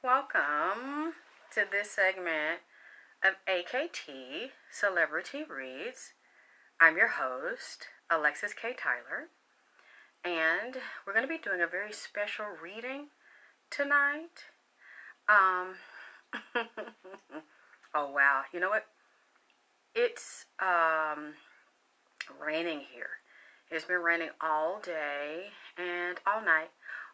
Welcome to this segment of AKT Celebrity Reads. I'm your host, Aleyxss K. Tylor, and we're going to be doing a very special reading tonight. Oh wow, you know what? It's raining here. It's been raining all day and all night.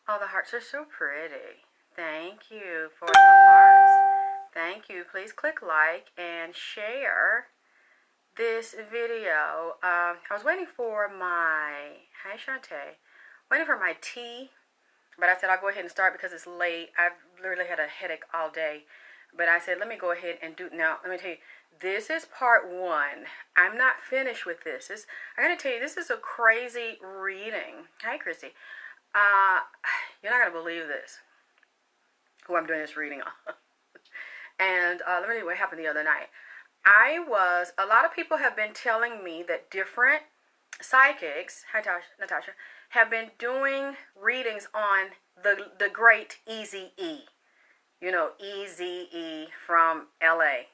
Oh, the hearts are so pretty. Thank you for the hearts. Thank you. Please click like and share this video. I was waiting for my, hi Shantae, waiting for my tea, but I said I'll go ahead and start because it's late. I've literally had a headache all day, but I said let me go ahead and do, now let me tell you, this is part one. I'm not finished with this. I gotta tell you, this is a crazy reading. Hi Christy. You're not gonna believe this, who I'm doing this reading on. And let me tell you what happened the other night. A lot of people have been telling me that different psychics, hi Natasha, have been doing readings on the great Eazy-E. You know, Eazy-E from LA.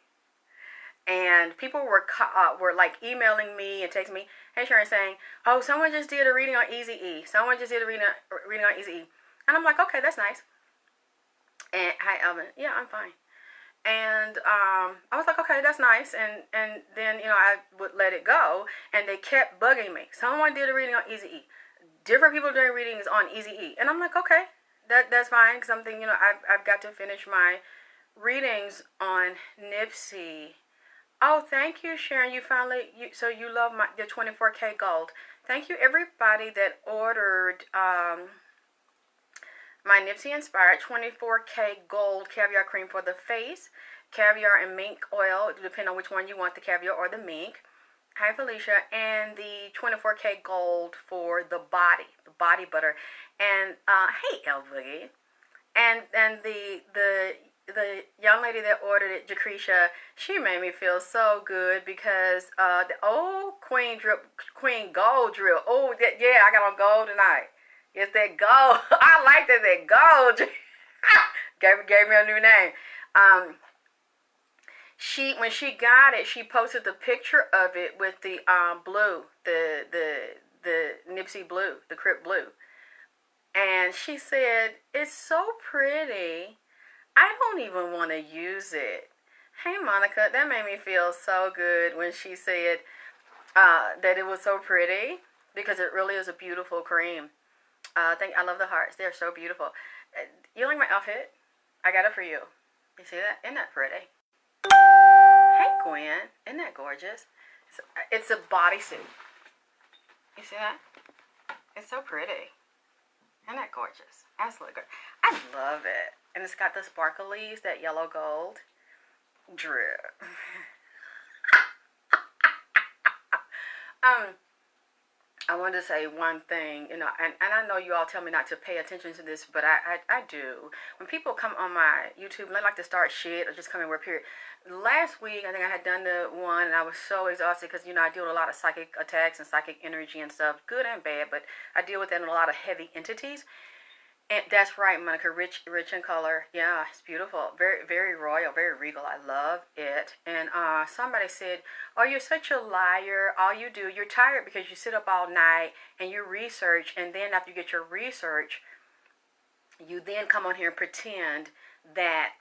And people were like emailing me and texting me, hey Sharon, saying, oh, someone just did a reading on Eazy-E. Someone just did a reading on Eazy-E. And I'm like, okay, that's nice. And hi Elvin, yeah, I'm fine. And I was like, okay, that's nice. And then, you know, I would let it go. And they kept bugging me. Someone did a reading on Eazy-E. Different people doing readings on Eazy-E. And I'm like, okay, that's fine. Because I'm thinking, you know, I've got to finish my readings on Nipsey. Oh, thank you, Sharon. You finally, so you love the 24K gold. Thank you, everybody that ordered my Nipsey inspired 24K gold caviar cream for the face, caviar and mink oil, depending on which one you want, the caviar or the mink. Hi Felicia. And the 24K gold for the body butter. And hey Elvie. And the young lady that ordered it, Jacretia, she made me feel so good because the old Queen Gold drip. Oh, yeah, I got on gold tonight. It's that gold. I like that gold. gave me a new name. When she got it, she posted the picture of it with the blue, the Nipsey blue, the Crip blue, and she said it's so pretty. I don't even want to use it. Hey Monica, that made me feel so good when she said that it was so pretty because it really is a beautiful cream. I love the hearts. They're so beautiful. You like my outfit? I got it for you. You see that? Isn't that pretty? Hey Gwen, isn't that gorgeous? It's a bodysuit. You see that? It's so pretty. Isn't that gorgeous? Absolutely good. I love it. And it's got the sparklies, that yellow gold drip. I wanted to say one thing, you know, and I know you all tell me not to pay attention to this, but I do. When people come on my YouTube and they like to start shit or just come in where period. Last week, I think I had done the one, and I was so exhausted because, you know, I deal with a lot of psychic attacks and psychic energy and stuff, good and bad, but I deal with that in a lot of heavy entities. And that's right, Monica, rich in color. Yeah, it's beautiful. Very, very royal, very regal. I love it. And somebody said, oh, you're such a liar. All you do, you're tired because you sit up all night and you research. And then after you get your research, you then come on here and pretend that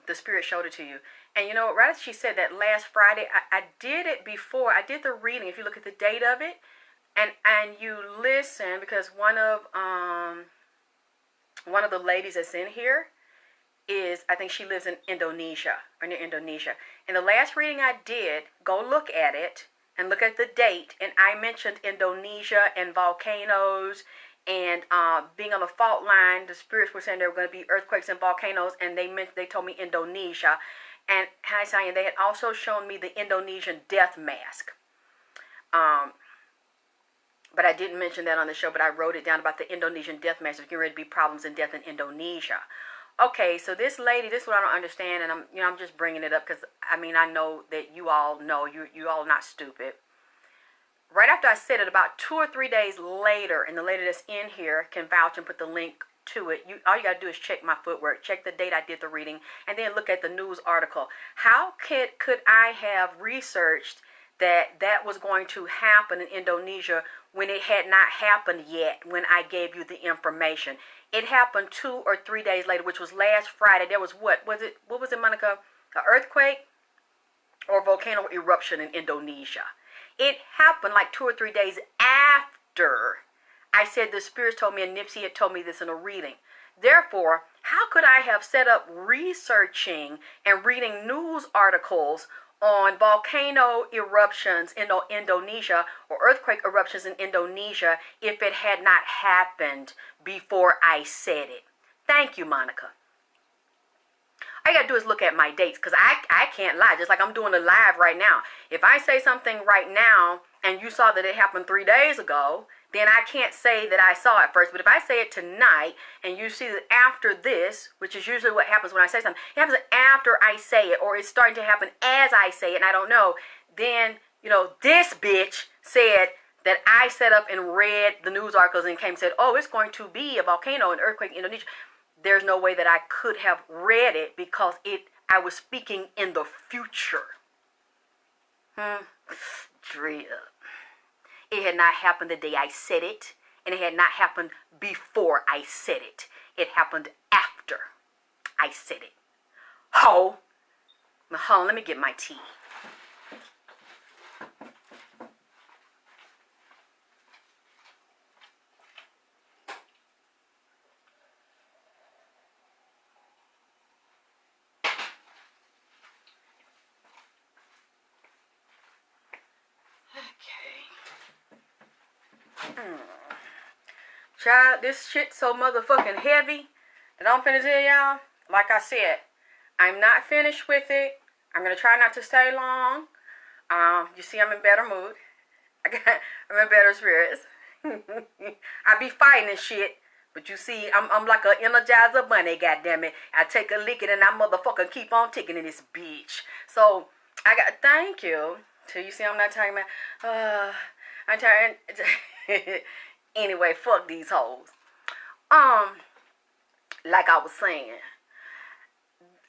the spirit showed it to you. And you know, right as she said that last Friday, I did it before. I did the reading. If you look at the date of it and you listen, because one of the ladies that's in here is, I think she lives in Indonesia, or near Indonesia. And the last reading I did, go look at it and look at the date. And I mentioned Indonesia and volcanoes and being on the fault line. The spirits were saying there were going to be earthquakes and volcanoes, and they told me Indonesia. And hi, Sonia, they had also shown me the Indonesian death mask. But I didn't mention that on the show, but I wrote it down about the Indonesian death mask. There's getting ready to be problems and death in Indonesia. Okay, so this lady, this is what I don't understand, and I'm just bringing it up because, I mean, I know that you all know, you all not stupid. Right after I said it, about 2 or 3 days later, and the lady that's in here can vouch and put the link to it. All you got to do is check my footwork, check the date I did the reading, and then look at the news article. How could I have researched that was going to happen in Indonesia when it had not happened yet when I gave you the information? It happened 2 or 3 days later, which was last Friday. There was what was it, Monica? An earthquake or volcano eruption in Indonesia. It happened like 2 or 3 days after I said the spirits told me, and Nipsey had told me this in a reading. Therefore, how could I have set up researching and reading news articles on volcano eruptions in Indonesia or earthquake eruptions in Indonesia if it had not happened before I said it? Thank you, Monica. All you got to do is look at my dates, because I can't lie, just like I'm doing a live right now. If I say something right now and you saw that it happened 3 days ago, then I can't say that I saw it first. But if I say it tonight and you see that after this, which is usually what happens when I say something, it happens after I say it, or it's starting to happen as I say it and I don't know, then, this bitch said that I set up and read the news articles and came and said, oh, it's going to be a volcano and earthquake in Indonesia. There's no way that I could have read it because I was speaking in the future. Drip. It had not happened the day I said it, and it had not happened before I said it. It happened after I said it. Hold on, let me get my tea. Child, this shit so motherfucking heavy that I'm finna tell y'all, like I said, I'm not finished with it. I'm gonna try not to stay long. You see, I'm in better mood. I'm in better spirits. I be fighting and shit, but you see, I'm like an Energizer bunny, goddammit. I take a lick and I motherfucking keep on ticking in this bitch. So thank you. So you see, I'm not talking about. I'm tired. Anyway, fuck these hoes. Like I was saying,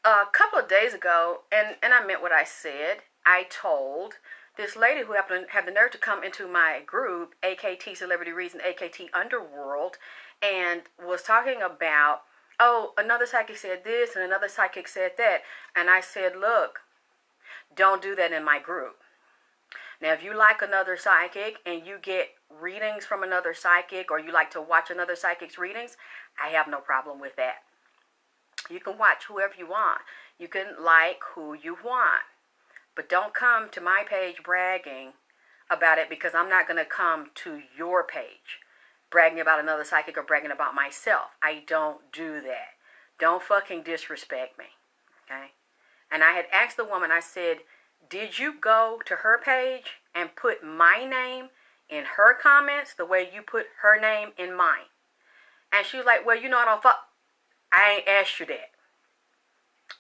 a couple of days ago, and I meant what I said, I told this lady who happened to have the nerve to come into my group, AKT Celebrity Reason, AKT Underworld, and was talking about, oh, another psychic said this and another psychic said that. And I said, look, don't do that in my group. Now, if you like another psychic and you get readings from another psychic, or you like to watch another psychic's readings, I have no problem with that. You can watch whoever you want. You can like who you want. But don't come to my page bragging about it, because I'm not going to come to your page bragging about another psychic or bragging about myself. I don't do that. Don't fucking disrespect me. Okay? And I had asked the woman, I said, did you go to her page and put my name in her comments the way you put her name in mine? And she was like, well, I don't fuck. I ain't asked you that.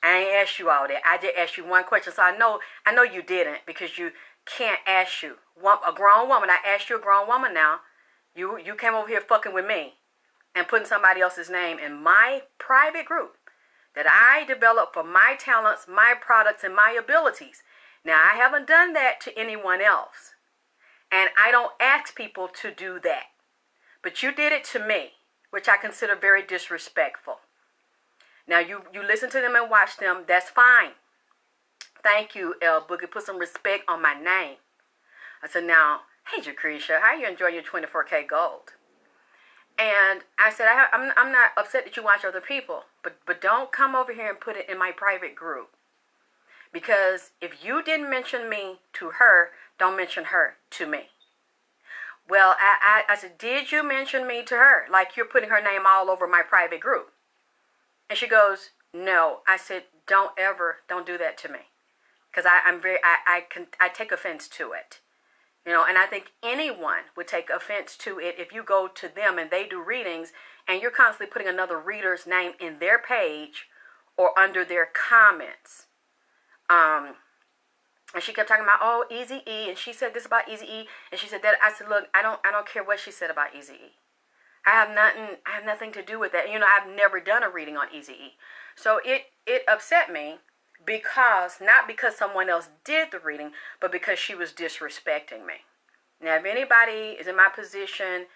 I ain't asked you all that. I just asked you one question. So I know you didn't, because you can't ask you. A grown woman, I asked you, a grown woman now. You came over here fucking with me and putting somebody else's name in my private group that I developed for my talents, my products, and my abilities. Now, I haven't done that to anyone else, and I don't ask people to do that. But you did it to me, which I consider very disrespectful. Now, you listen to them and watch them, that's fine. Thank you, L Boogie. Put some respect on my name. I said, now, hey, Jacretia, how you enjoying your 24K gold? And I said, I'm not upset that you watch other people, but don't come over here and put it in my private group. Because if you didn't mention me to her, don't mention her to me. Well, I said, did you mention me to her? Like you're putting her name all over my private group. And she goes, no. I said, don't do that to me. Because I take offense to it. And I think anyone would take offense to it if you go to them and they do readings and you're constantly putting another reader's name in their page or under their comments. And she kept talking about, oh, Eazy-E, and she said this about Eazy-E, and she said that. I said, look, I don't care what she said about Eazy-E. I have nothing to do with that. You know, I've never done a reading on Eazy-E. So it upset me because, not because someone else did the reading, but because she was disrespecting me. Now, if anybody is in my position,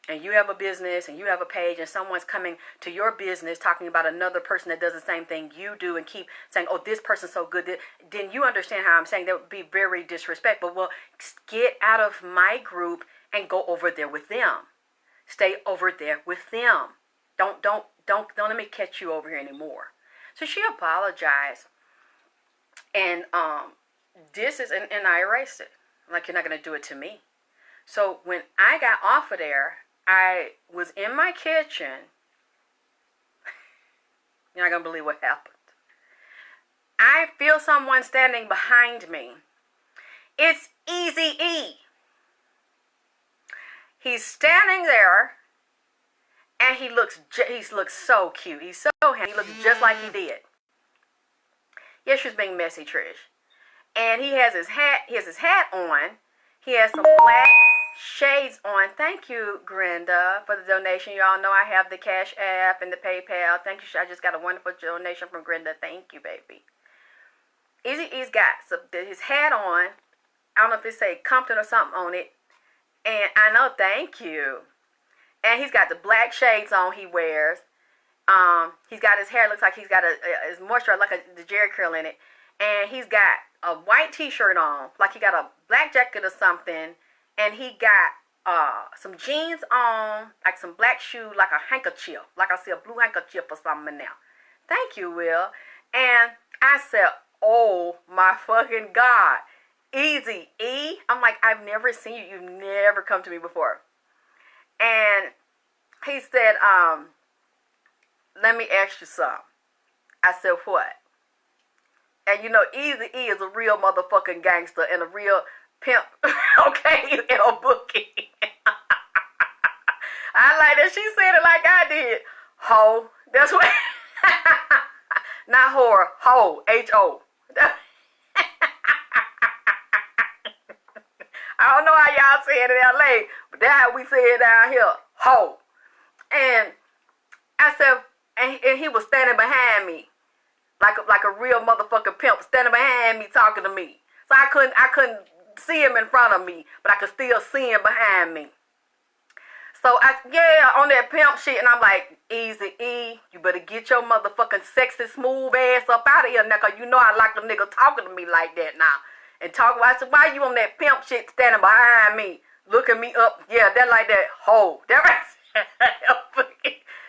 and you have a business and you have a page and someone's coming to your business talking about another person that does the same thing you do and keep saying, oh, this person's so good, then you understand how I'm saying that would be very disrespectful. Well, get out of my group and go over there with them. Stay over there with them. Don't let me catch you over here anymore. So she apologized, and and I erased it. Like, you're not gonna do it to me. So when I got off of there, I was in my kitchen. You're not going to believe what happened. I feel someone standing behind me. It's Eazy-E. He's standing there, and he looks so cute. He's so handsome. He looks just like he did. Yes, she was being messy, Trish. And he has his hat on. He has some black shades on. Thank you, Grenda, for the donation. Y'all know I have the Cash App and the PayPal. Thank you. I just got a wonderful donation from Grenda. Thank you, baby. Eazy-E's got his hat on. I don't know if it say Compton or something on it. And I know, thank you. And he's got the black shades on he wears. He's got his hair, looks like he's got his moisturizer, like the Jerry curl in it. And he's got a white t-shirt on, like he got a black jacket or something. And he got some jeans on, like some black shoe, like a handkerchief. Like I see a blue handkerchief or something now. Thank you, Will. And I said, oh my fucking God. Eazy-E? I'm like, I've never seen you. You've never come to me before. And he said, let me ask you something. I said, what? And you know, Eazy-E is a real motherfucking gangster and a real pimp. Okay, in a bookie. I like that she said it like I did. Ho. That's what. Not whore. Ho. H-O. I don't know how y'all say it in L.A., but that's how we say it down here. Ho. And I said, and he was standing behind me. Like a real motherfucking pimp standing behind me talking to me. So I couldn't see him in front of me, but I could still see him behind me. So on that pimp shit, and I'm like, Eazy-E, you better get your motherfucking sexy smooth ass up out of here now, cause you know I like a nigga talking to me like that now. And I said, why you on that pimp shit standing behind me, looking me up? Yeah, that like that hoe. That right.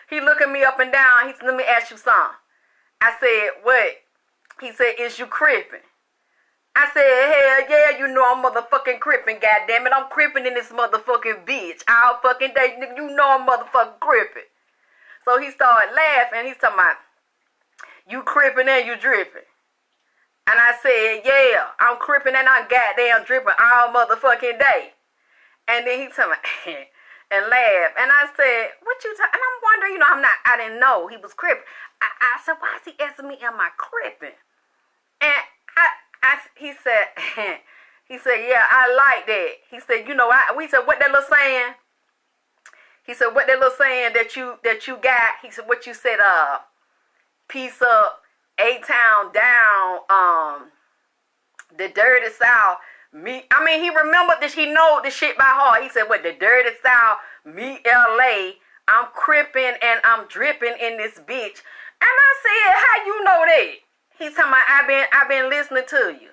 He looking me up and down. He said, let me ask you something. I said, what? He said, is you crippin'? I said, hell yeah, you know I'm motherfucking crippin', goddammit. I'm crippin' in this motherfucking bitch all fucking day. You know I'm motherfucking crippin'. So he started laughing. He's talking about, you crippin' and you drippin'. And I said, yeah, I'm crippin' and I'm goddamn drippin' all motherfucking day. And then he told me, and laughed. And I said, what you talking? And I'm wondering, you know, I didn't know he was crippin'. I said, why is he asking me, am I crippin'? And he said, yeah, I like that. He said, you know, we said, what that little saying? He said, what that little saying that you got? He said, what you said, piece up, A-Town down, the dirty South, me. I mean, he remembered this, he know this shit by heart. He said, what, the dirty South, me, L.A., I'm crippin' and I'm dripping in this bitch. And I said, how you know that? He's talking about, I've been listening to you.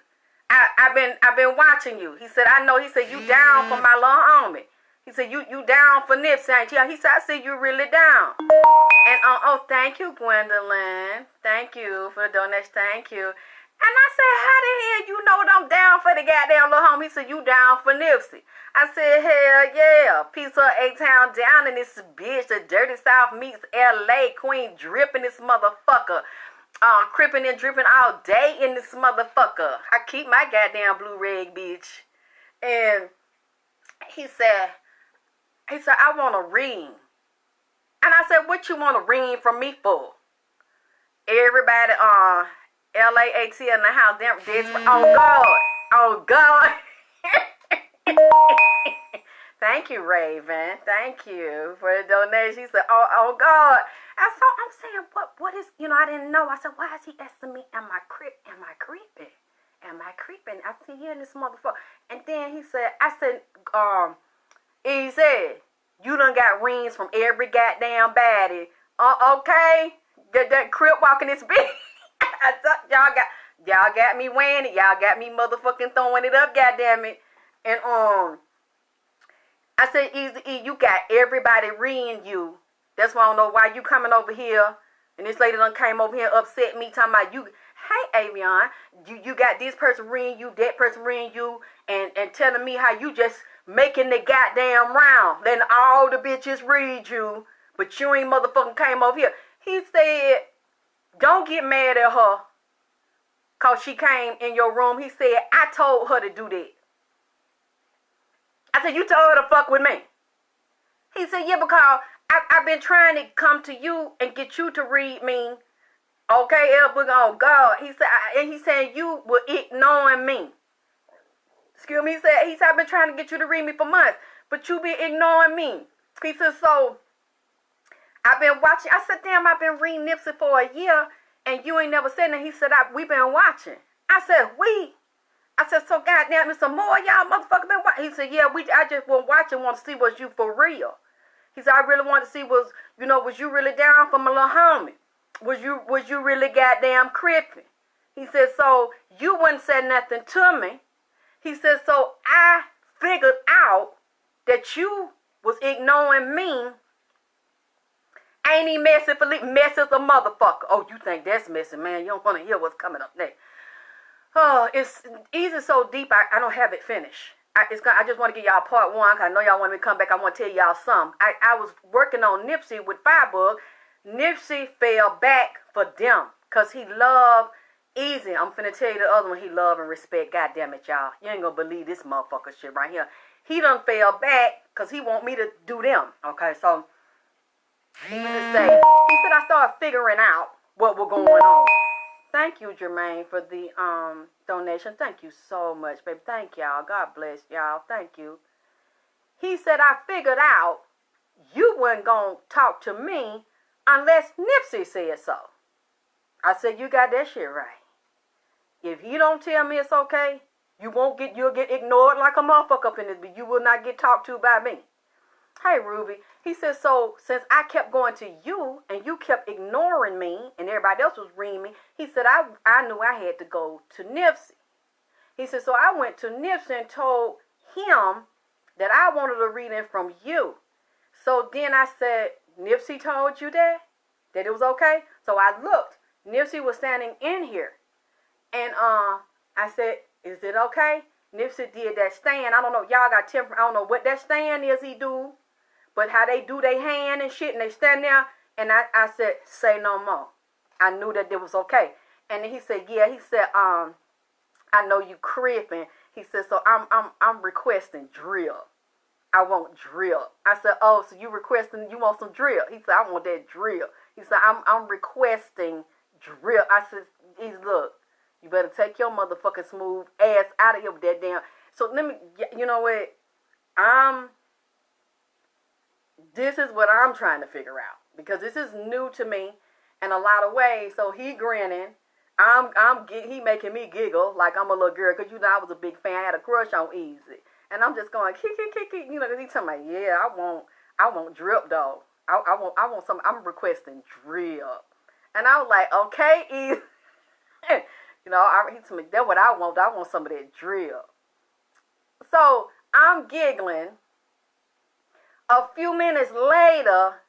I've been watching you. He said, I know. He said, you down for my little homie. He said, you down for Nipsey, ain't you? He said, I see you really down. And thank you, Gwendolyn. Thank you for the donation. Thank you. And I said, how the hell you know that I'm down for the goddamn little homie? He said, you down for Nipsey. I said, hell yeah. Piece of A-Town down in this bitch. The dirty South meets L.A. Queen dripping this motherfucker. Crippin' and dripping all day in this motherfucker. I keep my goddamn blue rag, bitch. And he said, I want a ring. And I said, what you want a ring from me for? Everybody, LAAT in the house, oh God. Thank you, Raven. Thank you for the donation. She said, oh God. I'm saying, what is, I didn't know. I said, why is he asking me, am I creeping? Am I creeping? I see here in this motherfucker. And then he said, he said, you done got rings from every goddamn baddie. Okay? That crip walking this bitch. I thought y'all got me weighing it. Y'all got me motherfucking throwing it up, goddamn it. And I said, Easy E, you got everybody reading you. That's why I don't know why you coming over here. And this lady done came over here upset me talking about you. Hey, Avion, you got this person reading you, that person reading you, and telling me how you just making the goddamn round. Letting all the bitches read you, but you ain't motherfucking came over here. He said, don't get mad at her because she came in your room. He said, I told her to do that. I said, you told her to fuck with me. He said, yeah, because I've been trying to come to you and get you to read me. Okay, Elbert, oh God. He said, and he said, you were ignoring me. Excuse me, he said, I've been trying to get you to read me for months, but you been ignoring me. He said, so I've been watching. I said, damn, I've been reading Nipsey for a year, and you ain't never said that. He said, we've been watching. I said, I said, so goddamn, there's some more y'all motherfucker been watching. He said, yeah, I just want to watch and want to see was you for real. He said, I really want to see was you really down for my little homie? Was you really goddamn creeping? He said, so you wouldn't say nothing to me. He said, so I figured out that you was ignoring me. Ain't he messy, Philippe? Messy as a motherfucker. Oh, you think that's messy, man. You don't want to hear what's coming up next. Oh, it's easy so deep, I don't have it finished. I just want to give y'all part one, because I know y'all want me to come back. I want to tell y'all something. I was working on Nipsey with Firebug. Nipsey fell back for them, because he loved Easy. I'm finna tell you the other one he love and respect. God damn it, y'all. You ain't gonna believe this motherfucker shit right here. He done fell back, because he want me to do them. Okay, so he said I started figuring out what was going on. Thank you, Jermaine, for the donation. Thank you so much, baby. Thank y'all. God bless y'all. Thank you. He said, I figured out you weren't going to talk to me unless Nipsey said so. I said, you got that shit right. If he don't tell me it's okay, you'll get ignored like a motherfucker up in this, but you will not get talked to by me. Hey, Ruby. He said, so since I kept going to you and you kept ignoring me and everybody else was reading me, he said, I knew I had to go to Nipsey. He said, so I went to Nipsey and told him that I wanted a reading from you. So then I said, Nipsey told you that it was okay? So I looked. Nipsey was standing in here. And I said, is it okay? Nipsey did that stand. I don't know. Y'all got temper. I don't know what that stand is he do. But how they do their hand and shit, and they stand there, and I said, say no more. I knew that it was okay. And then he said, yeah, he said, I know you creeping. He said, so I'm requesting drill. I want drill. I said, oh, so you want some drill? He said, I want that drill. He said, I'm requesting drill. I said, look, you better take your motherfucking smooth ass out of here with that damn. So let me, you know what? This is what I'm trying to figure out, because this is new to me in a lot of ways. So he grinning, he making me giggle like I'm a little girl, because I was a big fan. I had a crush on Easy, and I'm just going kick, because he telling me, yeah, I want drip though. I want some. I'm requesting drip, and I was like, okay, Easy. He told me that's what I want. I want some of that drip. So I'm giggling. A few minutes later,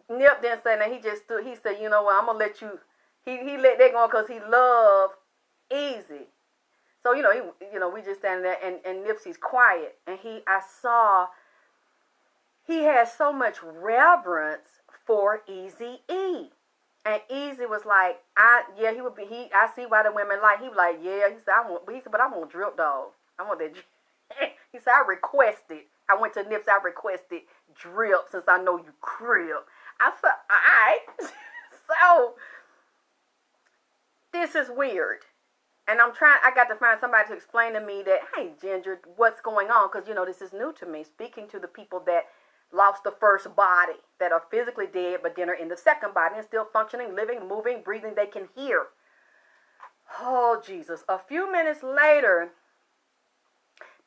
Nip didn't say that. He just stood. He said, you know what, I'm going to let you. He let that go because he loved Easy. So, we just standing there, and Nipsey's quiet. And I saw he has so much reverence for Eazy-E. And Easy was like, I see why the women like. He was like, yeah. He said, but I want drip dog. I want that. He said, I requested. I went to Nips. I requested drip since I know you crib. I said, all right. So this is weird. And I got to find somebody to explain to me that, hey, Ginger, what's going on? Because, this is new to me, speaking to the people that lost the first body, that are physically dead, but then are in the second body and still functioning, living, moving, breathing. They can hear. Oh, Jesus. A few minutes later,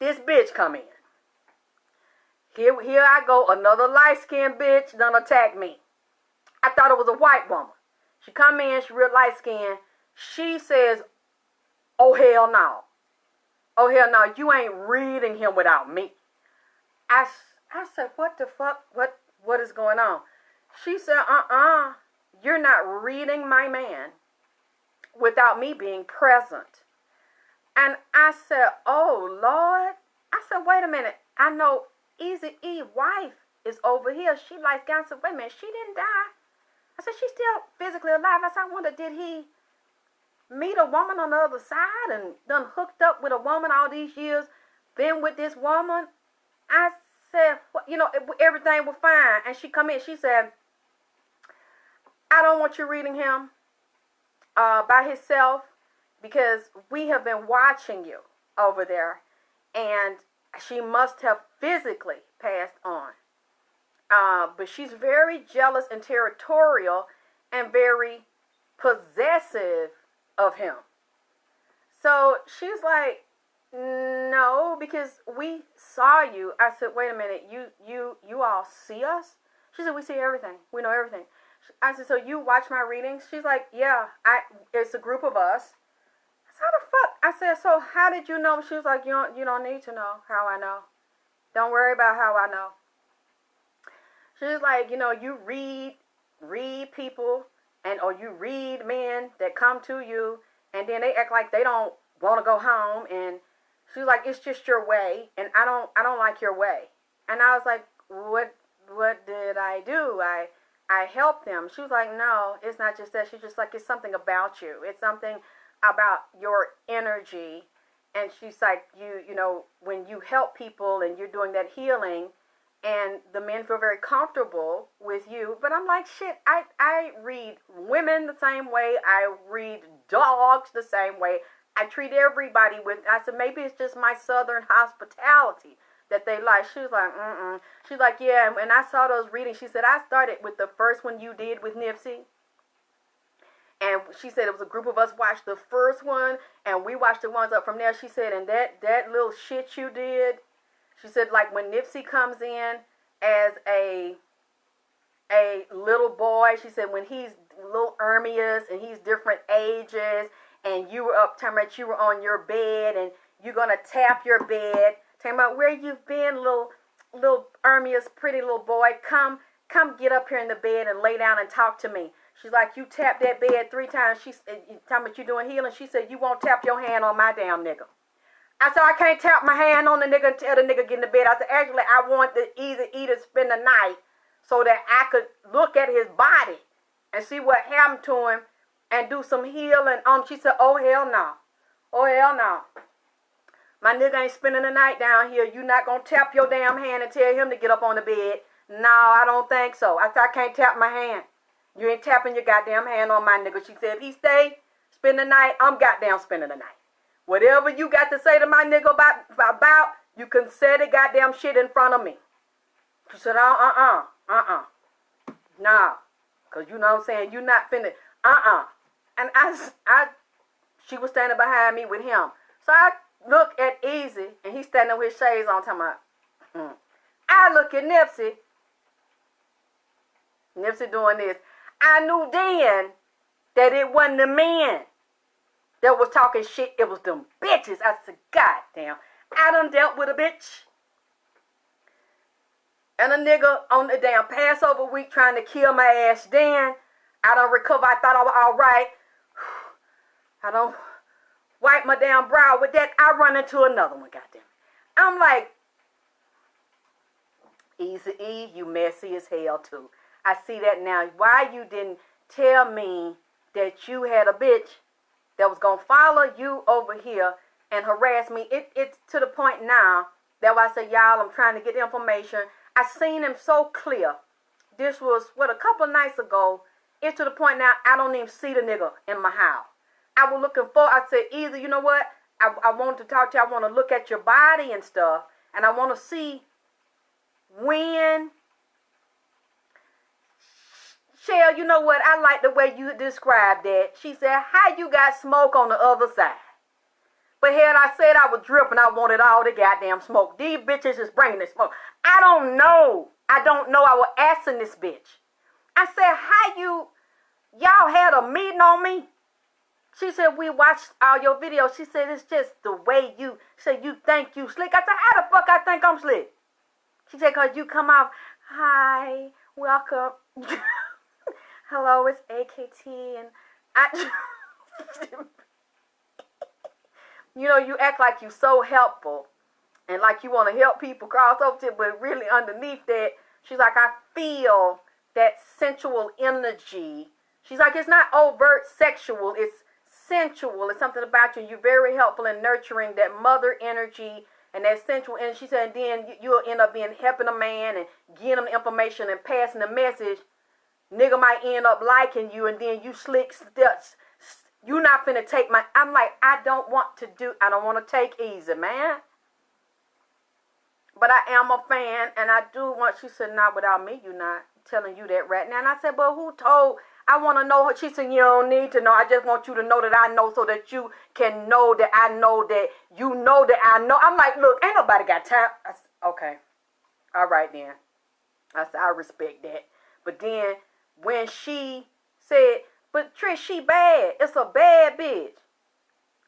this bitch come in. Here I go, another light-skinned bitch done attack me. I thought it was a white woman. She come in, she real light-skinned. She says, oh, hell no. Oh, hell no, you ain't reading him without me. I said, what the fuck? What is going on? She said, you're not reading my man without me being present. And I said, oh, Lord. I said, wait a minute. I know Easy E's wife is over here. She like, I said, wait a minute, she didn't die. I said, she's still physically alive. I said, I wonder, did he meet a woman on the other side and done hooked up with a woman all these years, been with this woman? I said, everything was fine. And she come in, she said, I don't want you reading him by himself because we have been watching you over there. And she must have physically passed on. But she's very jealous and territorial and very possessive of him. So she's like, no, because we saw you. I said, wait a minute, you all see us? She said, we see everything. We know everything. I said, so you watch my readings? She's like, yeah, it's a group of us. I said, how the fuck? I said, so how did you know? She was like, you don't need to know how I know. Don't worry about how I know. She's like, you read people or you read men that come to you and then they act like they don't want to go home, and she's like, it's just your way and I don't like your way. And I was like, what did I do? I helped them. She was like, no, it's not just that. She's just like, it's something about you. It's something about your energy. And she's like, when you help people and you're doing that healing and the men feel very comfortable with you. But I'm like, shit, I read women the same way. I read dogs the same way. I treat everybody with, I said, maybe it's just my southern hospitality that they like. She was like, She's like, yeah, and I saw those readings. She said, I started with the first one you did with Nipsey. And she said it was a group of us watched the first one, and we watched the ones up from there. She said, and that little shit you did, she said, like when Nipsey comes in as a little boy, she said when he's little Ermias and he's different ages, and you were up, talking about you were on your bed, and you're going to tap your bed, talking about where you've been, little Ermias, pretty little boy, come get up here in the bed and lay down and talk to me. She's like, you tap that bed 3 times. She's talking about you doing healing. She said, you won't tap your hand on my damn nigga. I said, I can't tap my hand on the nigga until the nigga get in the bed. I said, actually, I want the Easy E to spend the night so that I could look at his body and see what happened to him and do some healing on him. She said, oh, hell no. Oh, hell no. My nigga ain't spending the night down here. You not going to tap your damn hand and tell him to get up on the bed. No, I don't think so. I said, I can't tap my hand. You ain't tapping your goddamn hand on my nigga. She said, if he stay, spend the night, I'm goddamn spending the night. Whatever you got to say to my nigga about, you can say the goddamn shit in front of me. She said, nah. Because you know what I'm saying, you not finna, And she was standing behind me with him. So I look at Easy, and he's standing with his shades on, talking about, I look at Nipsey doing this. I knew then that it wasn't the men that was talking shit. It was them bitches. I said, God damn. I done dealt with a bitch and a nigga on the damn Passover week trying to kill my ass then. I done recover. I thought I was all right. I don't wipe my damn brow with that. I run into another one, goddamn. I'm like, Easy E, you messy as hell too. I see that now. Why you didn't tell me that you had a bitch that was going to follow you over here and harass me? It's to the point now that I say, y'all, I'm trying to get information. I seen him so clear. This was, a couple of nights ago. It's to the point now I don't even see the nigga in my house. I was looking for, I said, either, you know what? I want to talk to you. I want to look at your body and stuff. And I want to see when. Shell, you know what? I like the way you described that. She said, how you got smoke on the other side? But had I said I was dripping, I wanted all the goddamn smoke. These bitches is bringing the smoke. I don't know. I was asking this bitch. I said, how y'all had a meeting on me? She said, we watched all your videos. She said, it's just the way you say you think you slick. I said, how the fuck I think I'm slick? She said, because you come off, hi, welcome. Hello, it's AKT. And I, you know, you act like you so helpful. And like you want to help people cross over to it, but really underneath that, she's like, I feel that sensual energy. She's like, it's not overt sexual, it's sensual. It's something about you. You're very helpful in nurturing that mother energy and that sensual energy. She said, and then you'll end up being helping a man and getting them information and passing the message. Nigga might end up liking you, and then you slick steps. You're not finna take my. I'm like, I don't want to take easy, man. But I am a fan, and I do want. She said, not without me, you're not. Telling you that right now. And I said, but who told? I want to know her. She said, you don't need to know. I just want you to know that I know, so that you can know that I know that you know that I know. I'm like, look, ain't nobody got time. I said, okay. All right, then. I said, I respect that. But then when she said, but Trish, she bad. It's a bad bitch.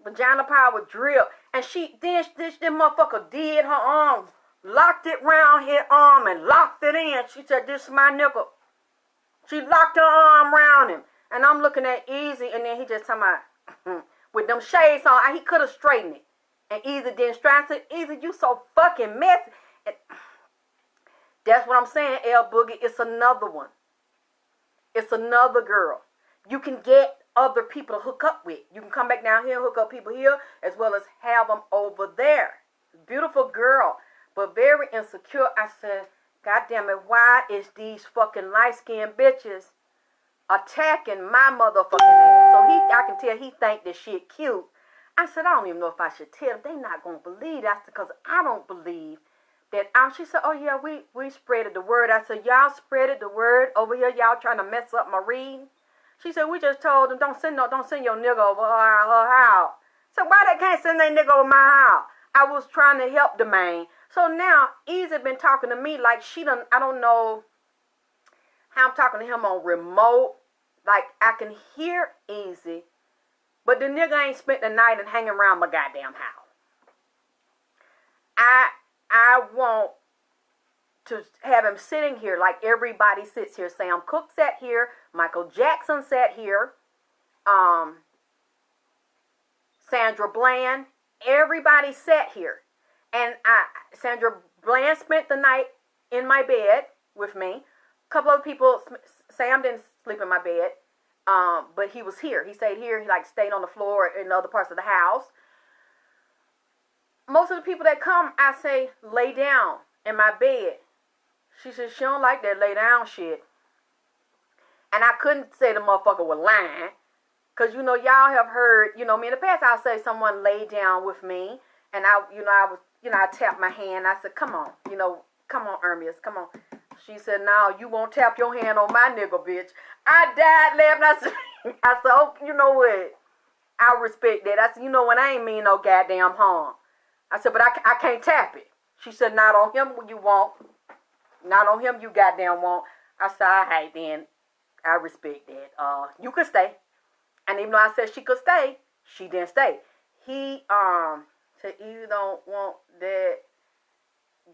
Vagina power drip. And this motherfucker did her arm. Locked it round his arm and locked it in. She said, this is my nigga. She locked her arm around him. And I'm looking at Easy, and then he just talking about, with them shades on, he could have straightened it. And Easy didn't straighten it. Easy, you so fucking messy. And that's what I'm saying, L Boogie. It's another one. It's another girl. You can get other people to hook up with. You can come back down here, hook up people here, as well as have them over there. Beautiful girl. But very insecure. I said, God damn it, why is these fucking light-skinned bitches attacking my motherfucking ass? So I can tell he think this shit cute. I said, I don't even know if I should tell them. They not going to believe. That's because I don't believe that. She said, oh yeah, we spreaded the word. I said, y'all spreaded the word over here. Y'all trying to mess up my reading. She said, we just told them, don't send your nigga over her house. So why they can't send their nigga over my house? I was trying to help the man. So now, Easy been talking to me like I don't know how I'm talking to him on remote. Like, I can hear Easy, but the nigga ain't spent the night and hanging around my goddamn house. I want to have him sitting here like everybody sits here. Sam Cooke sat here. Michael Jackson sat here. Sandra Bland. Everybody sat here. And Sandra Bland spent the night in my bed with me. A couple of people, Sam didn't sleep in my bed, but he was here. He stayed here. He stayed on the floor in other parts of the house. Most of the people that come, I say, lay down in my bed. She said she don't like that lay down shit. And I couldn't say the motherfucker was lying. Because, y'all have heard, me in the past, I'll say someone lay down with me. And I tapped my hand. I said, come on, come on, Ermias, come on. She said, no, you won't tap your hand on my nigga, bitch. I died laughing. I said, oh, you know what? I respect that. I said, what? I ain't mean no goddamn harm. I said, but I can't tap it. She said, not on him you won't. Not on him you goddamn won't. I said, all right then. I respect that. You could stay. And even though I said she could stay, she didn't stay. He said, you don't want that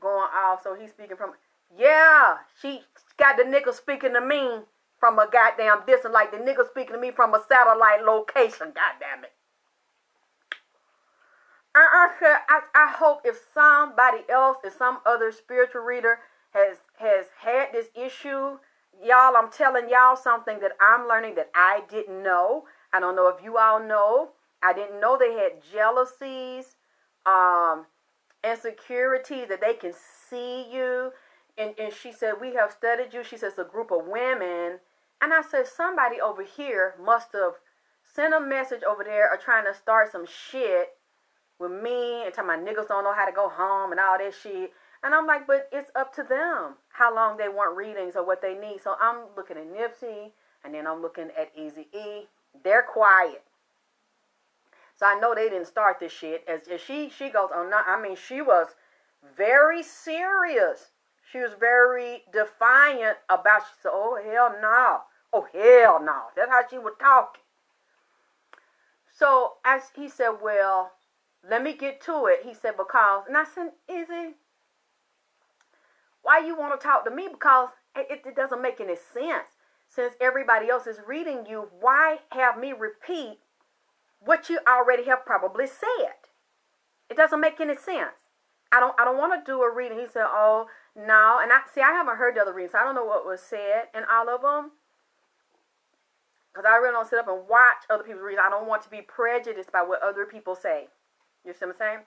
going off. So he's speaking from, yeah, she got the nigga speaking to me from a goddamn distance, like the nigga speaking to me from a satellite location. God damn it. I hope if somebody else, if some other spiritual reader has had this issue, y'all, I'm telling y'all something that I'm learning that I didn't know. I don't know if you all know. I didn't know they had jealousies, insecurities, that they can see you. And she said, we have studied you. She says, a group of women. And I said, somebody over here must have send a message over there or trying to start some shit with me and telling my niggas don't know how to go home and all that shit. And I'm like, but it's up to them how long they want readings or what they need. So I'm looking at Nipsey, and then I'm looking at Eazy-E. They're quiet. So I know they didn't start this shit. As she goes on, I mean, she was very serious. She was very defiant about, she said, oh, hell no. Oh, hell no. That's how she was talking. So as he said, well, let me get to it. He said, because, and I said, Easy, why you want to talk to me? Because it doesn't make any sense. Since everybody else is reading you, why have me repeat what you already have probably said? It doesn't make any sense. I don't want to do a reading. He said, oh, no. And I haven't heard the other readings. So I don't know what was said in all of them. Because I really don't sit up and watch other people's readings. I don't want to be prejudiced by what other people say. You see what I'm saying?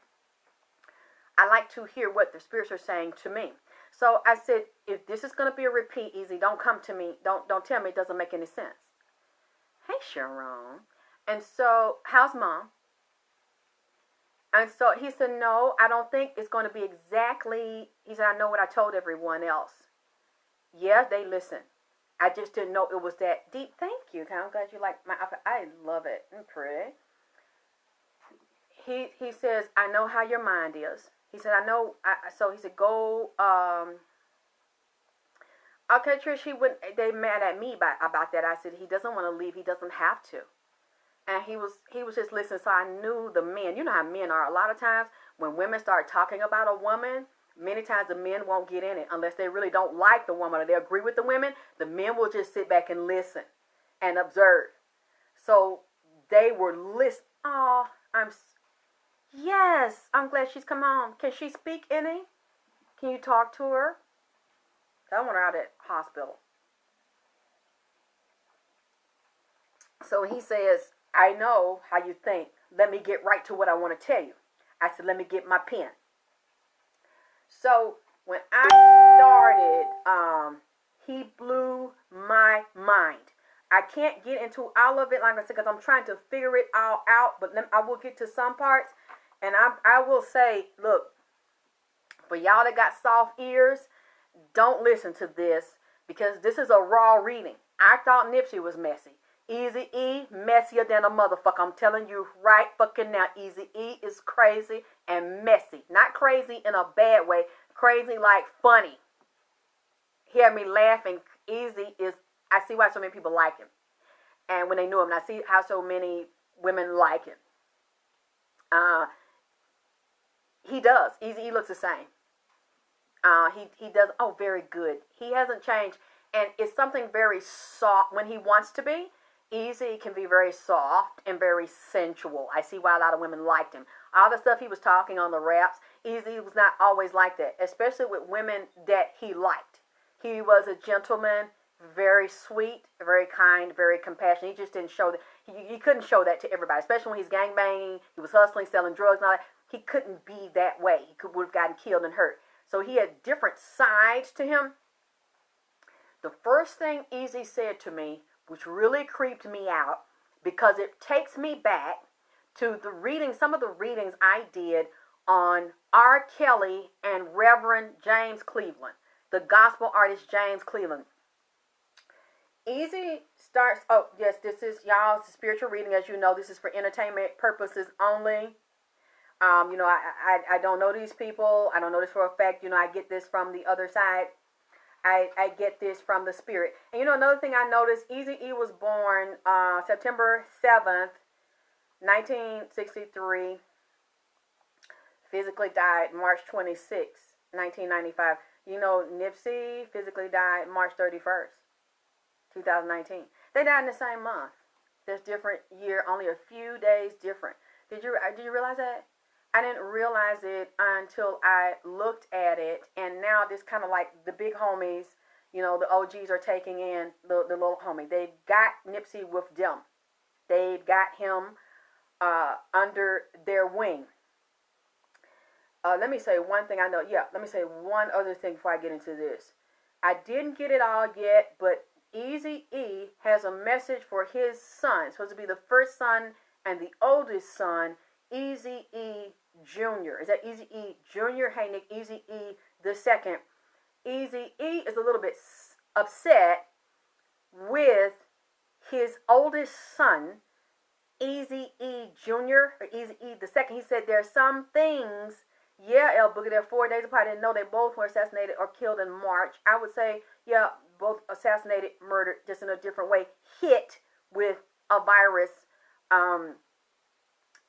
I like to hear what the spirits are saying to me. So I said, if this is going to be a repeat, Easy, don't come to me. Don't tell me it doesn't make any sense. Hey, Sharon. And so, how's Mom? And so he said, no, I don't think it's going to be exactly. He said, I know what I told everyone else. Yeah, they listen. I just didn't know it was that deep. Thank you. I'm glad you like my outfit. I love it. I'm pretty. He says, I know how your mind is. He said, I know. So he said, go. Okay, Trish, they mad at me about that. I said, he doesn't want to leave. He doesn't have to. And he was just listening. So I knew the men. You know how men are. A lot of times when women start talking about a woman, many times the men won't get in it unless they really don't like the woman or they agree with the women. The men will just sit back and listen and observe. So they were listening. Oh, yes, I'm glad she's come home. Can she speak any? Can you talk to her? I want her out at hospital. So he says, I know how you think. Let me get right to what I want to tell you. I said, let me get my pen. So when I started, he blew my mind. I can't get into all of it, like I said, because I'm trying to figure it all out. But I will get to some parts. And I will say, look, for y'all that got soft ears, don't listen to this because this is a raw reading. I thought Nipsey was messy. Eazy-E, messier than a motherfucker. I'm telling you right fucking now, Eazy-E is crazy and messy. Not crazy in a bad way. Crazy like funny. Hear me laughing. Eazy is, I see why so many people like him. And when they knew him, and I see how so many women like him. He does. Eazy-E looks the same. He does. Oh, very good. He hasn't changed. And it's something very soft when he wants to be. Eazy can be very soft and very sensual. I see why a lot of women liked him. All the stuff he was talking on the raps, Eazy was not always like that, especially with women that he liked. He was a gentleman, very sweet, very kind, very compassionate. He just didn't show that. He couldn't show that to everybody, especially when he's gangbanging, he was hustling, selling drugs and all that. He couldn't be that way. He would have gotten killed and hurt. So he had different sides to him. The first thing Eazy said to me, which really creeped me out, because it takes me back to the reading, some of the readings I did on R. Kelly and Reverend James Cleveland, the gospel artist James Cleveland. Eazy starts, oh yes, this is y'all's spiritual reading. As you know, this is for entertainment purposes only. I don't know these people. I don't know this for a fact. I get this from the other side. I get this from the spirit. And another thing I noticed, Eazy-E was born September 7th, 1963. Physically died March 26th, 1995. Nipsey physically died March 31st, 2019. They died in the same month. There's different year, only a few days different. Did you realize that? I didn't realize it until I looked at it, and now this kind of like the big homies, the OGs are taking in the little homie. They got Nipsey with them. They got him under their wing. Let me say one thing I know. Yeah, let me say one other thing before I get into this. I didn't get it all yet, but Eazy-E has a message for his son. It's supposed to be the first son and the oldest son, Eazy-E Jr. Is that Eazy-E Jr.? Hey, Nick, Eazy-E the second. Eazy-E is a little bit upset with his oldest son, Eazy-E Jr. or Eazy-E the second. He said there are some things, yeah, El Boogie, they're 4 days apart. I didn't know they both were assassinated or killed in March. I would say, yeah, both assassinated, murdered, just in a different way, hit with a virus.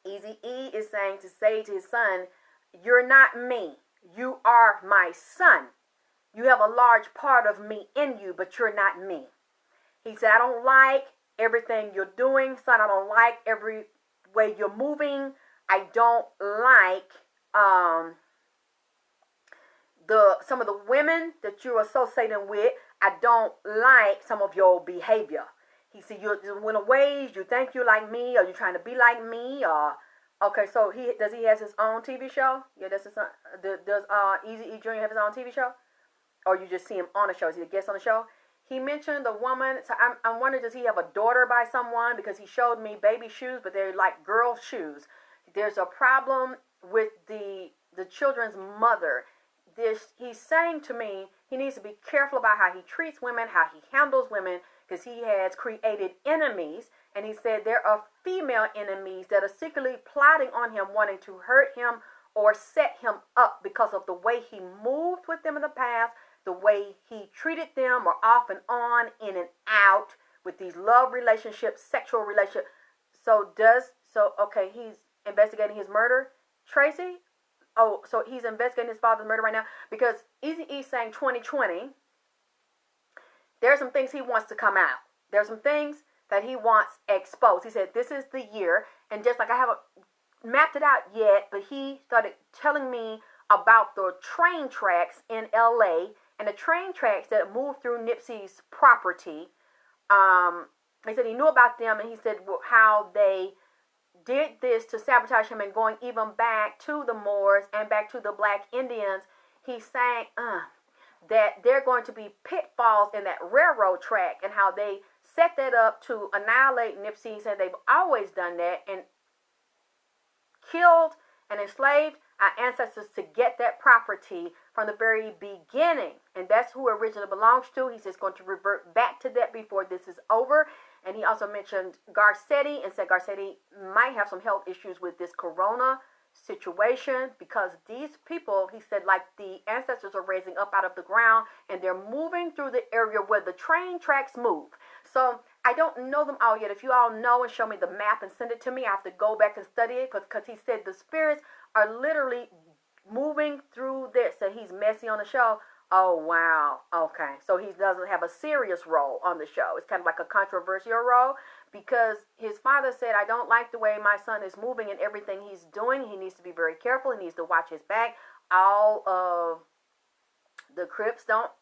Eazy-E is saying to say to his son, you're not me. You are my son. You have a large part of me in you, but you're not me. He said, I don't like everything you're doing, son. I don't like every way you're moving. I don't like some of the women that you're associating with. I don't like some of your behavior. He said, you in a ways you think you're like me, or you're trying to be like me, or okay. So he has his own TV show? Yeah, that's his son. Does Eazy-E Jr. have his own TV show, or you just see him on the show? Is he a guest on the show? He mentioned the woman. So I'm wondering, does he have a daughter by someone? Because he showed me baby shoes, but they're like girl shoes. There's a problem with the children's mother. He's saying to me he needs to be careful about how he treats women, how he handles women, because he has created enemies. And he said there are female enemies that are secretly plotting on him, wanting to hurt him or set him up because of the way he moved with them in the past, the way he treated them, or off and on, in and out, with these love relationships, sexual relationships. Okay, he's investigating his murder, Tracy? Oh, so he's investigating his father's murder right now, because Eazy-E saying 2020, there's some things he wants to come out. There's some things that he wants exposed. He said, this is the year, and just like I haven't mapped it out yet, but he started telling me about the train tracks in LA, and the train tracks that moved through Nipsey's property. He said he knew about them, and he said how they did this to sabotage him, and going even back to the Moors and back to the Black Indians. He's saying that there are going to be pitfalls in that railroad track, and how they set that up to annihilate Nipsey. He said they've always done that and killed and enslaved our ancestors to get that property from the very beginning. And that's who it originally belongs to. He says going to revert back to that before this is over. And he also mentioned Garcetti and said Garcetti might have some health issues with this corona situation, because these people, he said, like the ancestors are raising up out of the ground, and they're moving through the area where the train tracks move. So I don't know them all yet. If you all know and show me the map and send it to me, I have to go back and study it, because he said the spirits are literally moving through this. So he's messy on the show. Oh, wow. Okay. So he doesn't have a serious role on the show. It's kind of like a controversial role, because his father said, I don't like the way my son is moving and everything he's doing. He needs to be very careful. He needs to watch his back. All of the Crips don't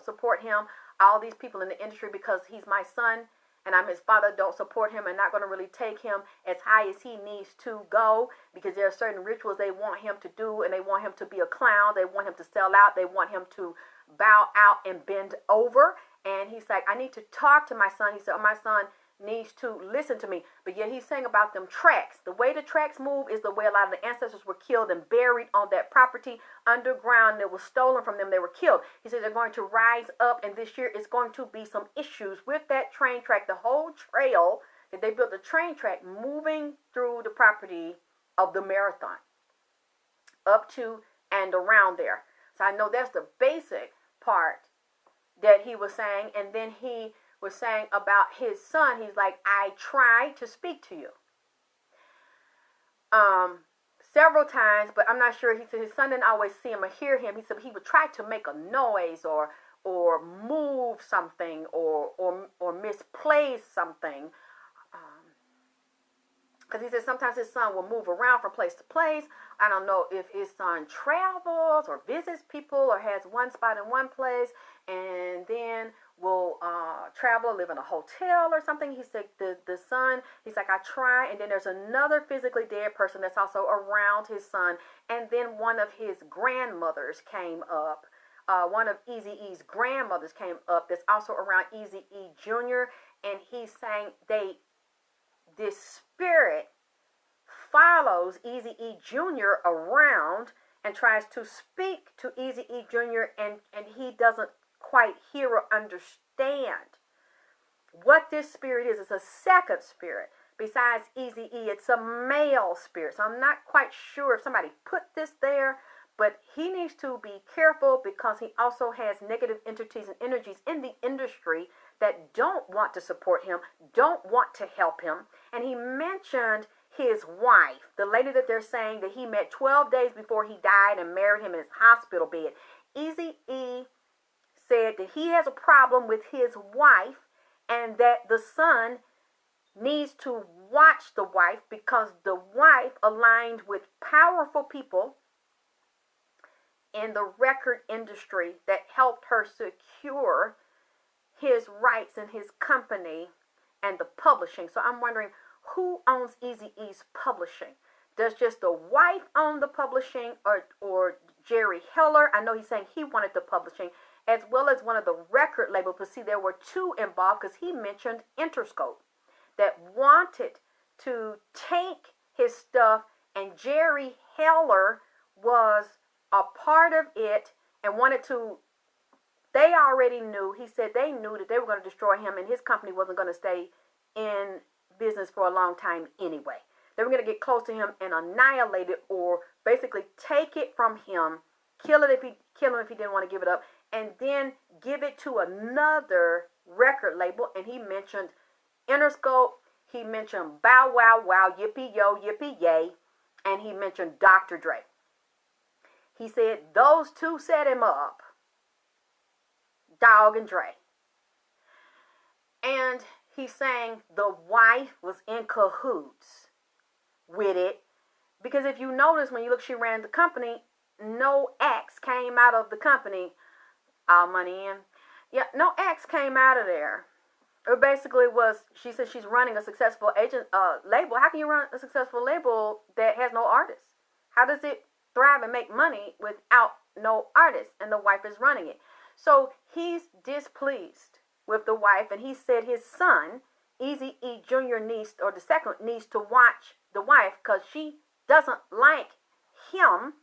support him. All these people in the industry, because he's my son and I'm his father, don't support him and not going to really take him as high as he needs to go, because there are certain rituals they want him to do, and they want him to be a clown. They want him to sell out. They want him to bow out and bend over. And he's like, I need to talk to my son. He said, oh, my son needs to listen to me. But yet he's saying about them tracks. The way the tracks move is the way a lot of the ancestors were killed and buried on that property underground that was stolen from them. They were killed. He said they're going to rise up, and this year is going to be some issues with that train track. The whole trail that they built, the train track moving through the property of the marathon, up to and around there. So I know that's the basic part that he was saying. And then he was saying about his son, he's like, I tried to speak to you several times, but I'm not sure. He said his son didn't always see him or hear him. He said he would try to make a noise or move something or misplace something, because he said sometimes his son will move around from place to place. I don't know if his son travels or visits people, or has one spot in one place and then will travel, live in a hotel or something. He said the son, he's like, I try, and then there's another physically dead person that's also around his son. And then one of his grandmothers came up one of Eazy-E's grandmothers came up that's also around Eazy-E Jr. And he's saying this spirit follows Eazy-E Jr. around and tries to speak to Eazy-E Jr. and he doesn't quite hear or understand what this spirit is. It's a second spirit. Besides Eazy-E, it's a male spirit. So I'm not quite sure if somebody put this there, but he needs to be careful because he also has negative entities and energies in the industry that don't want to support him, don't want to help him. And he mentioned his wife, the lady that they're saying that he met 12 days before he died and married him in his hospital bed. Eazy-E said that he has a problem with his wife and that the son needs to watch the wife because the wife aligned with powerful people in the record industry that helped her secure his rights in his company and the publishing. So I'm wondering, who owns Eazy-E's publishing? Does just the wife own the publishing, or Jerry Heller? I know he's saying he wanted the publishing, as well as one of the record labels. But see, there were two involved because he mentioned Interscope that wanted to take his stuff, and Jerry Heller was a part of it and wanted to. They already knew. He said they knew that they were going to destroy him, and his company wasn't going to stay in business for a long time anyway. They were going to get close to him and annihilate it, or basically take it from him, kill him if he didn't want to give it up, and then give it to another record label. And he mentioned Interscope, he mentioned Bow Wow Wow, Yippee Yo, Yippee Yay, and he mentioned Dr. Dre. He said those two set him up, Dog and Dre. And he's saying the wife was in cahoots with it, because if you notice, when you look, she ran the company, no X came out of the company. All money in. Yeah, no X came out of there. It basically was, she said she's running a successful label. How can you run a successful label that has no artists? How does it thrive and make money without no artists? And the wife is running it. So he's displeased with the wife, and he said his son, Eazy-E Jr. needs, or the second, needs to watch the wife because she doesn't like him.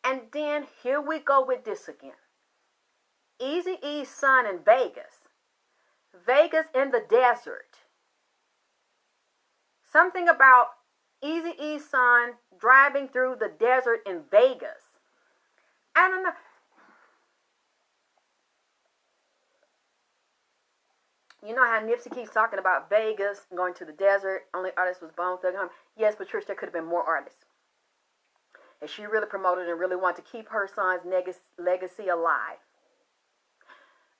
And then here we go with this again. Eazy-E's son in Vegas. Vegas in the desert. Something about Eazy-E's son driving through the desert in Vegas. I don't know. You know how Nipsey keeps talking about Vegas, going to the desert, only artist was Bone Thugs. Yes, Patricia, there could have been more artists. And she really promoted and really wanted to keep her son's legacy alive.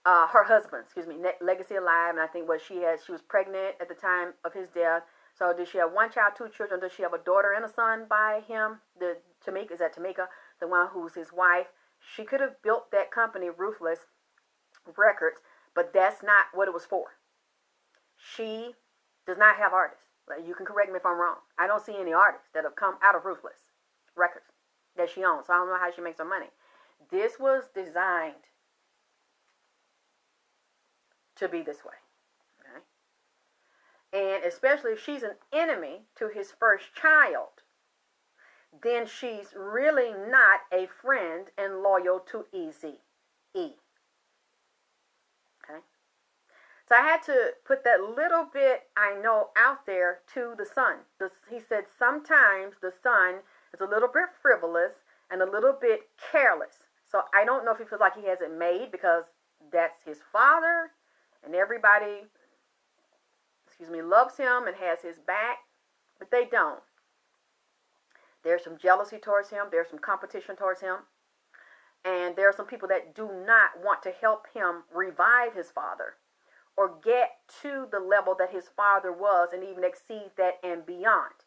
Her husband, legacy alive. And I think she was pregnant at the time of his death. So did she have one child, two children? Does she have a daughter and a son by him? Tamika, is that Tamika, the one who's his wife? She could have built that company, Ruthless Records, but that's not what it was for. She does not have artists. You can correct me if I'm wrong. I don't see any artists that have come out of Ruthless Records that she owns. So I don't know how she makes her money. This was designed to be this way. Okay? And especially if she's an enemy to his first child, then she's really not a friend and loyal to Eazy-E. Okay? So I had to put that little bit I know out there to the son. He said sometimes the son is a little bit frivolous and a little bit careless. So I don't know if he feels like he has it made because that's his father and everybody, loves him and has his back, but they don't. There's some jealousy towards him. There's some competition towards him. And there are some people that do not want to help him revive his father or get to the level that his father was and even exceed that and beyond.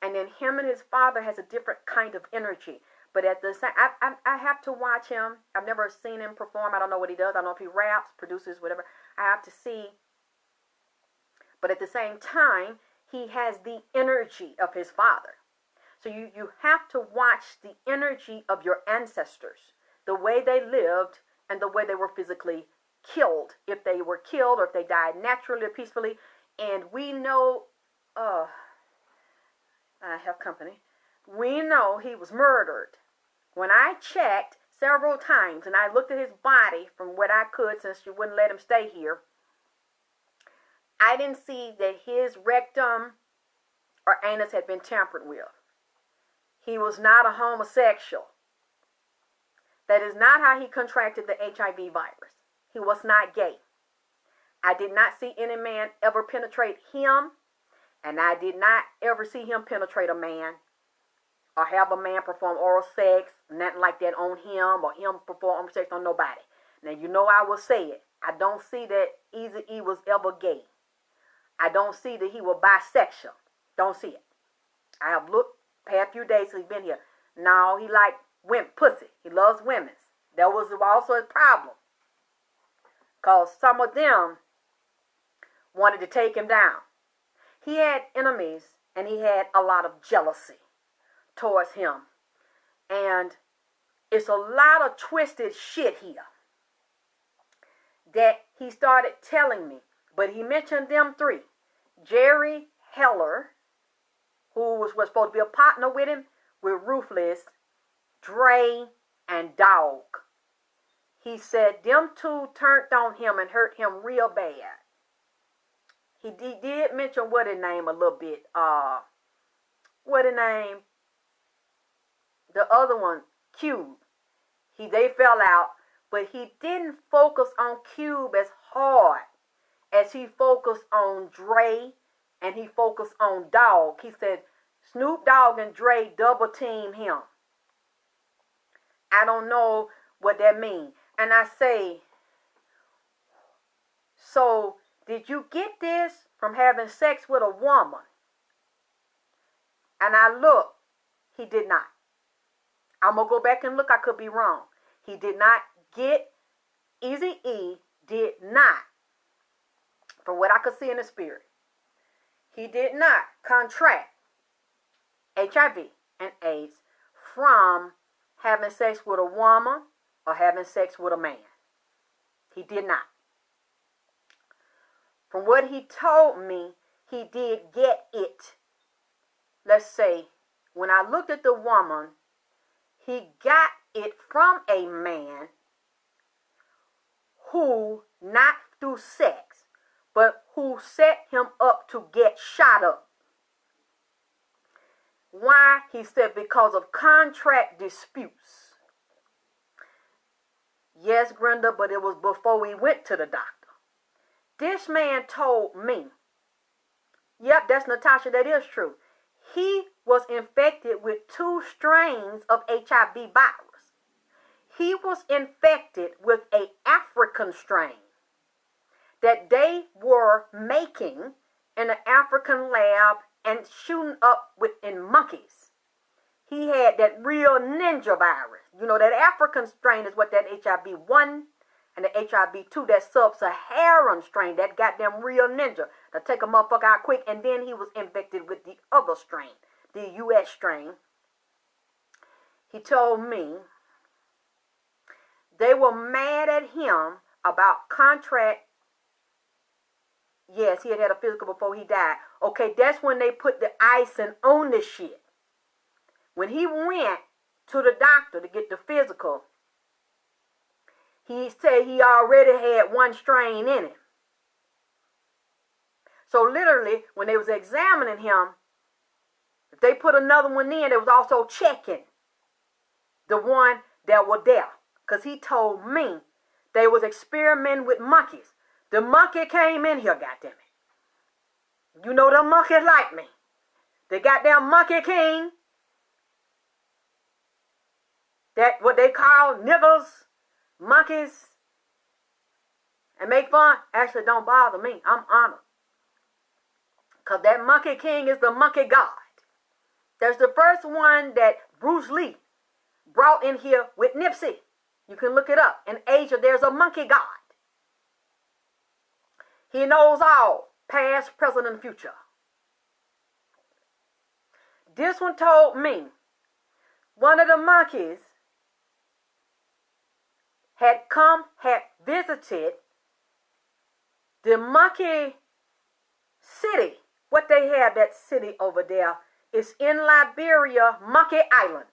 And then him and his father has a different kind of energy. But at the same, I have to watch him. I've never seen him perform. I don't know what he does. I don't know if he raps, produces, whatever. I have to see. But at the same time, he has the energy of his father. So you have to watch the energy of your ancestors. the way they lived and the way they were physically killed. If they were killed or if they died naturally or peacefully. And we know, I have company. We know he was murdered. When I checked several times and I looked at his body from what I could, since you wouldn't let him stay here, I didn't see that his rectum or anus had been tampered with. He was not a homosexual. That is not how he contracted the HIV virus. He was not gay. I did not see any man ever penetrate him, and I did not ever see him penetrate a man or have a man perform oral sex, nothing like that on him, or him perform oral sex on nobody. Now, you know I will say it. I don't see that Eazy-E was ever gay. I don't see that he was bisexual. Don't see it. I have looked past few days since he's been here. No, he like women, pussy. He loves women. That was also his problem. Because some of them wanted to take him down. He had enemies and he had a lot of jealousy towards him. And it's a lot of twisted shit here that he started telling me. But he mentioned them three. Jerry Heller, who was supposed to be a partner with him, with Ruthless, Dre, and Dog. He said them two turned on him and hurt him real bad. He did mention what his name a little bit. What his name? The other one, Cube. They fell out, but he didn't focus on Cube as hard as he focused on Dre and he focused on Dog. He said Snoop Dogg and Dre double team him. I don't know what that means. And I say, so did you get this from having sex with a woman? And I look, he did not. I'm going to go back and look. I could be wrong. He did not get, Eazy-E did not, from what I could see in the spirit, he did not contract HIV and AIDS from having sex with a woman or having sex with a man. He did not. From what he told me, he did get it. Let's say, when I looked at the woman, he got it from a man who, not through sex, but who set him up to get shot up. Why? He said because of contract disputes. Yes, Brenda, but it was before we went to the doctor. This man told me, yep, that's Natasha, that is true. He was infected with 2 strains of HIV virus. He was infected with an African strain that they were making in an African lab and shooting up in monkeys. He had that real ninja virus. You know, that African strain is what that HIV-1 and the HIV-2, that sub-Saharan strain, that goddamn real ninja, to take a motherfucker out quick. And then he was infected with the other strain, the U.S. strain. He told me they were mad at him about contract. Yes, he had a physical before he died. Okay, that's when they put the icing on this shit. When he went to the doctor to get the physical, he said he already had 1 strain in him. So literally, when they was examining him, if they put another one in, they was also checking the one that was there. Because he told me they was experimenting with monkeys. The monkey came in here, goddammit. You know them monkeys like me. The goddamn monkey king. That what they call niggers, monkeys, and make fun. Actually, don't bother me. I'm honored. Because that monkey king is the monkey god. There's the first one that Bruce Lee brought in here with Nipsey. You can look it up. In Asia, there's a monkey god. He knows all, past, present, and future. This one told me one of the monkeys had visited the monkey city. What they have, that city over there, is in Liberia, Monkey Island.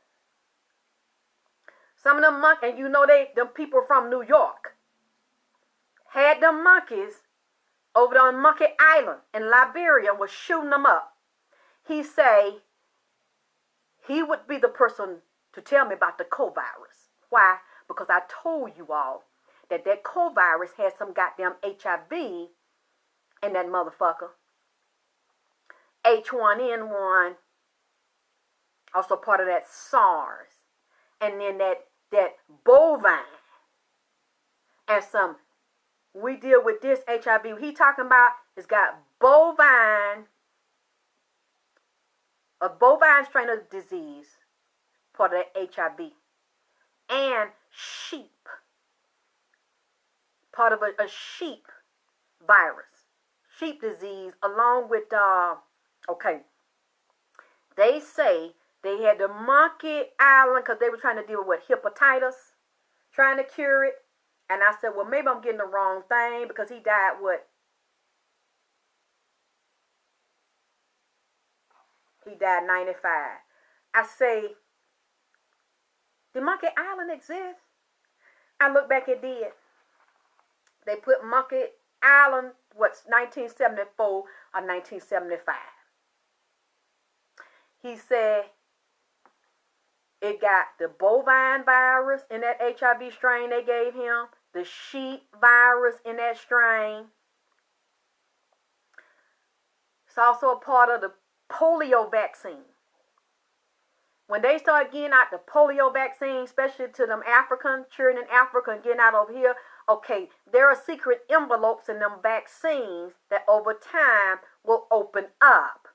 Some of them monkeys, and you know them people from New York, had them monkeys over there on Monkey Island in Liberia, was shooting them up. He say he would be the person to tell me about the co-virus. Why? Because I told you all that co-virus had some goddamn HIV in that motherfucker. H1N1, also part of that SARS. And then that bovine. And we deal with this HIV. He talking about, it's got a bovine strain of disease, part of that HIV. And sheep, part of a sheep virus, sheep disease, along with, they say they had the Monkey Island because they were trying to deal with hepatitis, trying to cure it. And I said, well, maybe I'm getting the wrong thing because he died, He died 95. I say, did Monkey Island exist? I look back, it did. They put Monkey Island, 1974 or 1975. He said it got the bovine virus in that HIV strain they gave him, the sheep virus in that strain. It's also a part of the polio vaccine. When they start getting out the polio vaccine, especially to them African children in Africa and getting out over here, okay, there are secret envelopes in them vaccines that over time will open up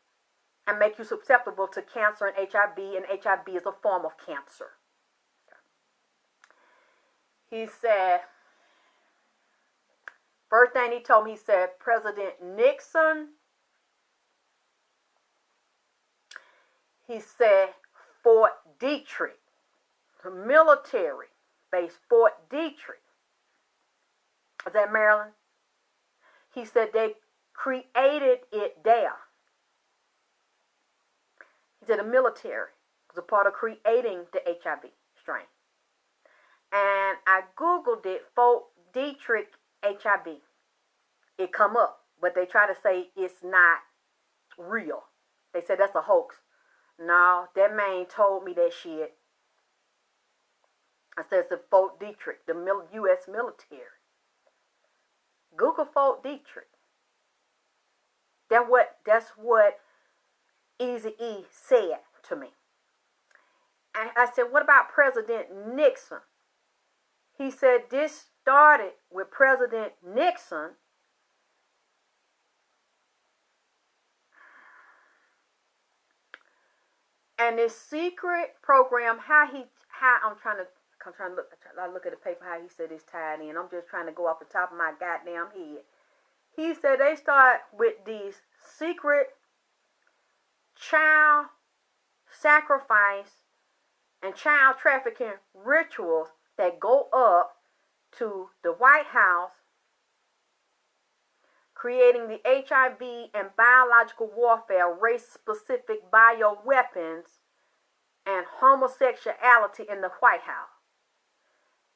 and make you susceptible to cancer and HIV is a form of cancer. He said, first thing he told me, he said, President Nixon, he said, Fort Detrick, the military base, Fort Detrick, is that Maryland? He said they created it there. He said the military was a part of creating the HIV strain. And I Googled it, Fort Detrick HIV. It come up, but they try to say it's not real. They said that's a hoax. No, that man told me that shit. I said it's a Fort Detrick, the U.S. military. Google Fort Detrick. That's what Eazy-E said to me. And I said, what about President Nixon? He said this started with President Nixon. And this secret program, I'm trying to look at the paper, how he said it's tied in. I'm just trying to go off the top of my goddamn head. He said they start with these secret child sacrifice and child trafficking rituals that go up to the White House, creating the HIV and biological warfare, race-specific bioweapons, and homosexuality in the White House.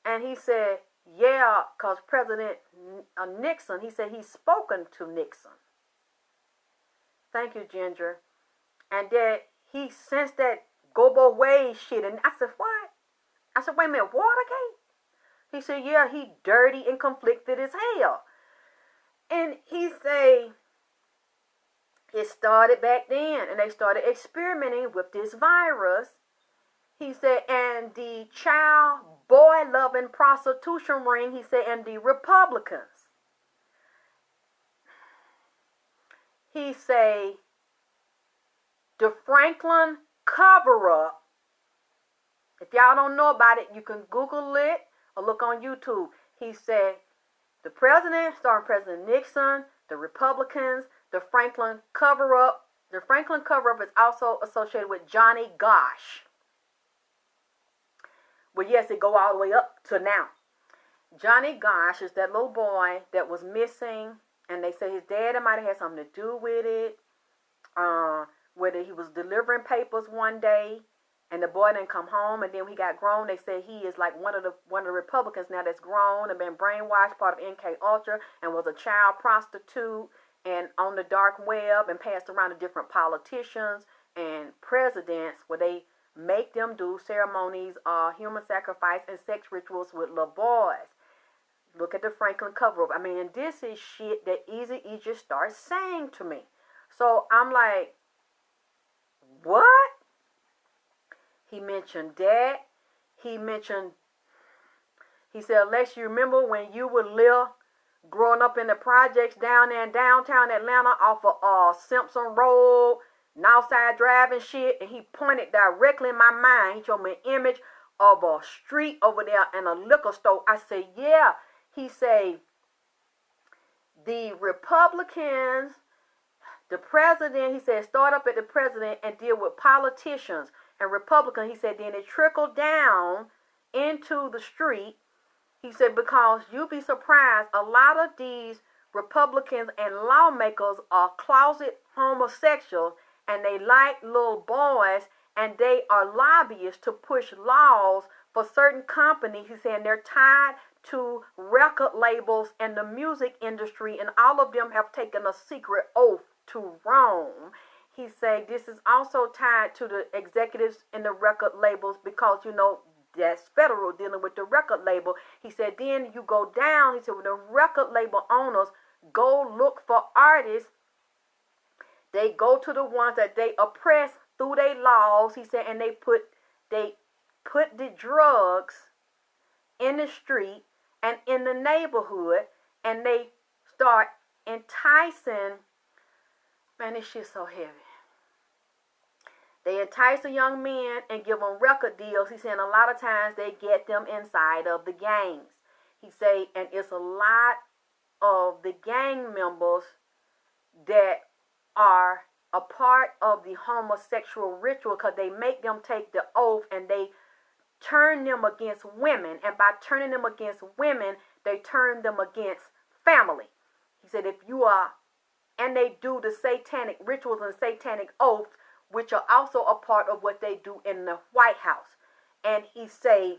And he said, yeah, because President Nixon, he said he's spoken to Nixon. Thank you, Ginger. And that he sensed that go-both ways shit. And I said, what? I said, wait a minute, Watergate? He said, yeah, he dirty and conflicted as hell. And he say it started back then, and they started experimenting with this virus. He said, and the child boy-loving prostitution ring, he said, and the Republicans. He say the Franklin cover-up. If y'all don't know about it, you can Google it or look on YouTube. He said the president, starting President Nixon, the Republicans, the Franklin cover-up. The Franklin cover-up is also associated with Johnny Gosh. Well, yes, it go all the way up to now. Johnny Gosh is that little boy that was missing, and they say his dad might have had something to do with it. Whether he was delivering papers one day, and the boy didn't come home, and then when he got grown, they said he is like one of the Republicans now that's grown and been brainwashed, part of NK Ultra, and was a child prostitute, and on the dark web, and passed around to different politicians and presidents where they make them do ceremonies, human sacrifice, and sex rituals with little boys. Look at the Franklin cover-up. I mean, this is shit that Eazy-E just starts saying to me. So I'm like, what? He mentioned that. He said, Aleyxss, you remember when you were little, growing up in the projects down there in downtown Atlanta off of Simpson Road, Northside Drive and shit? And he pointed directly in my mind. He showed me an image of a street over there and a liquor store. I said, yeah. He said, the Republicans, the president, he said, start up at the president and deal with politicians and Republicans. He said, then it trickled down into the street. He said, because you'll be surprised, a lot of these Republicans and lawmakers are closet homosexuals, and they like little boys, and they are lobbyists to push laws for certain companies. He's saying they're tied to record labels and the music industry, and all of them have taken a secret oath to Rome. He said this is also tied to the executives in the record labels because, you know, that's federal dealing with the record label. He said then you go down, he said when the record label owners go look for artists, they go to the ones that they oppress through their laws, he said, and they put the drugs in the street and in the neighborhood, and they start enticing. Man, this shit's so heavy. They entice the young men and give them record deals. He's saying a lot of times they get them inside of the gangs. He say, and it's a lot of the gang members that are a part of the homosexual ritual because they make them take the oath and they turn them against women. And by turning them against women, they turn them against family. He said, if you are, and they do the satanic rituals and satanic oaths, which are also a part of what they do in the White House. And he say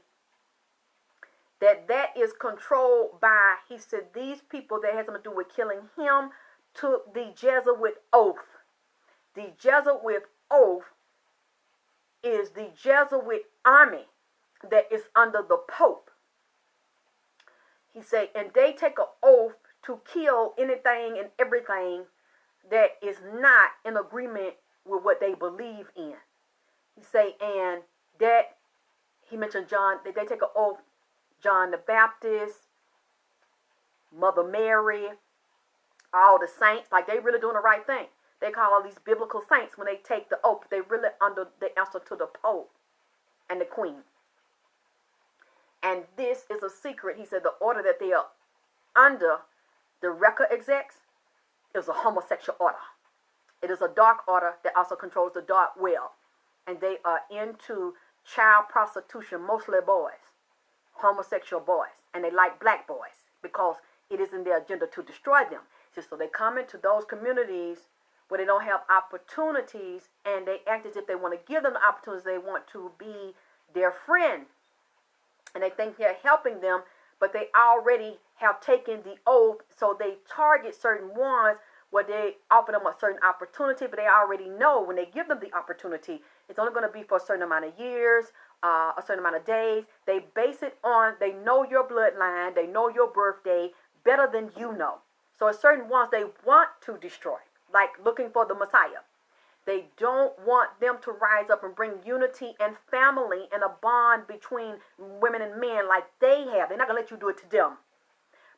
that is controlled by, he said, these people that has something to do with killing him took the Jesuit oath. The Jesuit oath is the Jesuit army that is under the Pope. He said, and they take an oath to kill anything and everything that is not in agreement with what they believe in. He say, and that, he mentioned John, that they take an oath, John the Baptist, Mother Mary, all the saints, like they really doing the right thing. They call all these biblical saints when they take the oath. They really under the answer to the Pope and the Queen. And this is a secret. He said the order that they are under, the record execs, is a homosexual order. It is a dark order that also controls the dark web. And they are into child prostitution, mostly boys, homosexual boys. And they like black boys because it is in their agenda to destroy them. So they come into those communities where they don't have opportunities, and they act as if they want to give them the opportunities. They want to be their friend. And they think they're helping them, but they already have taken the oath. So they target certain ones where they offer them a certain opportunity, but they already know when they give them the opportunity, it's only going to be for a certain amount of years, a certain amount of days. They base it on, they know your bloodline, they know your birthday better than you know. So certain ones they want to destroy, like looking for the Messiah. They don't want them to rise up and bring unity and family and a bond between women and men like they have. They're not going to let you do it to them,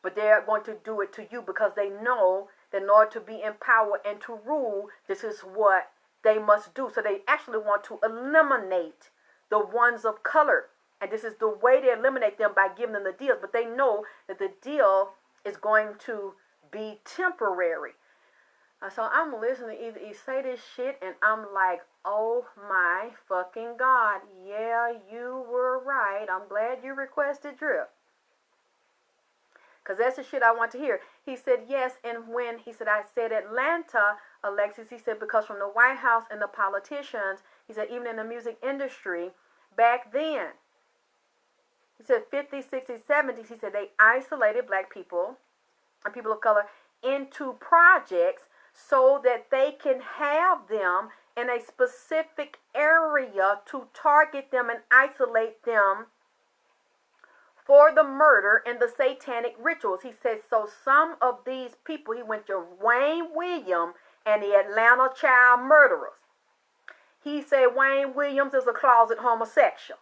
but they're going to do it to you because they know that in order to be in power and to rule, this is what they must do. So they actually want to eliminate the ones of color. And this is the way they eliminate them, by giving them the deals. But they know that the deal is going to be temporary. So I'm listening to Eazy-E say this shit, and I'm like, oh my fucking God. Yeah, you were right. I'm glad you requested drip. because that's the shit I want to hear. He said, yes, and when, he said, I said Atlanta, Aleyxss, he said, because from the White House and the politicians, he said, even in the music industry, back then, he said 50s, 60s, 70s, he said they isolated black people and people of color into projects so that they can have them in a specific area to target them and isolate them for the murder and the satanic rituals. He said, so some of these people, he went to Wayne Williams and the Atlanta child murderers. He said Wayne Williams is a closet homosexual.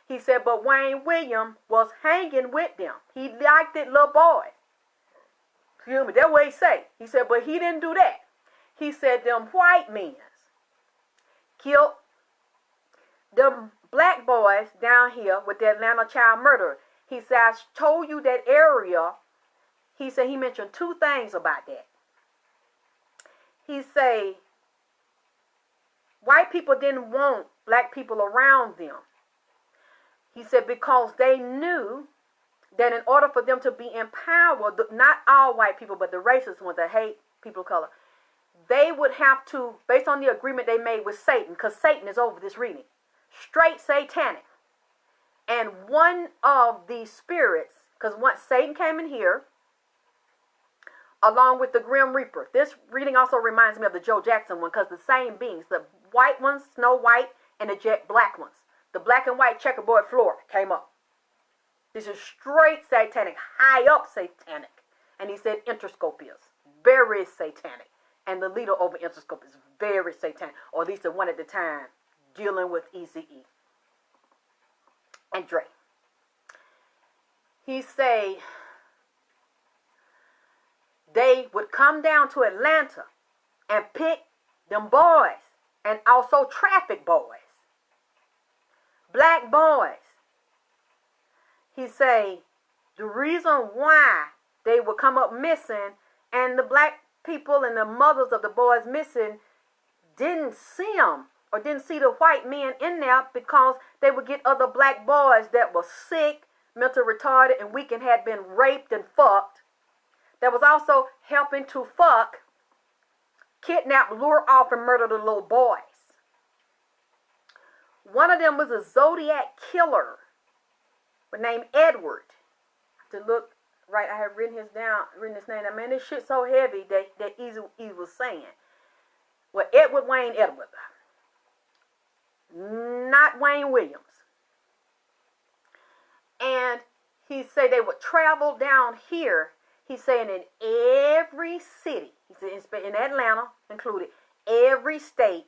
He said, but Wayne Williams was hanging with them. He liked it, little boy. Excuse me, that's what he said. He said, but he didn't do that. He said them white men killed them black boys down here with the Atlanta child murderer. He said, I told you that area. He said, he mentioned two things about that. He said, white people didn't want black people around them. He said, because they knew that in order for them to be empowered, not all white people, but the racist ones that hate people of color, they would have to, based on the agreement they made with Satan, because Satan is over this reading, straight satanic. And one of the spirits, because once Satan came in here, along with the Grim Reaper. This reading also reminds me of the Joe Jackson one, because the same beings, the white ones, Snow White, and the jet black ones. The black and white checkerboard floor came up. This is straight satanic, high up satanic. And he said Interscope is very satanic. And the leader over Interscope is very satanic, or at least the one at the time, dealing with Eazy-E and Dre. He say they would come down to Atlanta and pick them boys, and also traffic boys, black boys. He say the reason why they would come up missing, and the black people and the mothers of the boys missing didn't see them or didn't see the white men in there, because they would get other black boys that were sick, mental retarded, and weak, and had been raped and fucked, that was also helping to fuck, kidnap, lure off, and murder the little boys. One of them was a Zodiac killer named Edward. To look right, I have written his name. I mean, this shit's so heavy that Eazy was saying. Well, Edward Wayne Edward, not Wayne Williams. And he said they would travel down here. He's saying in every city, he said in Atlanta included, every state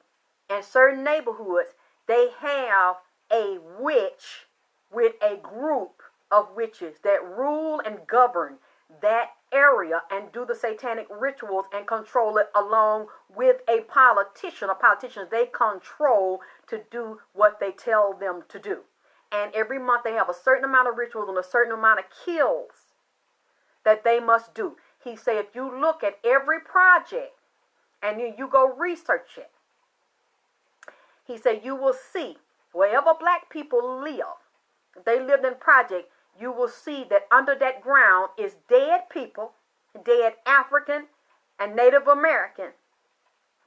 and certain neighborhoods, they have a witch with a group of witches that rule and govern that area and do the satanic rituals and control it, along with a politician or politicians they control to do what they tell them to do. And every month they have a certain amount of rituals and a certain amount of kills that they must do. He said, if you look at every project and you go research it, he said, you will see wherever black people live, if they lived in project, you will see that under that ground is dead people, dead African and Native American,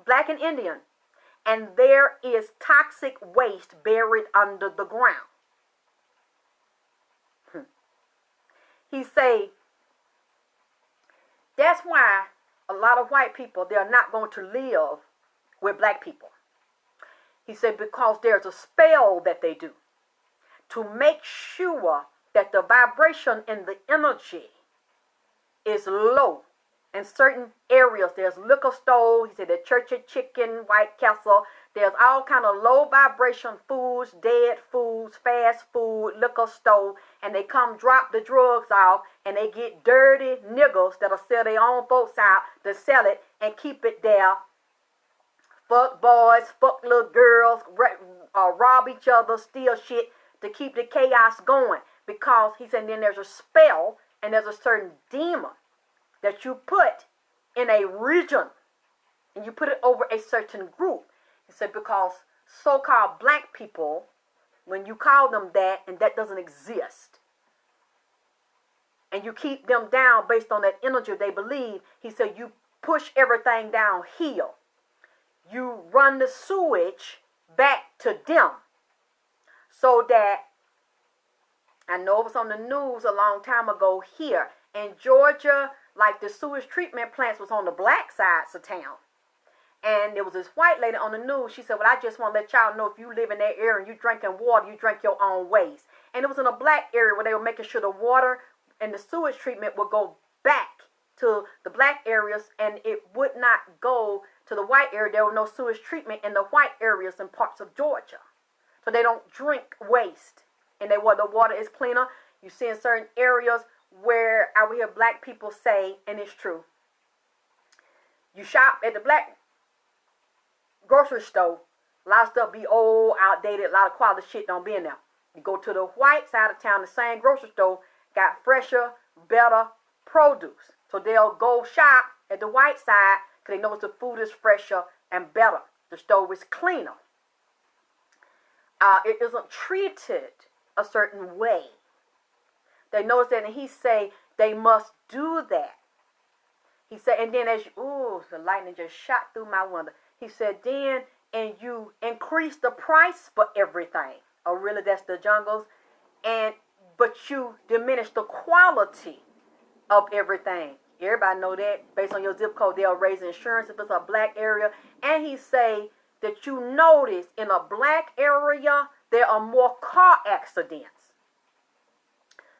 black and Indian, and there is toxic waste buried under the ground. He say, that's why a lot of white people, they're not going to live with black people. He said, because there's a spell that they do to make sure that the vibration and the energy is low in certain areas. There's liquor store, he said the Church of Chicken, White Castle. There's all kind of low vibration foods, dead foods, fast food, liquor store, and they come drop the drugs off, and they get dirty niggas that'll sell their own folks out to sell it and keep it there. Fuck boys, fuck little girls, rob each other, steal shit to keep the chaos going. Because he said then there's a spell and there's a certain demon that you put in a region and you put it over a certain group. He said because so-called black people, when you call them that, and that doesn't exist, and you keep them down based on that energy they believe. He said you push everything downhill. You run the sewage back to them. So that, I know it was on the news a long time ago here in Georgia, like the sewage treatment plants was on the black sides of town. And there was this white lady on the news. She said, well, I just want to let y'all know, if you live in that area and you drinking water, you drink your own waste. And it was in a black area where they were making sure the water and the sewage treatment would go back to the black areas, and it would not go to the white area. There was no sewage treatment in the white areas in parts of Georgia. So they don't drink waste. And where the water is cleaner. You see in certain areas where I will hear black people say, and it's true, you shop at the black grocery store, a lot of stuff be old, outdated, a lot of quality shit don't be in there. You go to the white side of town, the same grocery store got fresher, better produce. So they'll go shop at the white side because they know the food is fresher and better. The store is cleaner. It isn't treated a certain way. They notice that, and he say they must do that. He said, and then as you, ooh, the lightning just shot through my window. He said, then, and you increase the price for everything. Oh, really, that's the jungles? But you diminish the quality of everything. Everybody know that. Based on your zip code, they'll raise insurance if it's a black area. And he say that you notice in a black area, there are more car accidents.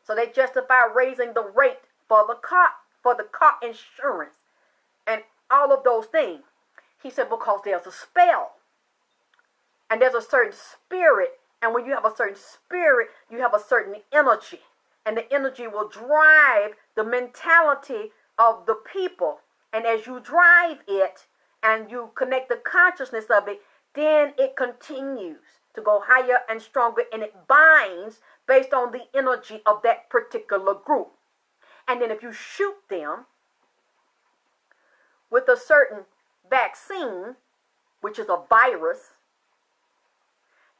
So they justify raising the rate for the car insurance and all of those things. He said because there's a spell. And there's a certain spirit. And when you have a certain spirit, you have a certain energy. And the energy will drive the mentality of the people. And as you drive it and you connect the consciousness of it, then it continues to go higher and stronger, and it binds based on the energy of that particular group. And then if you shoot them with a certain vaccine, which is a virus,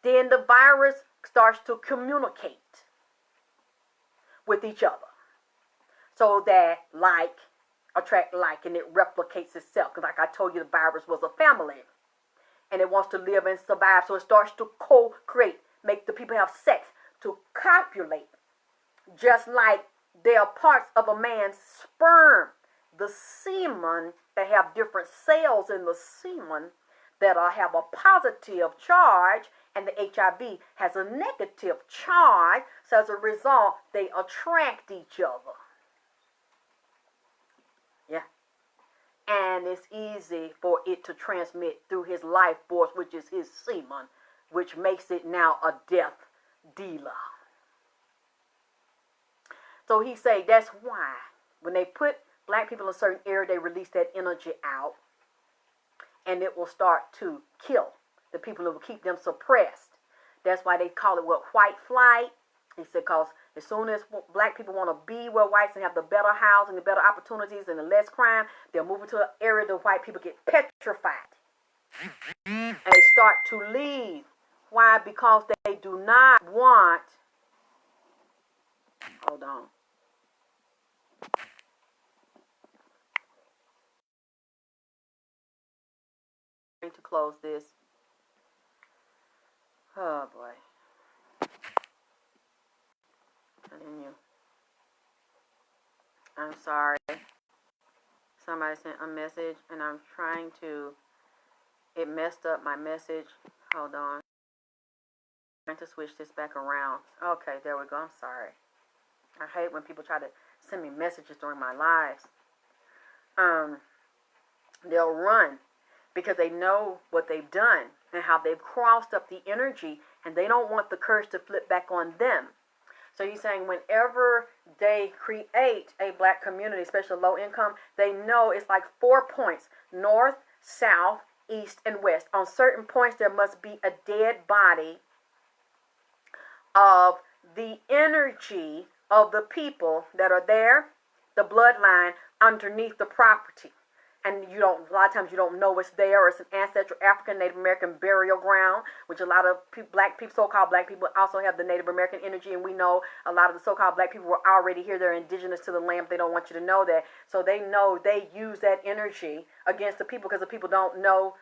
then the virus starts to communicate with each other. So that like attract like, and it replicates itself. Because like I told you, the virus was a family. And it wants to live and survive. So it starts to co-create, make the people have sex, to copulate. Just like there are parts of a man's sperm, the semen, that have different cells in the semen that have a positive charge, and the HIV has a negative charge. So as a result, they attract each other. Yeah. And it's easy for it to transmit through his life force, which is his semen, which makes it now a death dealer. So he say that's why when they put black people in a certain area, they release that energy out, and it will start to kill the people who will keep them suppressed. That's why they call it white flight. He said because as soon as black people want to be where whites and have the better housing, the better opportunities, and the less crime, they'll move into an area the white people get petrified. And they start to leave. Why? Because they do not want, hold on. I'm going to close this. Oh boy. Continue. I'm sorry. Somebody sent a message and I'm trying to, it messed up my message. Hold on. I'm trying to switch this back around. Okay, there we go. I'm sorry. I hate when people try to send me messages during my lives. They'll run because they know what they've done and how they've crossed up the energy, and they don't want the curse to flip back on them. So he's saying whenever they create a black community, especially low income, they know it's like 4 points: north, south, east, and west. On certain points, there must be a dead body of the energy of the people that are there, the bloodline underneath the property. and a lot of times you don't know it's there, or it's an ancestral African Native American burial ground, which a lot of black people, so-called black people, also have the Native American energy, and we know a lot of the so-called black people were already here. They're indigenous to the land. They don't want you to know that. So they know they use that energy against the people because the people don't know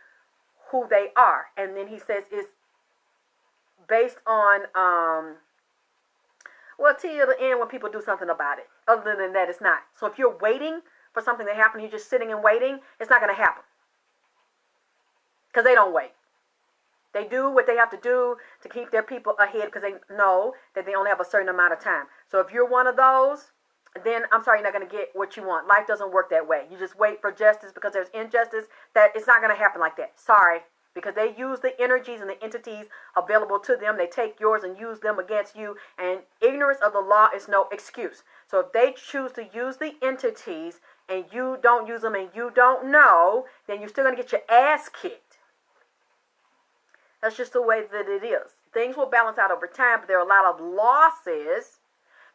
who they are. And then he says it's based on, well, till the end when people do something about it. Other than that, it's not. So if you're waiting for something to happen, you're just sitting and waiting, it's not going to happen. Because they don't wait. They do what they have to do to keep their people ahead because they know that they only have a certain amount of time. So if you're one of those, then I'm sorry, you're not going to get what you want. Life doesn't work that way. You just wait for justice because there's injustice. That it's not going to happen like that. Sorry. Because they use the energies and the entities available to them. They take yours and use them against you. And ignorance of the law is no excuse. So if they choose to use the entities and you don't use them and you don't know, then you're still going to get your ass kicked. That's just the way that it is. Things will balance out over time, but there are a lot of losses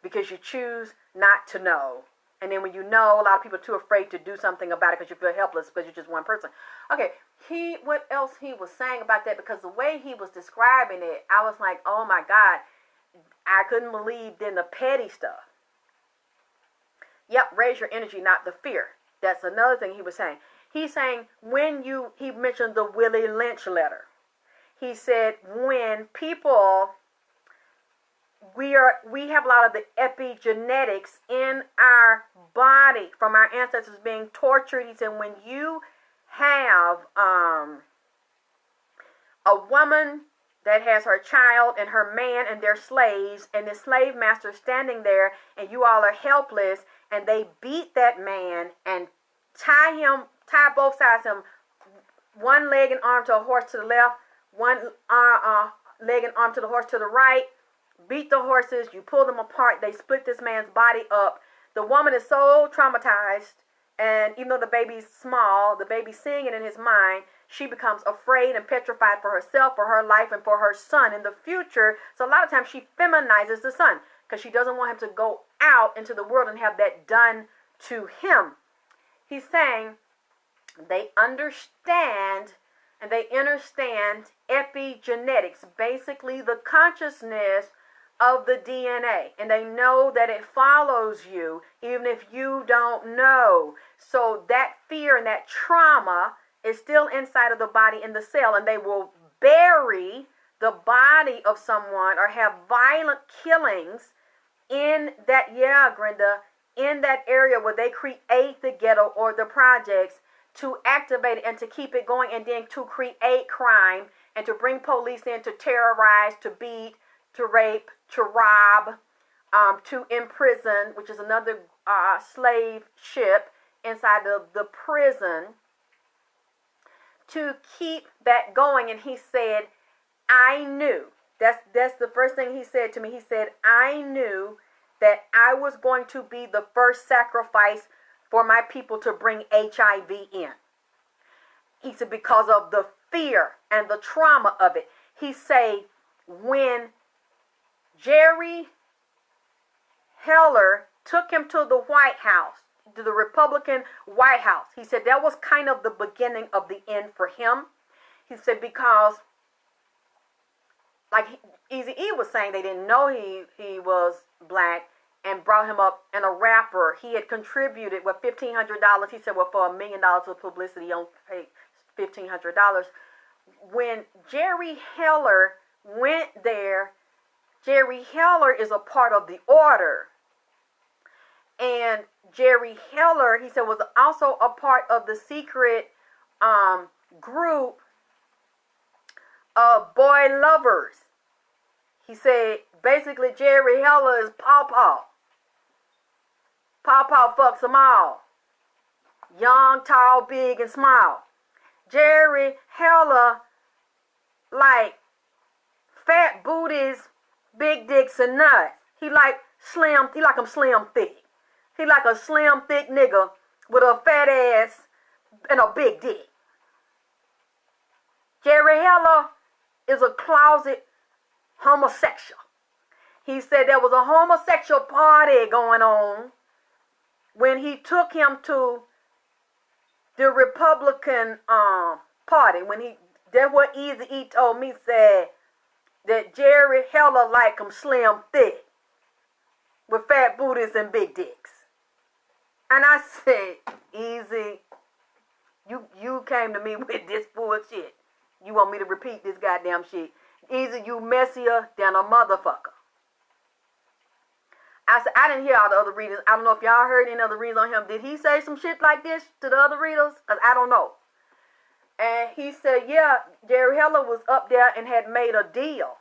because you choose not to know. And then when you know, a lot of people are too afraid to do something about it because you feel helpless because you're just one person. Okay, what else he was saying about that? Because the way he was describing it, I was like, oh my God, I couldn't believe then the petty stuff. Yep, raise your energy, not the fear. That's another thing he was saying. He's saying he mentioned the Willie Lynch letter. He said when people, we have a lot of the epigenetics in our body from our ancestors being tortured. He said when you have a woman that has her child and her man and their slaves, and the slave master standing there, and you all are helpless, and they beat that man and tie both sides of him, one leg and arm to a horse to the left, one leg and arm to the horse to the right, beat the horses, you pull them apart, they split this man's body up. The woman is so traumatized, and even though the baby's small, the baby's seeing it in his mind, she becomes afraid and petrified for herself, for her life, and for her son in the future. So a lot of times she feminizes the son because she doesn't want him to go out into the world and have that done to him. He's saying they understand and they understand epigenetics, basically the consciousness of the DNA, and they know that it follows you even if you don't know. So that fear and that trauma is still inside of the body in the cell, and they will bury the body of someone or have violent killings in that, in that area where they create the ghetto or the projects to activate it and to keep it going, and then to create crime and to bring police in to terrorize, to beat, to rape, to rob, to imprison, which is another slave ship inside the prison, to keep that going. And he said, I knew. That's the first thing he said to me. He said, I knew that I was going to be the first sacrifice for my people to bring HIV in. He said, because of the fear and the trauma of it. He said, when Jerry Heller took him to the White House, to the Republican White House, he said that was kind of the beginning of the end for him. He said because, like Eazy-E was saying, they didn't know he was black and brought him up, and a rapper, he had contributed with $1,500. He said, well, for $1 million of publicity, he only paid $1,500. When Jerry Heller went there, Jerry Heller is a part of the order. And Jerry Heller, he said, was also a part of the secret group of boy lovers. He said, basically, Jerry Heller is Paw Paw. Paw Paw fucks them all. Young, tall, big, and small. Jerry Heller like fat booties, big dicks, and nuts. He like them slim thick. He like a slim thick nigga with a fat ass and a big dick. Jerry Heller is a closet homosexual. He said there was a homosexual party going on when he took him to the Republican party, that's what Easy E told me, said that Jerry Heller like him slim thick with fat booties and big dicks. And I said, Easy, you came to me with this bullshit. You want me to repeat this goddamn shit? Easy, you messier than a motherfucker. I said, I didn't hear all the other readers. I don't know if y'all heard any other readers on him. Did he say some shit like this to the other readers? Because I don't know. And he said, yeah, Jerry Heller was up there and had made a deal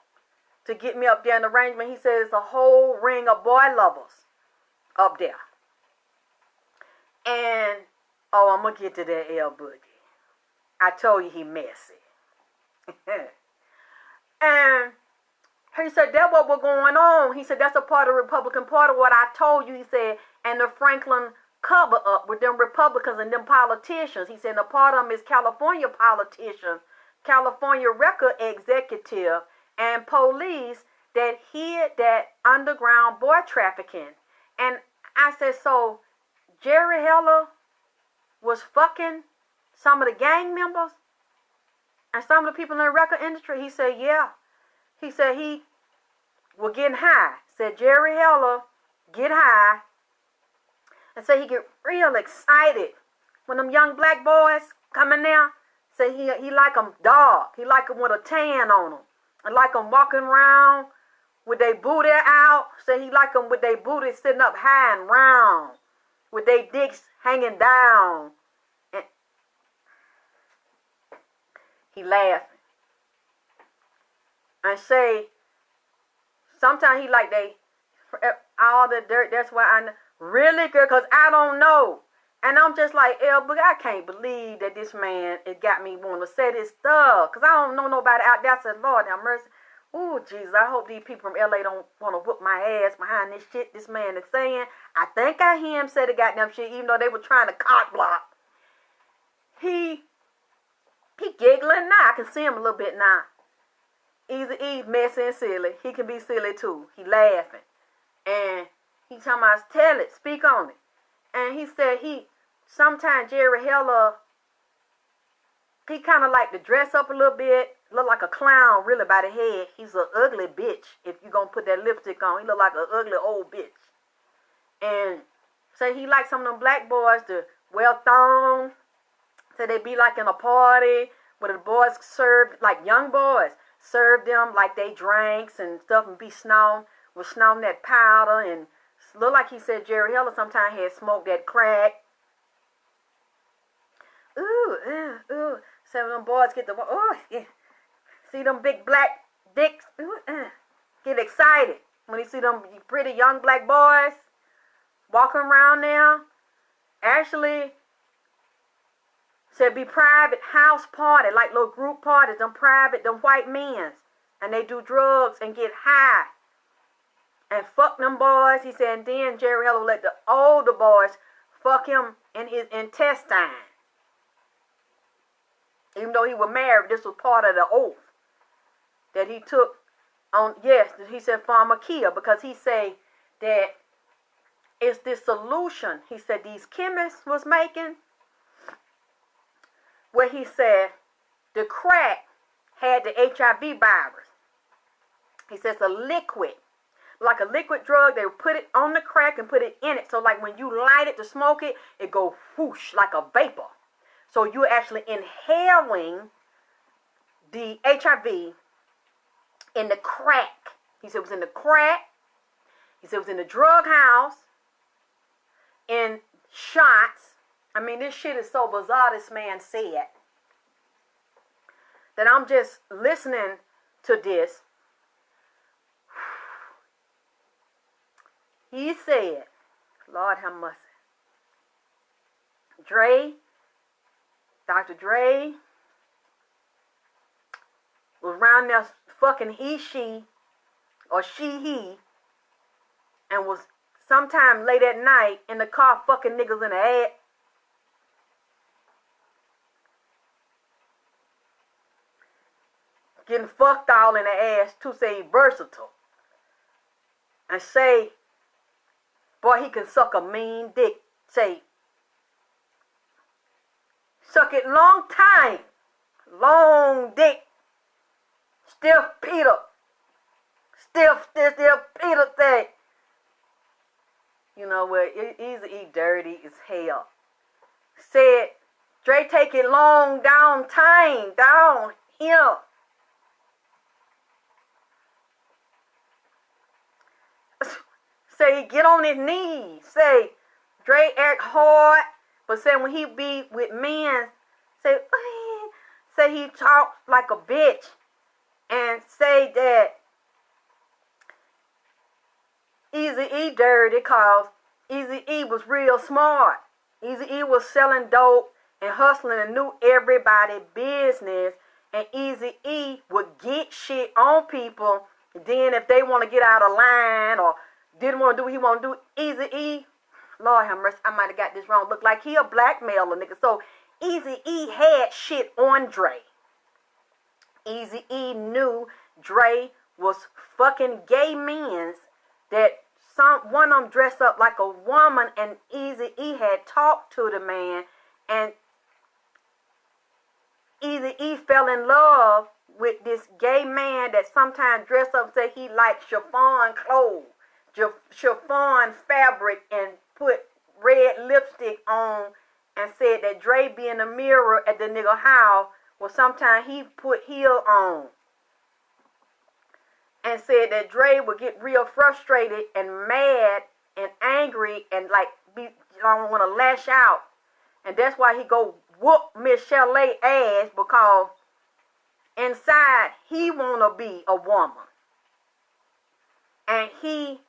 to get me up there in the arrangement. He said it's a whole ring of boy lovers up there. And, oh, I'm going to get to that L Boogie. I told you he messy. And he said, that's what was going on. He said, that's a part of the Republican Party, what I told you, he said, and the Franklin cover-up with them Republicans and them politicians. He said, and a part of them is California politicians, California record executive, and police that hid that underground boy trafficking. And I said, so Jerry Heller was fucking some of the gang members and some of the people in the record industry? He said, yeah. He said he was getting high. Said Jerry Heller get high and say he get real excited when them young black boys come in there. Say he like them dark. He like them with a tan on them. And like them walking around with their booty out. Say he like them with their booty sitting up high and round. With their dicks hanging down. And he laughing. And say, sometimes he like all the dirt. That's why I really good, because I don't know. And I'm just like, but I can't believe that this man, it got me wanting to say this stuff. Because I don't know nobody out there. I said, Lord have mercy. Ooh, Jesus, I hope these people from LA don't want to whoop my ass behind this shit this man is saying. I think I hear him say the goddamn shit, even though they were trying to cock block. He giggling now. I can see him a little bit now. Easy E, messy and silly. He can be silly too. He laughing. And he talking about, tell it, speak on it. And he said sometimes Jerry Heller, he kind of like to dress up a little bit, look like a clown really by the head. He's an ugly bitch if you going to put that lipstick on. He look like an ugly old bitch. And say he like some of them black boys to wear thongs. Say they be like in a party where the boys serve, like young boys, serve them like they drinks and stuff and be snorting that powder. And look like he said Jerry Heller sometimes had smoked that crack. Ooh. Some of them boys get yeah. See them big black dicks. Get excited when you see them pretty young black boys walking around there. Actually, said be private house party, like little group parties, them white men's. And they do drugs and get high. And fuck them boys. He said, and then Jerry Heller let the older boys fuck him in his intestine. Even though he was married, this was part of the oath that he took on, yes, he said pharmakia, because he said that it's this solution, he said these chemists was making, where he said the crack had the HIV virus. He says a liquid, like a liquid drug, they would put it on the crack and put it in it. So like when you light it to smoke it, it go whoosh like a vapor. So you're actually inhaling the HIV in the crack. He said it was in the crack. He said it was in the drug house, in shots. I mean, this shit is so bizarre, this man said, that I'm just listening to this. He said, Lord have mercy, Dr. Dre was around there fucking she, and was sometime late at night in the car fucking niggas in the head. Getting fucked all in the ass to say versatile. And say, boy, he can suck a mean dick. Say, Suck it long time. Long dick. Stiff Peter. Stiff Peter thing. You know what? Easy dirty as hell. Said, Dre take it long down time. Down here. Say, get on his knees. Say, Dre act hard. But say, when he be with men, say he talks like a bitch. And say that Eazy-E dirty cause Eazy-E was real smart. Eazy-E was selling dope and hustling and knew everybody business. And Eazy-E would get shit on people. And then if they want to get out of line or didn't want to do what he want to do, Eazy-E, Lord have mercy, I might have got this wrong. Look like he a blackmailer, nigga. So Eazy-E had shit on Dre. Eazy-E knew Dre was fucking gay men that one of them dressed up like a woman, and Eazy-E had talked to the man, and Eazy-E fell in love with this gay man that sometimes dressed up and said he liked chiffon clothes, chiffon fabric, and put red lipstick on, and said that Dre be in the mirror at the nigga house. Well, sometimes he put heel on. And said that Dre would get real frustrated and mad and angry and like don't want to lash out. And that's why he go whoop Miss Chalet ass, because inside he want to be a woman. And he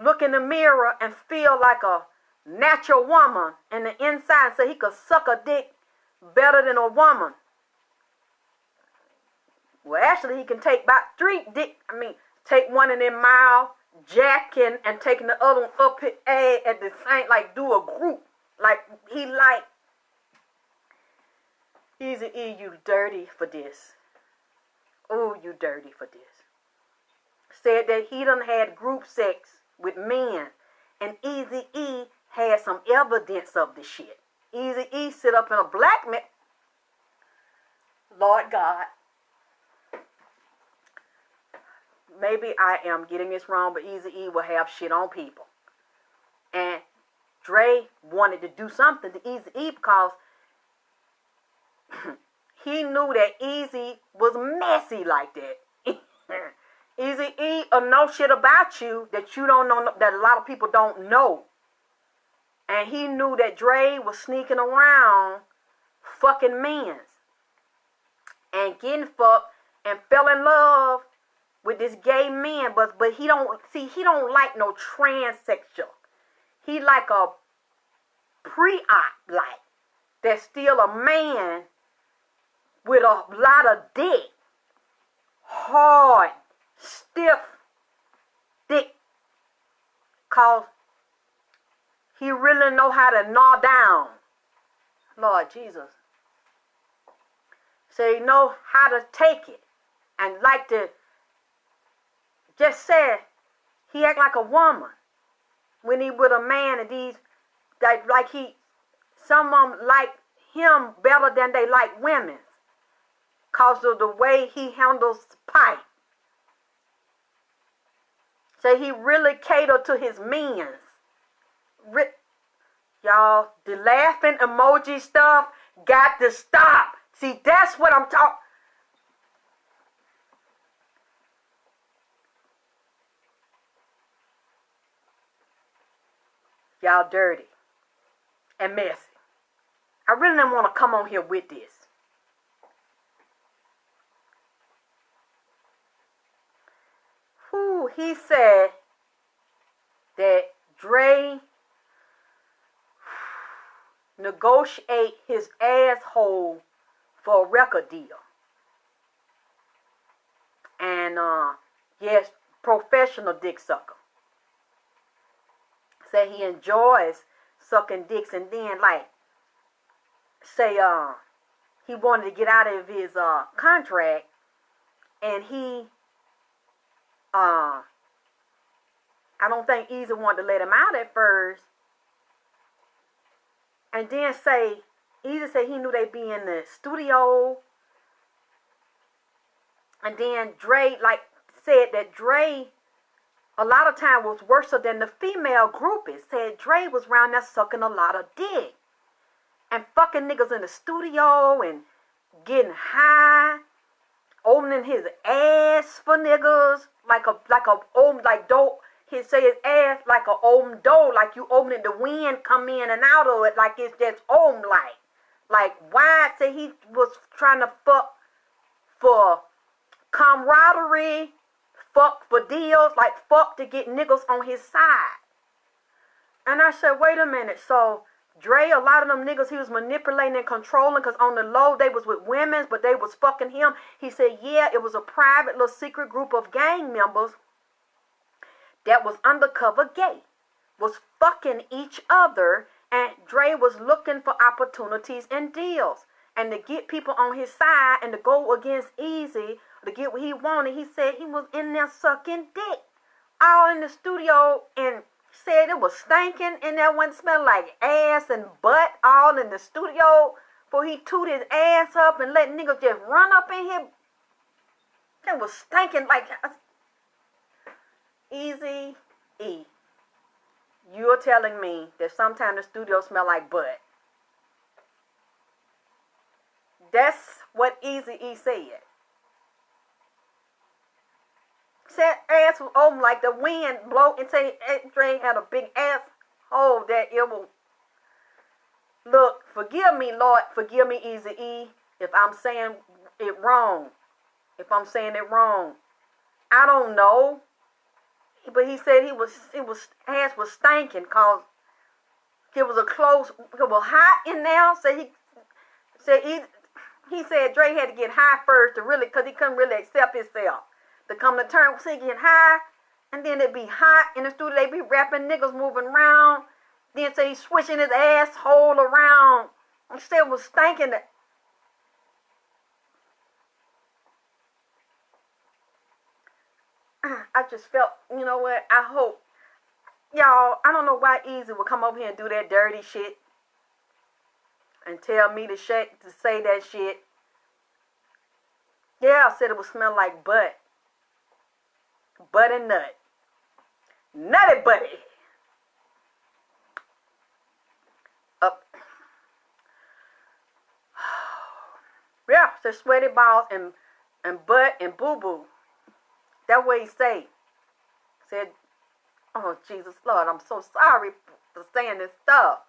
look in the mirror and feel like a natural woman in the inside, so he could suck a dick better than a woman. Well, actually, he can take about 3 dick. Take one in his mouth, jacking, and taking the other one up his ass at the same, like do a group. Like he like, Eazy-E, you dirty for this. Oh, you dirty for this. Said that he done had group sex with men, and Eazy-E had some evidence of the shit. Eazy-E sit up in a black man. Lord God. Maybe I am getting this wrong, but Eazy-E will have shit on people. And Dre wanted to do something to Eazy-E because he knew that Eazy was messy like that. Eazy-E will know shit about you that you don't know, that a lot of people don't know. And he knew that Dre was sneaking around fucking men and getting fucked and fell in love with this gay man, but he don't like no transsexual. He like a pre-op, like that's still a man with a lot of dick, hard, stiff dick, cause he really know how to gnaw down. Lord Jesus. So he know how to take it and like to. Just said he act like a woman when he with a man, and these like some of them like him better than they like women, cause of the way he handles pipe. So he really catered to his men. Y'all, the laughing emoji stuff got to stop. See, that's what I'm talking. Y'all dirty and messy. I really didn't want to come on here with this. He said that Dre negotiate his asshole for a record deal. And yes, professional dick sucker. Say he enjoys sucking dicks, and then like say he wanted to get out of his contract, and he I don't think Eazy wanted to let him out at first, and then say Easy said he knew they'd be in the studio. And then Dre, like, said that Dre, a lot of time was worse than the female groupies. Said Dre was around there sucking a lot of dick. And fucking niggas in the studio and getting high. Opening his ass for niggas. Like dope. He say his ass like a open door. Like you opening the wind come in and out of it. Like it's just open like. Like Wyatt said he was trying to fuck for camaraderie, fuck for deals, like fuck to get niggas on his side. And I said, wait a minute, so Dre, a lot of them niggas he was manipulating and controlling, because on the low they was with women, but they was fucking him. He said, yeah, it was a private little secret group of gang members that was undercover gay, was fucking each other, and Dre was looking for opportunities and deals. And to get people on his side and to go against Easy, to get what he wanted, he said he was in there sucking dick. All in the studio, and said it was stinking in there, one smelled like ass and butt all in the studio before he toot his ass up and let niggas just run up in here. It was stinking like Easy E. You're telling me that sometimes the studio smell like butt. That's what Easy E said. Said ass was open like the wind blow, and say Dre had a big ass hole that it will. Look, forgive me, Lord, forgive me, Easy E, if I'm saying it wrong. If I'm saying it wrong. I don't know. But he said ass was stinking cause it was it was hot in there. So he said Dre had to get high first to really, cause he couldn't really accept himself. To come to terms, so he get high, and then it be hot in the studio. They be rapping, niggas moving around. Then say he swishing his asshole around. And said it was stinking. I just felt, you know what? I hope y'all. I don't know why Easy would come over here and do that dirty shit and tell me to say that shit. Yeah, I said it would smell like butt. Butt and nut. Nutty buddy. Up. Yeah, so sweaty balls and butt and boo-boo. That way he say. Said, oh, Jesus, Lord, I'm so sorry for saying this stuff.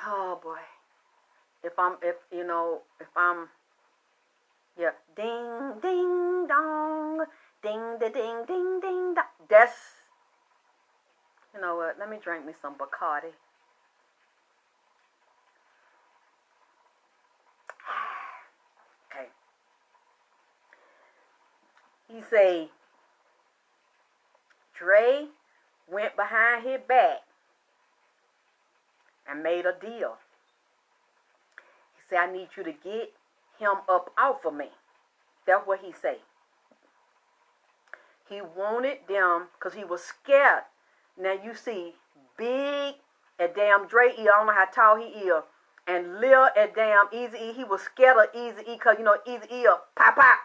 Oh, boy. If I'm, yeah, ding, ding, dong, ding, da, ding, ding, ding, dong. That's, you know what, let me drink me some Bacardi. Okay. He say, Dre went behind his back and made a deal. He said, I need you to get him up off of me. That's what he said. He wanted them because he was scared. Now you see, big at damn Dre E, I don't know how tall he is, and Lil at damn Easy E, he was scared of Easy E because, you know, Easy E pop pop.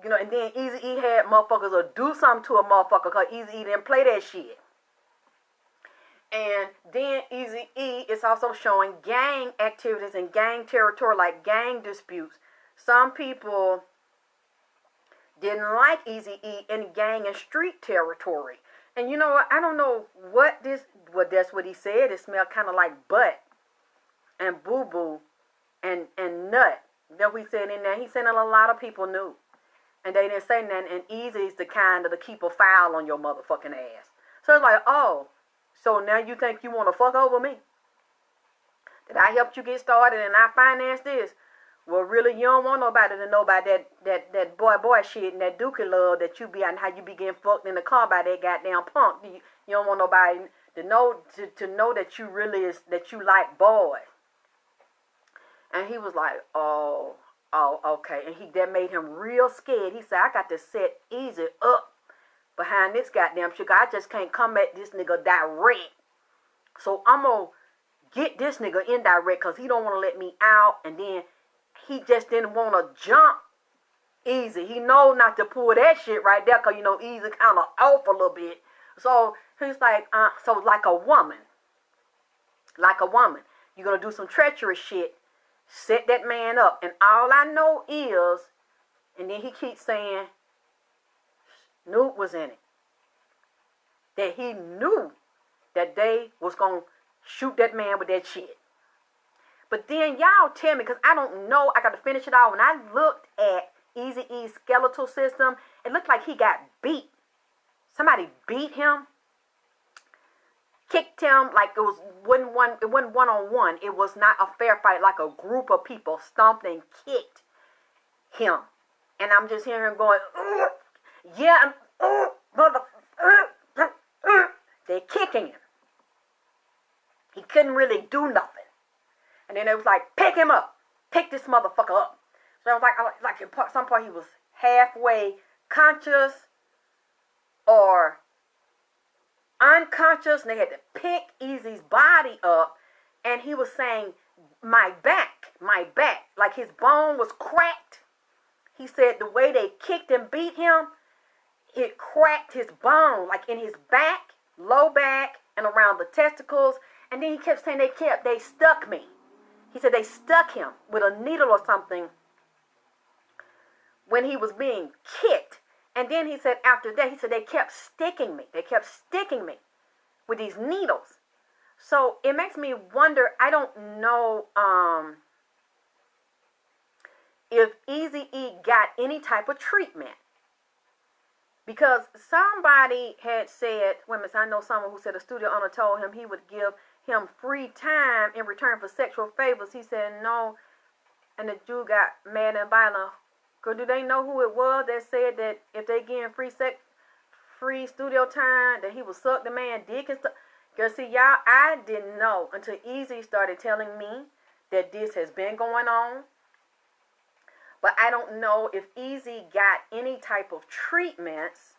You know, and then Easy E had motherfuckers to do something to a motherfucker because Easy E didn't play that shit. And then Easy E is also showing gang activities and gang territory, like gang disputes. Some people didn't like Easy E in gang and street territory. And you know what? I don't know what that's what he said. It smelled kind of like butt and boo-boo and nut. That we said in there. He said that a lot of people knew. And they didn't say nothing. And Easy is the kind to keep a file on your motherfucking ass. So it's like, oh, so now you think you want to fuck over me? That I helped you get started and I financed this? Well, really, you don't want nobody to know about that boy shit and that dookie love that you be and how you be getting fucked in the car by that goddamn punk. You don't want nobody to know that you really is, that you like boys. And he was like, oh, okay. And that made him real scared. He said, I got to set Easy up behind this goddamn shit. I just can't come at this nigga direct. So I'm going to get this nigga indirect because he don't want to let me out. And then he just didn't want to jump Easy. He know not to pull that shit right there because, you know, Easy kind of off a little bit. So he's like, so like a woman. Like a woman. You're going to do some treacherous shit. Set that man up. And all I know is, and then he keeps saying, Snoop was in it. That he knew that they was going to shoot that man with that shit. But then y'all tell me, because I don't know, I got to finish it all. When I looked at Eazy-E's skeletal system, it looked like he got beat. Somebody beat him, kicked him like it wasn't one-on-one. It was not a fair fight, like a group of people stomped and kicked him. And I'm just hearing him going, yeah, mother, they're kicking him. He couldn't really do nothing. And then it was like, pick him up. Pick this motherfucker up. So it was like at some point he was halfway conscious or unconscious. And they had to pick Eazy's body up. And he was saying, my back. Like his bone was cracked. He said the way they kicked and beat him, it cracked his bone. Like in his back, low back, and around the testicles. And then he kept saying they stuck me. He said they stuck him with a needle or something when he was being kicked. And then he said after that, he said they kept sticking me. They kept sticking me with these needles. So it makes me wonder, I don't know if Eazy-E got any type of treatment. Because somebody had said, wait a minute, I know someone who said a studio owner told him he would give him free time in return for sexual favors. He said no, and the Jew got mad and violent. Cause do they know who it was that said that if they give him free studio time, that he would suck the man dick and stuff? Cause see, y'all, I didn't know until Eazy started telling me that this has been going on. But I don't know if Eazy got any type of treatments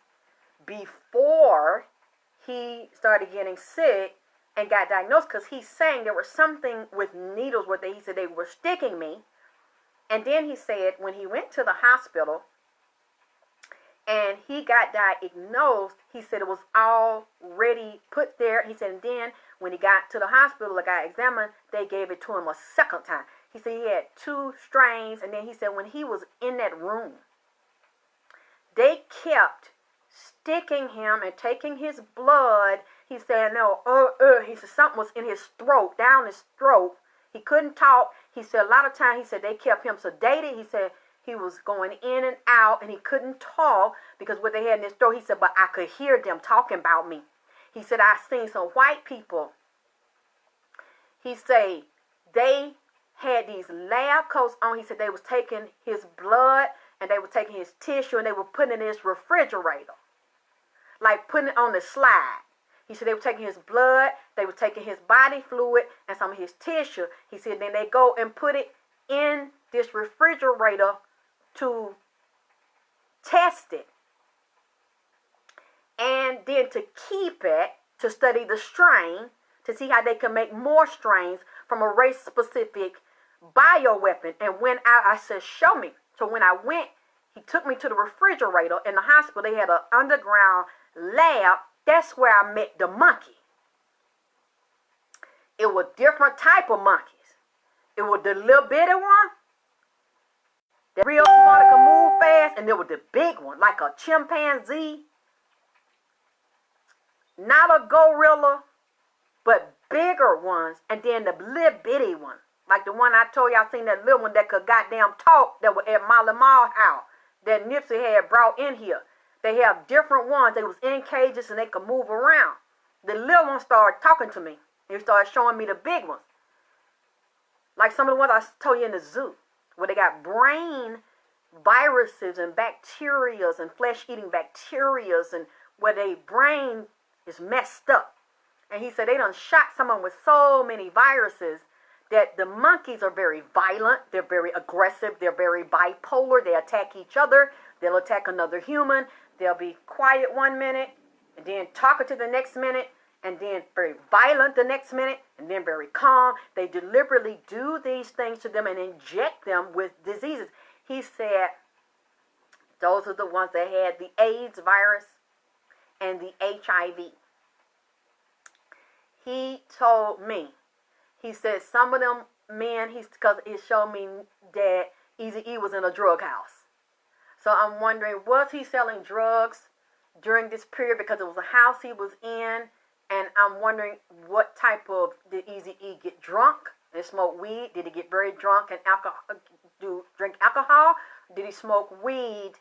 before he started getting sick and got diagnosed, because he's saying there was something with needles where he said they were sticking me. And then he said when he went to the hospital and he got diagnosed, he said it was already put there. He said, and then when he got to the hospital, the guy examined, they gave it to him a second time. He said he had 2 strains, and then he said when he was in that room, they kept sticking him and taking his blood. He said, no, he said something was in his throat, down his throat. He couldn't talk. He said a lot of times, he said they kept him sedated. He said he was going in and out and he couldn't talk because what they had in his throat. He said, but I could hear them talking about me. He said, I seen some white people. He said they had these lab coats on. He said they was taking his blood and they were taking his tissue and they were putting it in his refrigerator. Like putting it on the slide. He said they were taking his blood, they were taking his body fluid and some of his tissue. He said then they go and put it in this refrigerator to test it. And then to keep it, to study the strain, to see how they can make more strains from a race-specific bioweapon. And when I said, show me. So when I went, he took me to the refrigerator in the hospital. They had an underground lab. That's where I met the monkey. It was different type of monkeys. It was the little bitty one, that real smart that could move fast, and there was the big one, like a chimpanzee. Not a gorilla, but bigger ones, and then the little bitty one. Like the one I told y'all, seen that little one that could goddamn talk, that was at Molly Mall house, that Nipsey had brought in here. They have different ones. They was in cages and they could move around. The little one started talking to me. He started showing me the big ones. Like some of the ones I told you in the zoo, where they got brain viruses and bacterias and flesh-eating bacterias, and where their brain is messed up. And he said they done shot someone with so many viruses that the monkeys are very violent. They're very aggressive. They're very bipolar. They attack each other. They'll attack another human. They'll be quiet one minute, and then talking to the next minute, and then very violent the next minute, and then very calm. They deliberately do these things to them and inject them with diseases. He said those are the ones that had the AIDS virus and the HIV. He told me, he said some of them men, because it showed me that Eazy-E was in a drug house. So I'm wondering, was he selling drugs during this period because it was a house he was in? And I'm wondering what type of, did Eazy-E get drunk and smoke weed? Did he get very drunk and drink alcohol? Did he smoke weed?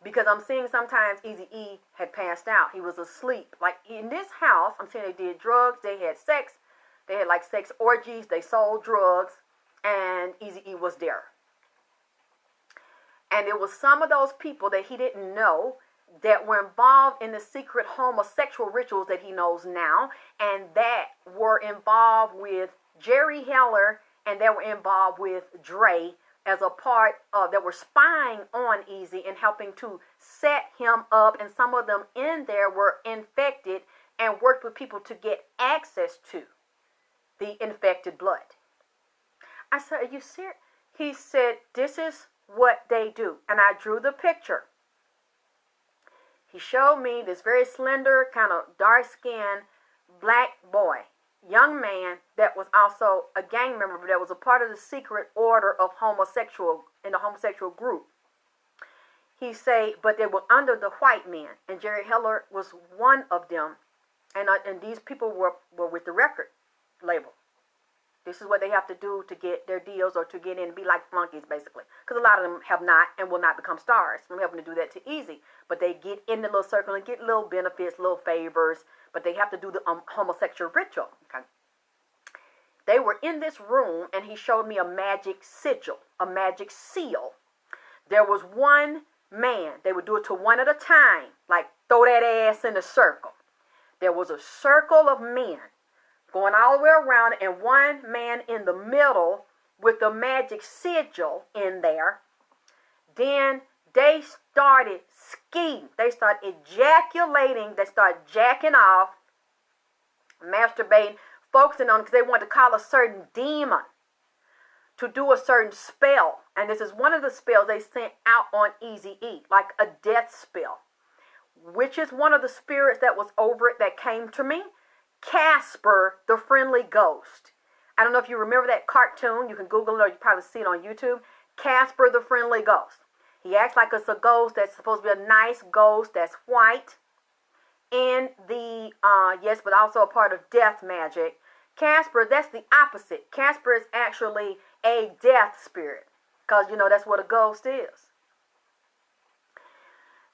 Because I'm seeing sometimes Eazy-E had passed out. He was asleep. Like in this house, I'm saying they did drugs, they had sex, they had like sex orgies, they sold drugs, and Eazy-E was there. And it was some of those people that he didn't know that were involved in the secret homosexual rituals that he knows now, and that were involved with Jerry Heller, and that were involved with Dre as a part of, that were spying on Eazy and helping to set him up, and some of them in there were infected and worked with people to get access to the infected blood. I said, are you serious? He said, this is what they do. And I drew the picture. He showed me this very slender, kind of dark-skinned black boy, young man that was also a gang member, but that was a part of the secret order of homosexual, in the homosexual group. He said, but they were under the white men, and Jerry Heller was one of them, and these people were with the record label. This is what they have to do to get their deals or to get in and be like flunkies, basically. Because a lot of them have not and will not become stars. I'm helping to do that to Eazy. But they get in the little circle and get little benefits, little favors. But they have to do the homosexual ritual. Okay. They were in this room, and he showed me a magic sigil, a magic seal. There was one man. They would do it to one at a time, like throw that ass in a circle. There was a circle of men going all the way around, and one man in the middle with the magic sigil in there. Then they started skiing. They started ejaculating. They started jacking off, masturbating, focusing on, because they wanted to call a certain demon to do a certain spell. And this is one of the spells they sent out on Eazy-E, like a death spell, which is one of the spirits that was over it that came to me. Casper, the Friendly Ghost. I don't know if you remember that cartoon. You can Google it, or you probably see it on YouTube. Casper, the Friendly Ghost. He acts like it's a ghost that's supposed to be a nice ghost that's white. In the, yes, but also a part of death magic. Casper, that's the opposite. Casper is actually a death spirit. Because, you know, that's what a ghost is.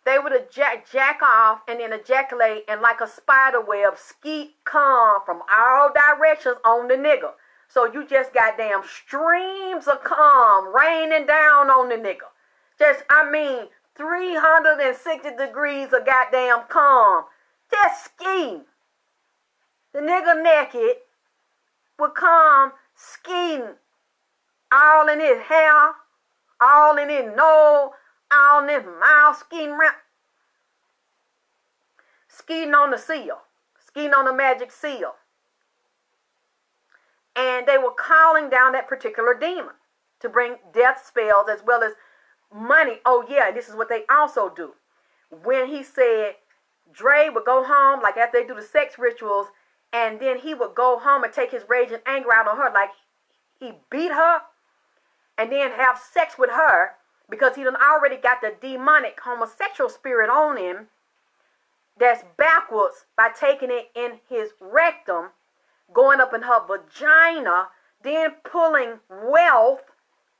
They would jack off and then ejaculate, and like a spider web, skeet come from all directions on the nigga. So you just goddamn streams of cum raining down on the nigga. Just, 360 degrees of goddamn cum. Just skeeting. The nigga naked would come skeeting. All in his hair, all in his nose, all in his mouth, skeeting around. Skeeting on the seal. Skeeting on the magic seal. And they were calling down that particular demon to bring death spells as well as money. Oh yeah, this is what they also do. When he said Dre would go home, like after they do the sex rituals, and then he would go home and take his rage and anger out on her, like he beat her and then have sex with her because he done already got the demonic homosexual spirit on him that's backwards by taking it in his rectum, going up in her vagina, then pulling wealth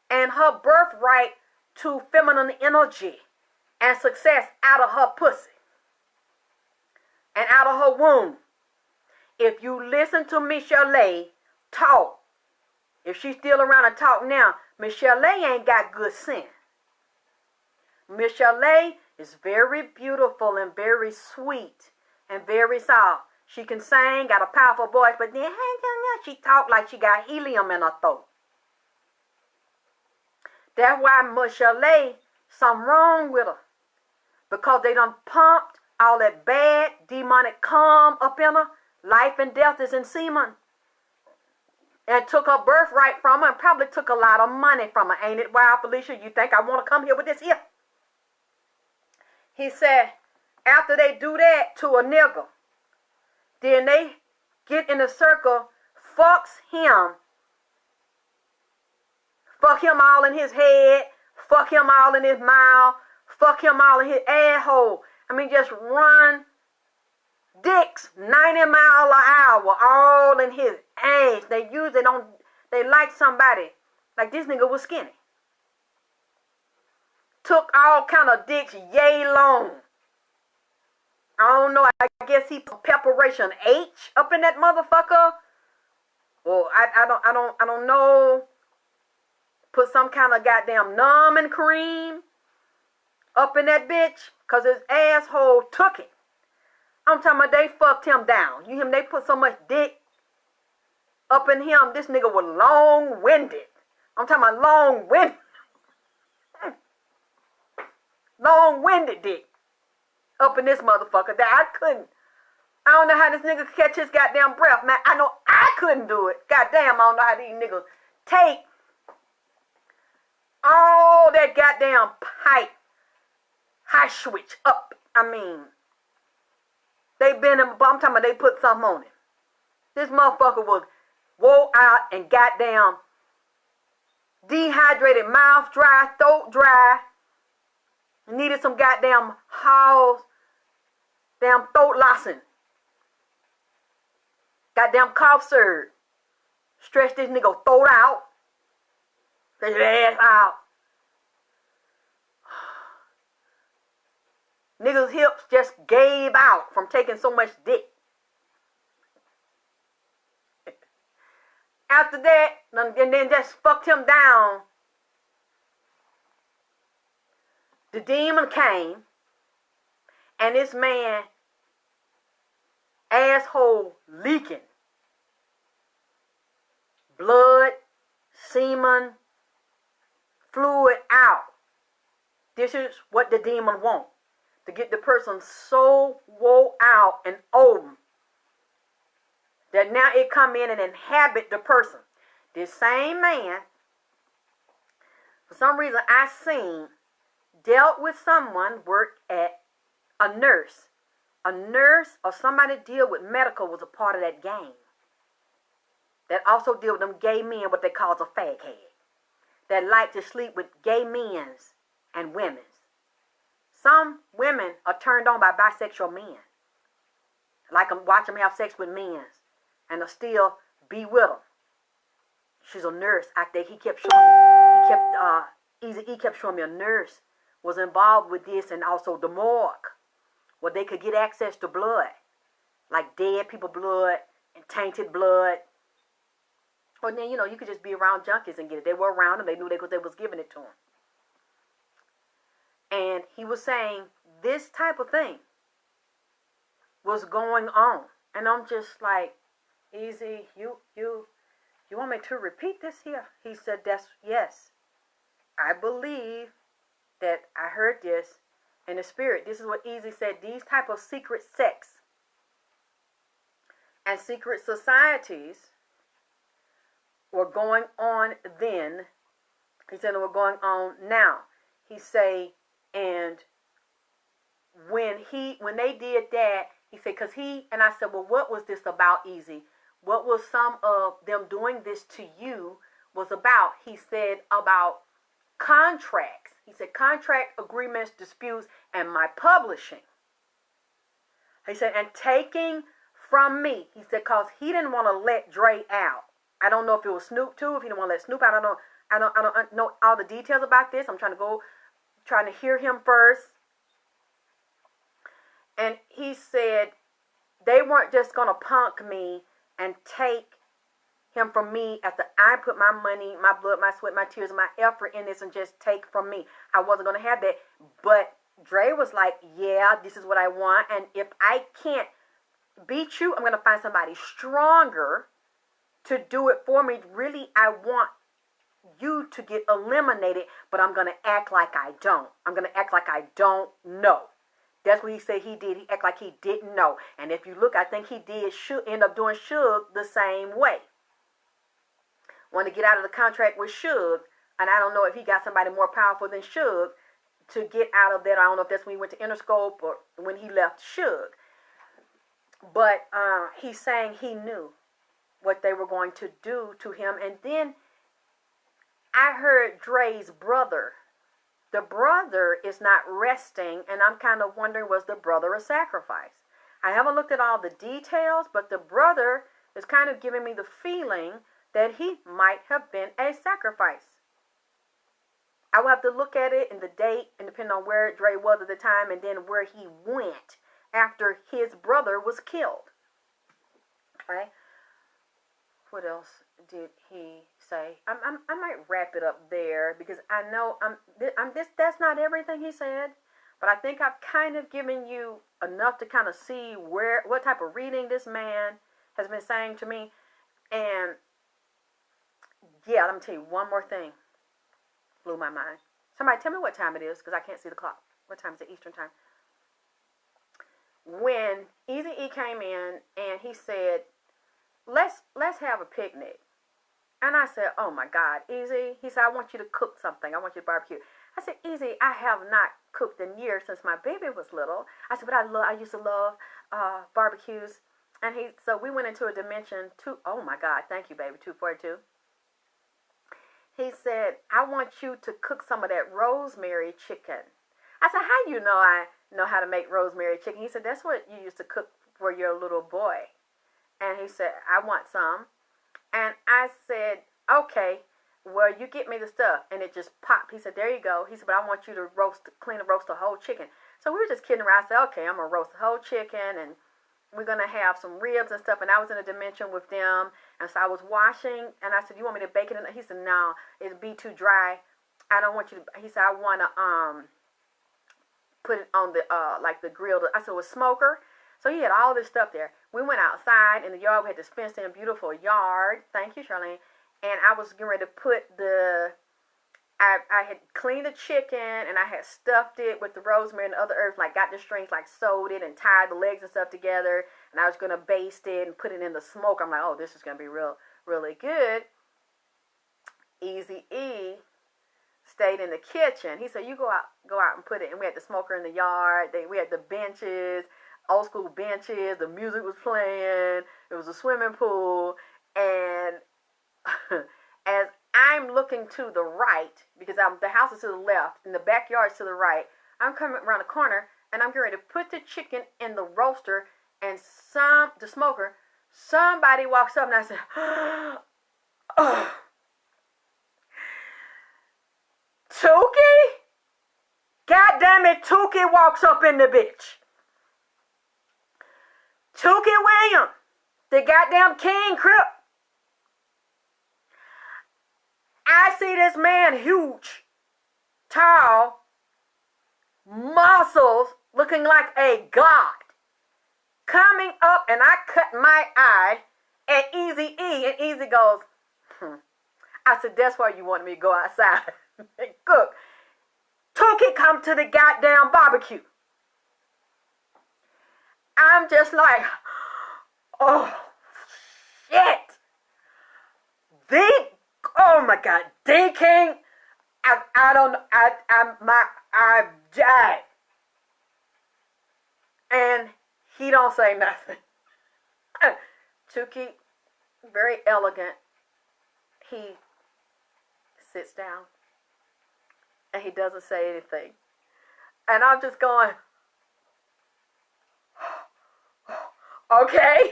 and her birthright to feminine energy and success out of her pussy and out of her womb. If you listen to Michelle talk, if she's still around and talk now, Michelle ain't got good sense. Michelle is very beautiful and very sweet and very soft. She can sing, got a powerful voice, but then she talk like she got helium in her throat. That's why Michelle, something wrong with her. because they done pumped all that bad demonic calm up in her. Life and death is in semen. And took her birthright from her and probably took a lot of money from her. Ain't it wild, Felicia? You think I want to come here with this here? He said, after they do that to a nigga, then they get in a circle, fuck him all in his head, fuck him all in his mouth, fuck him all in his asshole. I mean, just run dicks 90 miles an hour all in his ass. They like somebody. Like this nigga was skinny. Took all kind of dicks yay long. I don't know. I guess he put preparation H up in that motherfucker. Or I don't know. Put some kind of goddamn numbing cream up in that bitch. Cause his asshole took it. I'm talking about they fucked him down. You hear me? They put so much dick up in him. This nigga was long-winded. I'm talking about long-winded. Long-winded dick up in this motherfucker that I couldn't. I don't know how this nigga could catch his goddamn breath, man. I know I couldn't do it. Goddamn, I don't know how these niggas take all that goddamn pipe high switch up. I mean, they been in, I'm talking about they put something on it. This motherfucker was wore out and goddamn dehydrated, mouth dry, throat dry. Needed some goddamn house, damn throat lossing. Goddamn cough surge. Stretch this nigga throat out. Stretch his ass out. Niggas' hips just gave out from taking so much dick. After that, and then just fucked him down. The demon came, and this man, asshole leaking. Blood, semen, fluid out. This is what the demon wants. To get the person so wore out and old that now it come in and inhabit the person. This same man, for some reason I seen, dealt with someone, worked at a nurse. A nurse or somebody deal with medical was a part of that game. That also deal with them gay men, what they call a faghead. That like to sleep with gay men's and women's. Some women are turned on by bisexual men. Like them, watch them have sex with men and they'll still be with them. She's a nurse out there. He kept showing me a nurse was involved with this, and also the morgue, where they could get access to blood, like dead people blood and tainted blood. Or then, you could just be around junkies and get it. They were around them. They knew they was giving it to them. And he was saying this type of thing was going on. And I'm just like, easy, you want me to repeat this here? He said, yes. I believe that I heard this in the spirit. This is what Easy said. These type of secret sex and secret societies were going on then. He said they were going on now. He say, and when they did that, he said, and I said, well, what was this about, Easy? What was some of them doing this to you was about? He said about contracts. He said contract agreements, disputes, and my publishing. He said, and taking from me. He said, because he didn't want to let Dre out. I don't know if it was Snoop too, if he didn't want to let Snoop out. I don't know all the details about this. I'm trying to hear him first. And he said they weren't just going to punk me and take him from me after I put my money, my blood, my sweat, my tears, my effort in this and just take from me. I wasn't going to have that. But Dre was like, yeah, this is what I want. And if I can't beat you, I'm going to find somebody stronger to do it for me. Really, I want you to get eliminated, but I'm going to act like I don't. I'm going to act like I don't know. That's what he said he did. He act like he didn't know. And if you look, I think he did end up doing Suge the same way. Want to get out of the contract with Suge, and I don't know if he got somebody more powerful than Suge to get out of that. I don't know if that's when he went to Interscope or when he left Suge. But he's saying he knew what they were going to do to him. And then I heard Dre's brother. The brother is not resting, and I'm kind of wondering, was the brother a sacrifice? I haven't looked at all the details, but the brother is kind of giving me the feeling that he might have been a sacrifice. I will have to look at it in the date and depending on where Dre was at the time and then where he went after his brother was killed. Okay. What else did he say? I might wrap it up there because I know that's not everything he said, but I think I've kind of given you enough to kind of see what type of reading this man has been saying to me. And yeah, let me tell you one more thing. Blew my mind. Somebody tell me what time it is because I can't see the clock. What time is it? Eastern time. When Eazy-E came in and he said, let's have a picnic. And I said, oh my God, Eazy. He said, I want you to cook something. I want you to barbecue. I said, Eazy, I have not cooked in years since my baby was little. I said, but I used to love barbecues. And so we went into a dimension oh my God, thank you, baby, 242. He said, I want you to cook some of that rosemary chicken. I said, how you know I know how to make rosemary chicken? He said, that's what you used to cook for your little boy. And he said, I want some. And I said, okay, well, you get me the stuff. And it just popped. He said, there you go. He said, but I want you to roast the whole chicken. So we were just kidding around. I said, okay, I'm going to roast the whole chicken and we're going to have some ribs and stuff. And I was in a dimension with them. And so I was washing. And I said, you want me to bake it? He said, no, it'd be too dry. I don't want you to. He said, I want to put it on the like the grill. I said, with smoker. So he had all this stuff there. We went outside in the yard. We had this fenced-in, beautiful yard. Thank you, Charlene. And I was getting ready to put I had cleaned the chicken and I had stuffed it with the rosemary and the other herbs, like got the strings, like sewed it and tied the legs and stuff together. And I was going to baste it and put it in the smoke. I'm like, oh, this is going to be really good. Eazy-E stayed in the kitchen. He said, you go out and put it. And we had the smoker in the yard. We had the benches, old school benches. The music was playing. It was a swimming pool. And as I'm looking to the right, because the house is to the left and the backyard is to the right, I'm coming around the corner and I'm getting ready to put the chicken in the roaster and the smoker. Somebody walks up and I said, oh, Tookie? God damn it, Tookie walks up in the bitch. Tookie Williams, the goddamn King Crip. I see this man huge, tall, muscles, looking like a god, coming up, and I cut my eye at Eazy-E, and Eazy goes, I said, that's why you wanted me to go outside and cook. Tookie, come to the goddamn barbecue. I'm just like, oh, shit. Oh my God, D King, I don't know, I died. And he don't say nothing. Tookie, very elegant, he sits down and he doesn't say anything. And I'm just going, okay.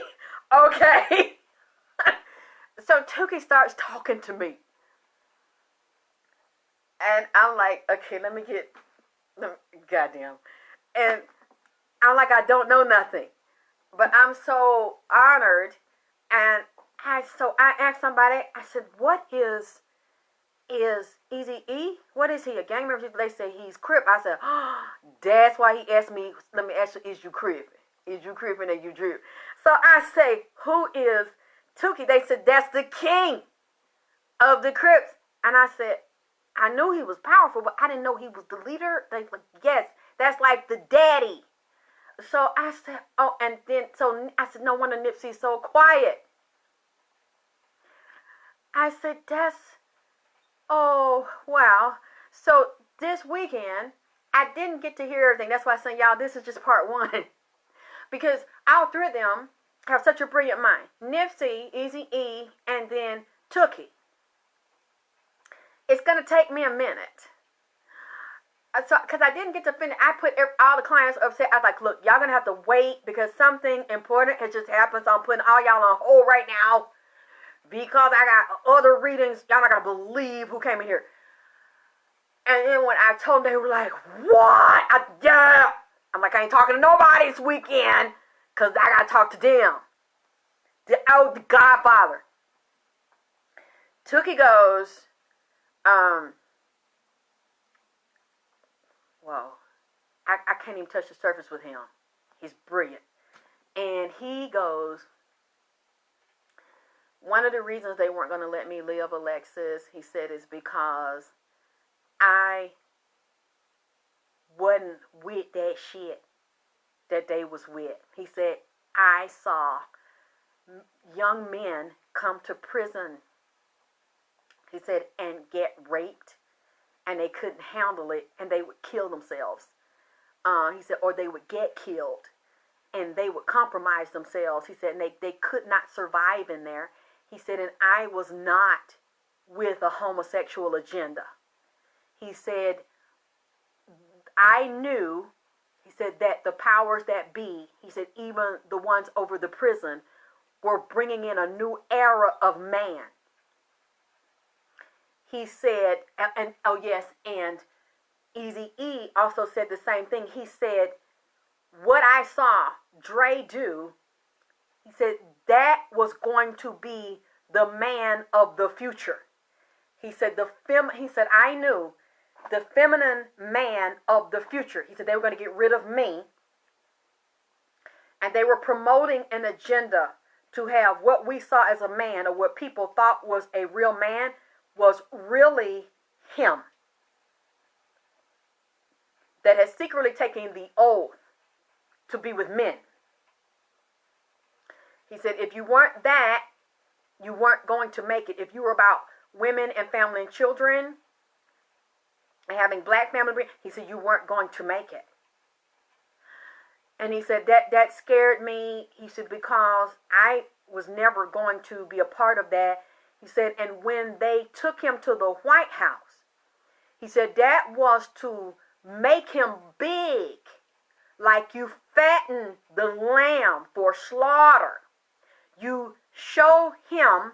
So Tookie starts talking to me. And I'm like, okay, let me goddamn. And I'm like, I don't know nothing. But I'm so honored. And I asked somebody, I said, what is Eazy-E? What is he, a gang member? They say he's Crip. I said, oh, that's why he asked me, let me ask you, is you Crippin'? Is you Crippin' and you drip? So I say, who is Tookie? They said, that's the king of the Crips. And I said, I knew he was powerful, but I didn't know he was the leader. They like, yes, that's like the daddy So I said, oh, and then, so I said, no wonder Nipsey's so quiet. I said, oh, wow. So this weekend, I didn't get to hear everything. That's why I said, y'all, this is just part one. Because all three of them have such a brilliant mind. Nipsey, Eazy-E, and then Tookie. It's going to take me a minute. Because I didn't get to finish, I put all the clients upset. I was like, look, y'all going to have to wait because something important has just happened. So I'm putting all y'all on hold right now because I got other readings. Y'all not going to believe who came in here. And then when I told them, they were like, what? Yeah. I'm like, I ain't talking to nobody this weekend because I got to talk to them. The Godfather. Tookie goes, whoa, I can't even touch the surface with him. He's brilliant. And he goes, one of the reasons they weren't going to let me live, Aleyxss, he said, is because I wasn't with that shit that they was with. He said, I saw young men come to prison, he said, and get raped, and they couldn't handle it, and they would kill themselves. He said, or they would get killed, and they would compromise themselves. He said, and they could not survive in there. He said, and I was not with a homosexual agenda. He said, I knew, he said, that the powers that be, he said, even the ones over the prison, were bringing in a new era of man. He said, and oh yes, and Eazy-E also said the same thing. He said, what I saw Dre do, he said, that was going to be the man of the future. He said, he said, I knew the feminine man of the future. He said, they were going to get rid of me. And they were promoting an agenda to have what we saw as a man, or what people thought was a real man, was really him. That had secretly taken the oath to be with men. He said, if you weren't that, you weren't going to make it. If you were about women and family and children and having black family, he said, you weren't going to make it. And he said, that scared me. He said, because I was never going to be a part of that. He said, and when they took him to the White House, he said, that was to make him big, like you fatten the lamb for slaughter. You show him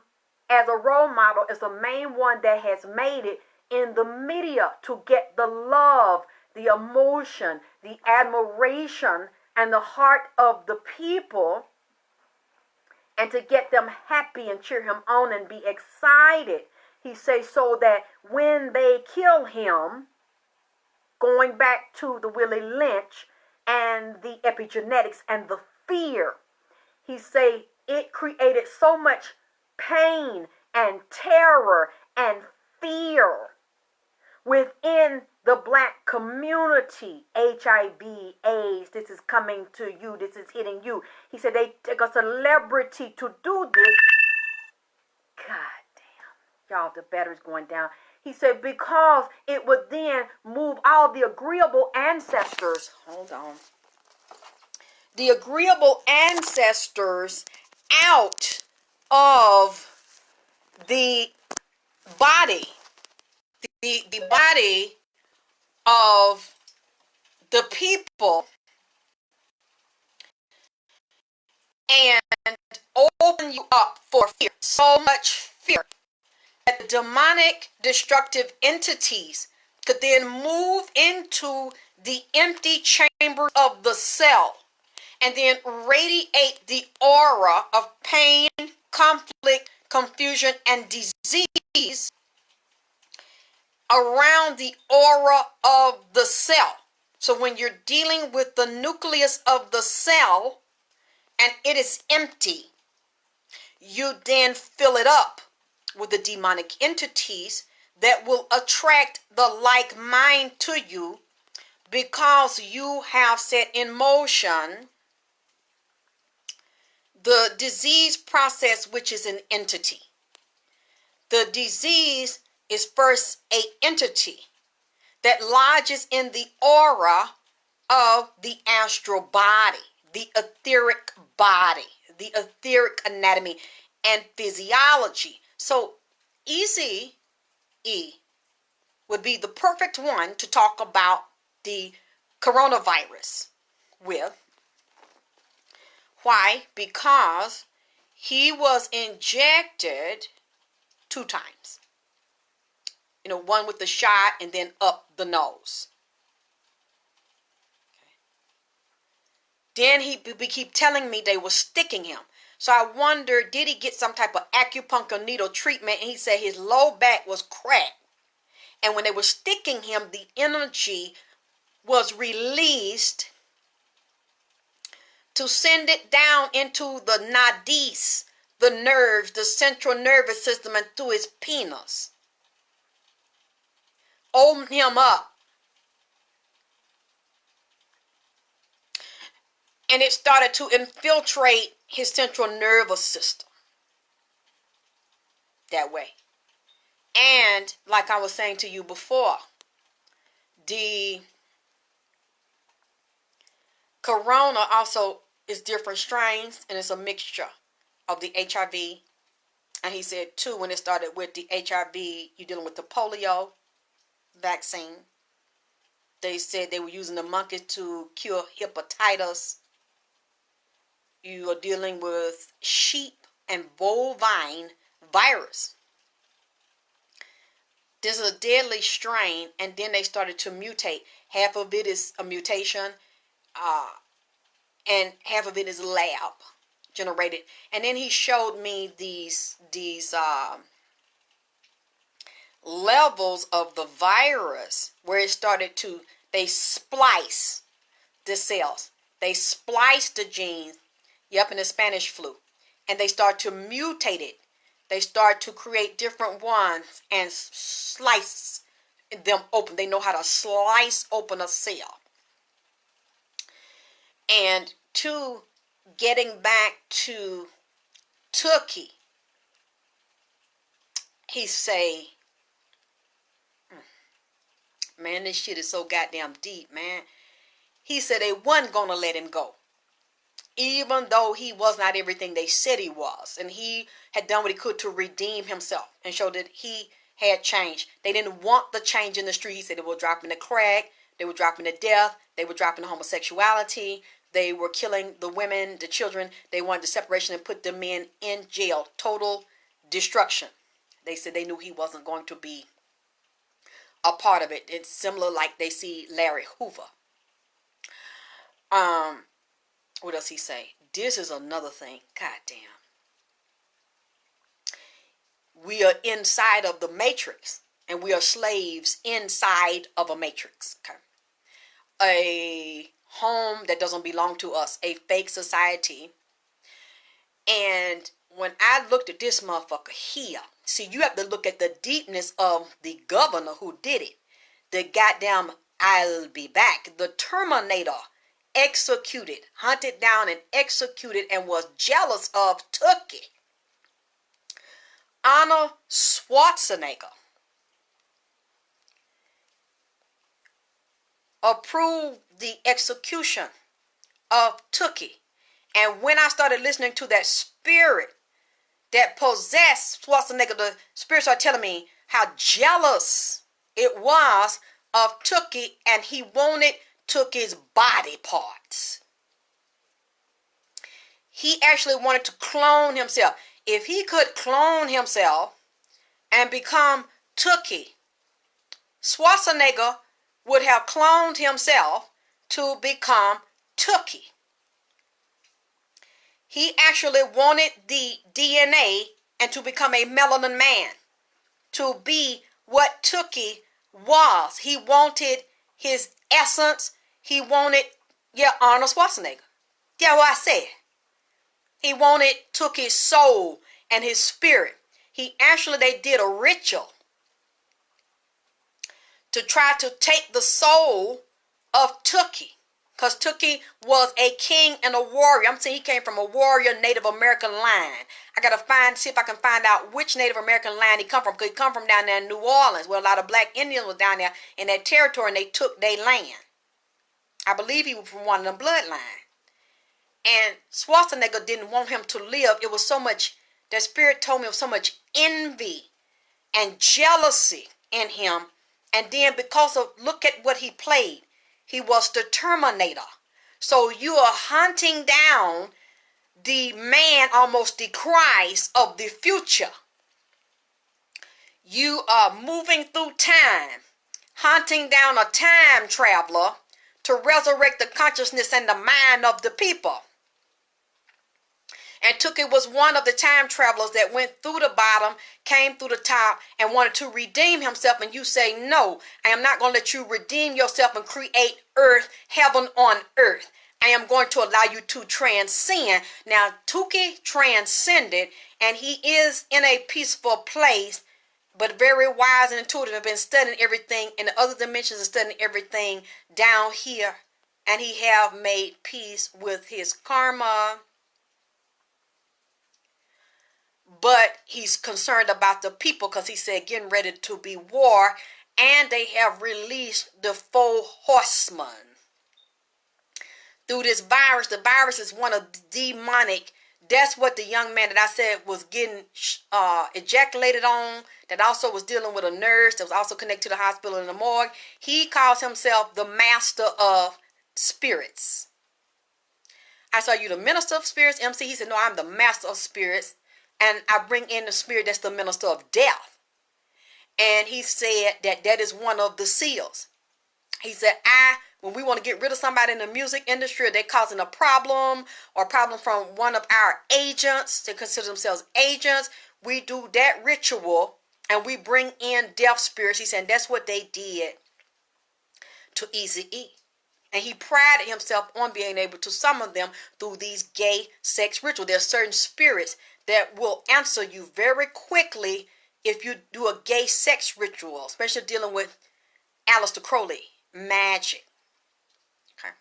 as a role model, as the main one that has made it in the media to get the love, the emotion, the admiration, and the heart of the people, and to get them happy and cheer him on and be excited. He says, so that when they kill him, going back to the Willie Lynch and the epigenetics and the fear, he say it created so much pain and terror and fear within the black community. HIV, AIDS, this is coming to you, this is hitting you. He said they take a celebrity to do this. God damn, y'all, the battery's going down. He said because it would then move all the agreeable ancestors, hold on, the agreeable ancestors out of the body, the body of the people, and open you up for fear. So much fear that the demonic destructive entities could then move into the empty chamber of the cell and then radiate the aura of pain, conflict, confusion, and disease around the aura of the cell. So when you're dealing with the nucleus of the cell and it is empty, you then fill it up with the demonic entities that will attract the like mind to you, because you have set in motion the disease process, which is an entity. The disease is first an entity that lodges in the aura of the astral body, the etheric body, the etheric anatomy and physiology. So Easy E would be the perfect one to talk about the coronavirus with. Why? Because he was injected 2 times. One with the shot and then up the nose. Then we keep telling me they were sticking him. So I wonder, did he get some type of acupuncture needle treatment? And he said his low back was cracked. And when they were sticking him, the energy was released to send it down into the nadis, the nerves, the central nervous system, and through his penis. Open him up. And it started to infiltrate his central nervous system that way. And like I was saying to you before, the corona also is different strains, and it's a mixture of the HIV. And he said, too, when it started with the HIV, you're dealing with the polio vaccine. They said they were using the monkeys to cure hepatitis. You are dealing with sheep and bovine virus. This is a deadly strain, and then they started to mutate. Half of it is a mutation, and half of it is lab generated. And then he showed me these levels of the virus where it started to, they splice the cells. They splice the genes, in the Spanish flu. And they start to mutate it. They start to create different ones and slice them open. They know how to slice open a cell. And 2, getting back to Turkey, he say, man, this shit is so goddamn deep, man. He said they wasn't going to let him go. Even though he was not everything they said he was. And he had done what he could to redeem himself and show that he had changed. They didn't want the change in the street. He said they were dropping the crack. They were dropping the death. They were dropping the homosexuality. They were killing the women, the children. They wanted the separation and put the men in jail. Total destruction. They said they knew he wasn't going to be a part of it. It's similar like they see Larry Hoover. What does he say? This is another thing. Goddamn. We are inside of the matrix, and we are slaves inside of a matrix. Okay. A home that doesn't belong to us, a fake society. And when I looked at this motherfucker here, see, you have to look at the deepness of the governor who did it. The goddamn I'll be back. The Terminator executed, hunted down and executed, and was jealous of Turkey. Arnold Schwarzenegger approved the execution of Turkey. And when I started listening to that spirit that possessed Schwarzenegger, the spirit started telling me how jealous it was of Turkey, and he wanted Turkey's body parts. He actually wanted to clone himself. If he could clone himself and become Turkey, Schwarzenegger would have cloned himself to become Turkey. He actually wanted the DNA and to become a melanin man, to be what Turkey was. He wanted his essence. He wanted, Arnold Schwarzenegger. Yeah, what I said. He wanted, took his soul and his spirit. They did a ritual to try to take the soul of Tookie. Because Tookie was a king and a warrior. I'm saying he came from a warrior Native American line. I got to see if I can find out which Native American line he come from. Because he come from down there in New Orleans, where a lot of black Indians was down there in that territory, and they took their land. I believe he was from one of them bloodlines. And Schwarzenegger didn't want him to live. It was so much, that spirit told me, of so much envy and jealousy in him. And then because of, look at what he played. He was the Terminator. So you are hunting down the man, almost the Christ of the future. You are moving through time, hunting down a time traveler to resurrect the consciousness and the mind of the people. And Tookie was one of the time travelers that went through the bottom, came through the top, and wanted to redeem himself. And you say, no, I am not going to let you redeem yourself and create earth, heaven on earth. I am going to allow you to transcend. Now, Tookie transcended, and he is in a peaceful place, but very wise and intuitive. Have been studying everything in the other dimensions and studying everything down here. And he have made peace with his karma. But he's concerned about the people, because he said getting ready to be war, and they have released the 4 horsemen through this virus. The virus is one of the demonic. That's what the young man that I said was getting ejaculated on, that also was dealing with a nurse that was also connected to the hospital in the morgue. He calls himself the master of spirits. I saw you the minister of spirits, MC. He said, no, I'm the master of spirits. And I bring in the spirit that's the minister of death. And he said that is one of the seals. He said, when we want to get rid of somebody in the music industry, or they're causing a problem, or a problem from one of our agents, they consider themselves agents, we do that ritual and we bring in death spirits. He said that's what they did to Eazy-E. And he prided himself on being able to summon them through these gay sex rituals. There are certain spirits that will answer you very quickly if you do a gay sex ritual, especially dealing with Aleister Crowley magic. Okay.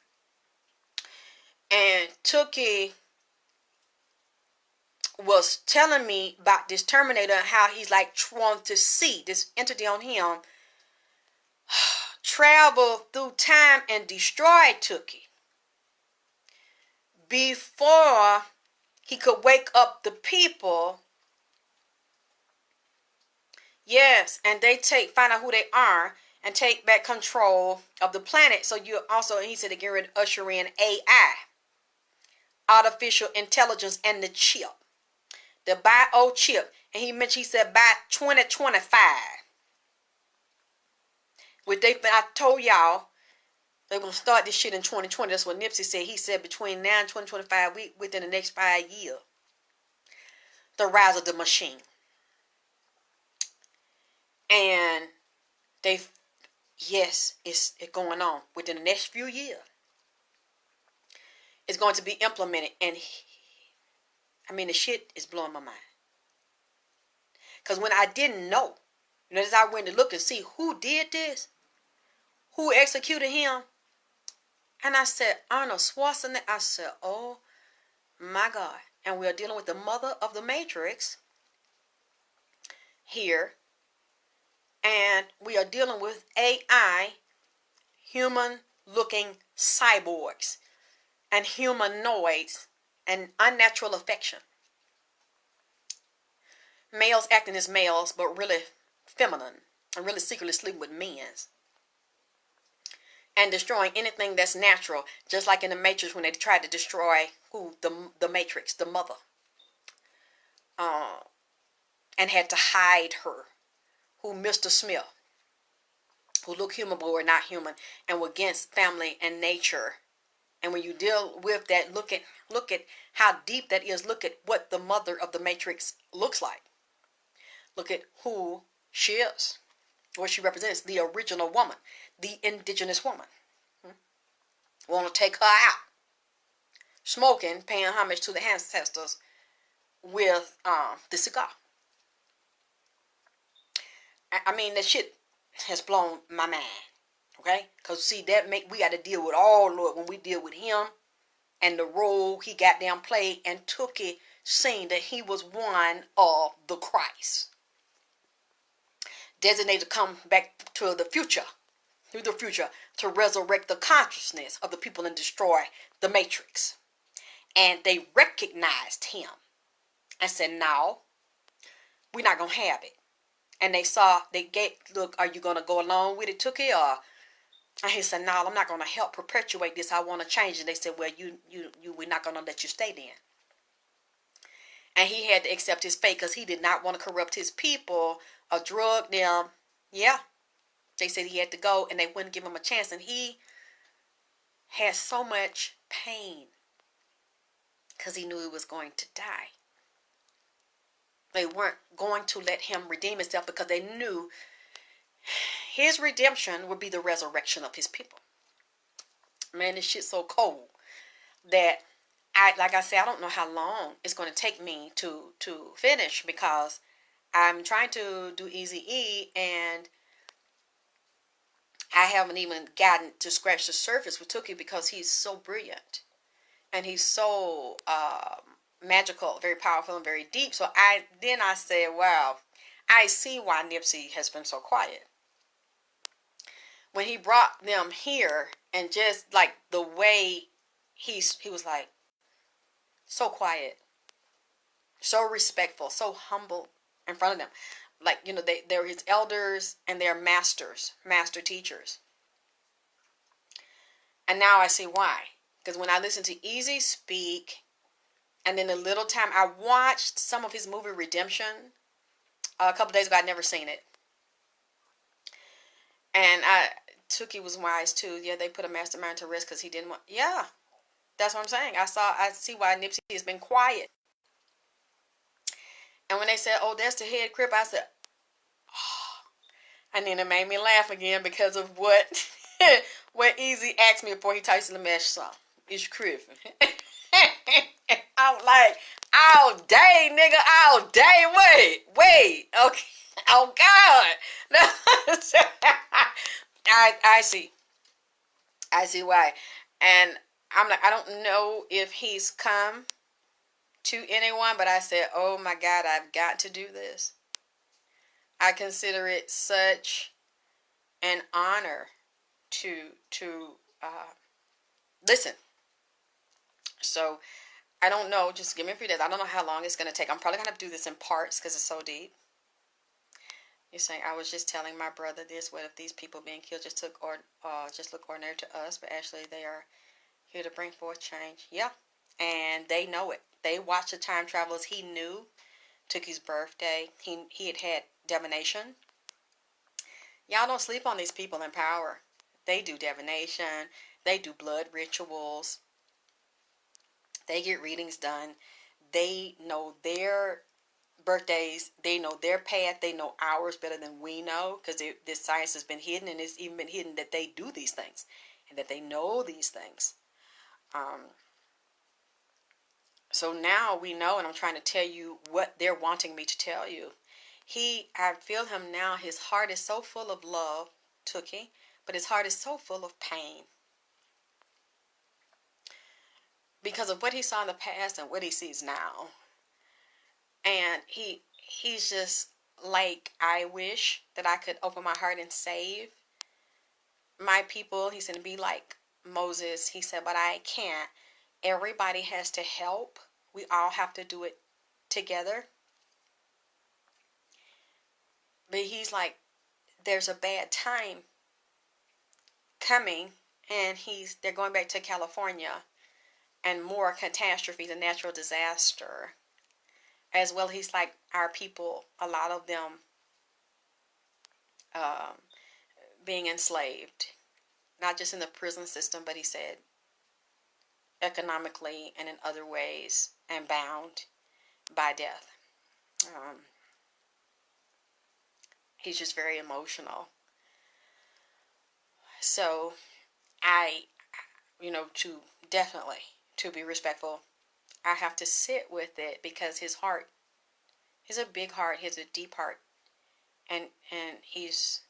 And Tookie was telling me about this Terminator, how he's like trying to see this entity on him travel through time and destroy Tookie before he could wake up the people. Yes, and they find out who they are and take back control of the planet. So you also, he said, they're going to usher in AI, artificial intelligence, and the chip, the bio chip. And he said by 2025. I told y'all they're going to start this shit in 2020. That's what Nipsey said. He said between now and 2025, within the next 5 years, the rise of the machine. And yes, it's going on within the next few years. It's going to be implemented. And the shit is blowing my mind. Because when I didn't know, as I went to look and see who did this, who executed him, and I said, Arnold Schwarzenegger. I said, oh my God. And we are dealing with the mother of the Matrix here. And we are dealing with AI, human-looking cyborgs, and humanoids, and unnatural affection. Males acting as males, but really feminine, and really secretly sleeping with men. And destroying anything that's natural, just like in the Matrix when they tried to destroy the Matrix, the mother, and had to hide her, who Mr. Smith, who looked human but were not human, and were against family and nature. And when you deal with that, look at how deep that is. Look at what the mother of the Matrix looks like. Look at who she is, what she represents, the original woman, the indigenous woman. Want to take her out, smoking, paying homage to the ancestors with the cigar. That shit has blown my mind. Okay? Because see, we got to deal with all, Lord, when we deal with him and the role he goddamn played, and Tookie seen that he was one of the Christ. Designated to come back to the future, through the future, to resurrect the consciousness of the people and destroy the matrix. And they recognized him and said, no, we're not going to have it. And look, are you going to go along with it, Tookie? And he said, no, I'm not going to help perpetuate this. I want to change it. They said, well, we're not going to let you stay then. And he had to accept his fate because he did not want to corrupt his people or drug them. Yeah. They said he had to go, and they wouldn't give him a chance. And he had so much pain because he knew he was going to die. They weren't going to let him redeem himself because they knew his redemption would be the resurrection of his people. Man, this shit's so cold that like I said, I don't know how long it's going to take me to finish, because I'm trying to do Easy E, and I haven't even gotten to scratch the surface with Tookie because he's so brilliant and he's so magical, very powerful, and very deep. So I said, wow, I see why Nipsey has been so quiet. When he brought them here, and just like the way he was like so quiet, so respectful, so humble in front of them. Like, they're his elders and they're master teachers. And now I see why. Because when I listen to Easy speak, and then the little time I watched some of his movie Redemption a couple days ago, I'd never seen it. And Tookie was wise too. Yeah, they put a mastermind to rest because he didn't want. Yeah, that's what I'm saying. I see why Nipsey has been quiet. And when they said, "Oh, that's the head crip," I said, "Oh." And then it made me laugh again because of what Easy asked me before he types in the mesh song. It's crip. I'm like, all day, nigga, all day. Wait. Okay. Oh God. I see why. And I'm like, I don't know if he's come to anyone, but I said, oh my God, I've got to do this. I consider it such an honor to listen. So I don't know. Just give me a few days. I don't know how long it's going to take. I'm probably going to do this in parts because it's so deep. You're saying, I was just telling my brother this. What if these people being killed just look ordinary to us, but actually they are here to bring forth change? Yeah, and they know it. They watch the time travelers. He knew Tookie's birthday. He had divination. Y'all don't sleep on these people in power. They do divination. They do blood rituals. They get readings done. They know their birthdays. They know their path. They know ours better than we know, because this science has been hidden, and it's even been hidden that they do these things and that they know these things. So now we know, and I'm trying to tell you what they're wanting me to tell you. I feel him now. His heart is so full of love, Tookie, but his heart is so full of pain because of what he saw in the past and what he sees now. And he's just like, I wish that I could open my heart and save my people. He said, be like Moses. He said, but I can't. Everybody has to help. We all have to do it together. But he's like, there's a bad time coming, and they're going back to California, and more catastrophes and natural disaster as well. He's like, our people, a lot of them being enslaved, not just in the prison system, but he said economically and in other ways, and bound by death. He's just very emotional. So to be respectful, I have to sit with it, because his heart is a big heart. He has a deep heart, and he's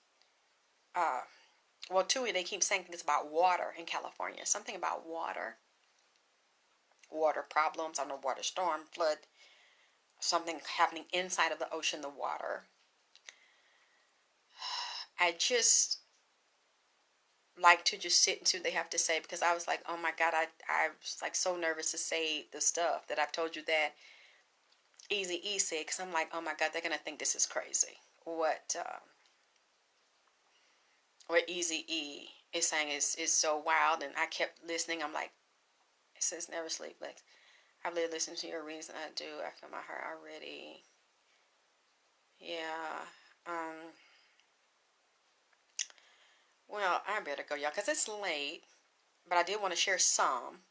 Well, two, they keep saying things about water in California. Something about water. Water problems. I don't know, water storm, flood. Something happening inside of the ocean, the water. I just like to just sit and see what they have to say, because I was like, oh my God, I was like so nervous to say the stuff that I've told you that Eazy-E said, because I'm like, oh my God, they're going to think this is crazy. What Eazy-E is saying is so wild, and I kept listening. I'm like, it says never sleep, Lex. I really listen to your readings, and I do. I feel my heart already. Yeah. Well, I better go, y'all, because it's late. But I did want to share some.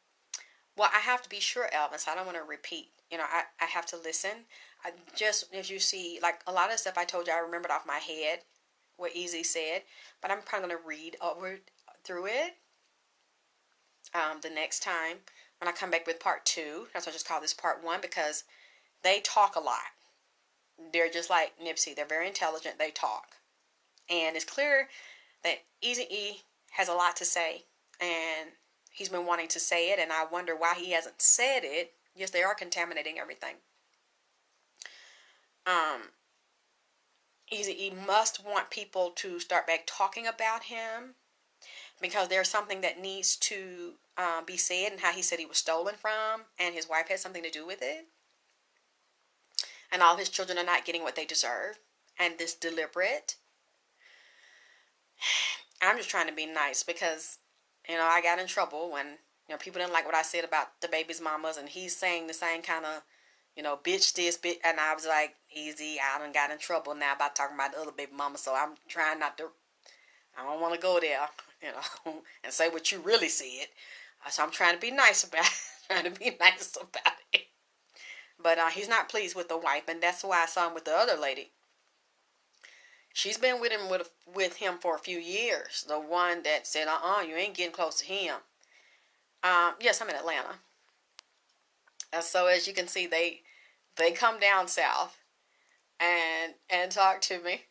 Well, I have to be sure, Elvis. I don't want to repeat. I have to listen. Just as you see, like a lot of stuff I told you, I remembered off my head what Easy said. But I'm probably going to read over through it the next time when I come back with part 2. That's why I just call this part 1, because they talk a lot. They're just like Nipsey. They're very intelligent. They talk. And it's clear that Eazy-E has a lot to say. And he's been wanting to say it. And I wonder why he hasn't said it. Yes, they are contaminating everything. Eazy-E must want people to start back talking about him, because there's something that needs to be said, and how he said he was stolen from, and his wife had something to do with it. And all his children are not getting what they deserve. And this deliberate. I'm just trying to be nice, because, I got in trouble when, people didn't like what I said about the baby's mamas, and he's saying the same kind of, bitch this, bitch. And I was like, easy, I done got in trouble now about talking about the other baby mama, so I'm trying not to, I don't want to go there, and say what you really said. So I'm trying to be nice about it. But he's not pleased with the wife, and that's why I saw him with the other lady. She's been with him for a few years. The one that said, you ain't getting close to him. Yes, I'm in Atlanta. So as you can see, they come down south and talk to me.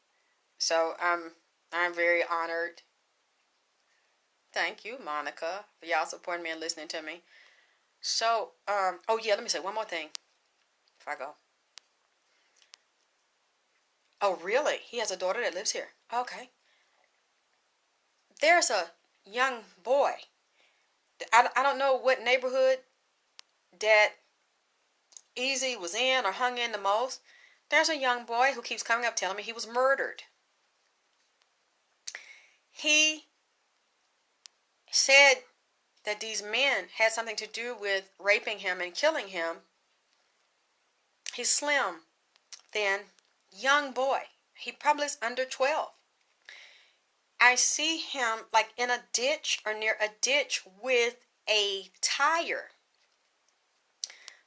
So I'm very honored. Thank you, Monica, for y'all supporting me and listening to me. So, oh yeah, let me say one more thing before I go. Oh, really? He has a daughter that lives here. Okay. There's a young boy. I don't know what neighborhood that Easy was in or hung in the most. There's a young boy who keeps coming up telling me he was murdered. He said that these men had something to do with raping him and killing him. He's slim, thin, young boy. He probably is under 12. I see him like in a ditch or near a ditch with a tire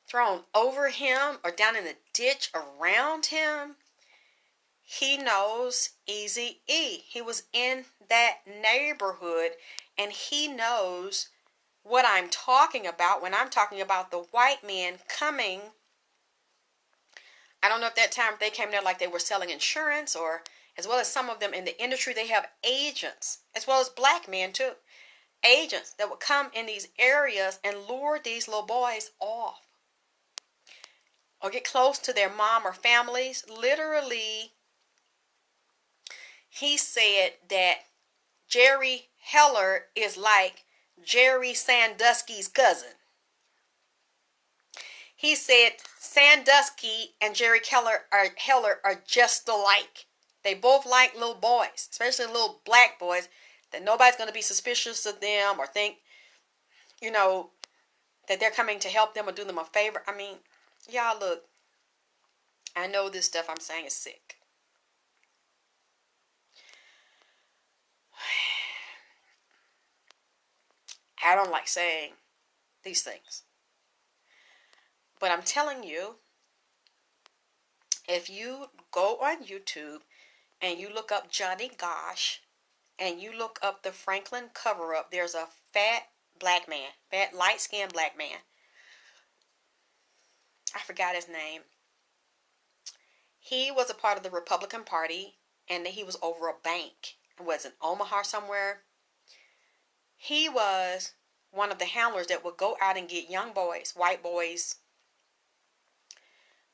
thrown over him or down in the ditch around him. He knows Eazy-E. He was in that neighborhood, and he knows what I'm talking about when I'm talking about the white men coming. I don't know if that time they came there like they were selling insurance, or as well as some of them in the industry, they have agents, as well as black men too. Agents that would come in these areas and lure these little boys off or get close to their mom or families. Literally, he said that Jerry Heller is like Jerry Sandusky's cousin. He said Sandusky and Jerry Heller are just alike. They both like little boys, especially little black boys, that nobody's going to be suspicious of them or think, that they're coming to help them or do them a favor. I mean, y'all, look, I know this stuff I'm saying is sick. I don't like saying these things. But I'm telling you, if you go on YouTube and you look up Johnny Gosh and you look up the Franklin cover-up, there's a fat black man, fat light-skinned black man. I forgot his name. He was a part of the Republican Party, and he was over a bank. was in Omaha somewhere. He was one of the handlers that would go out and get young boys, white boys,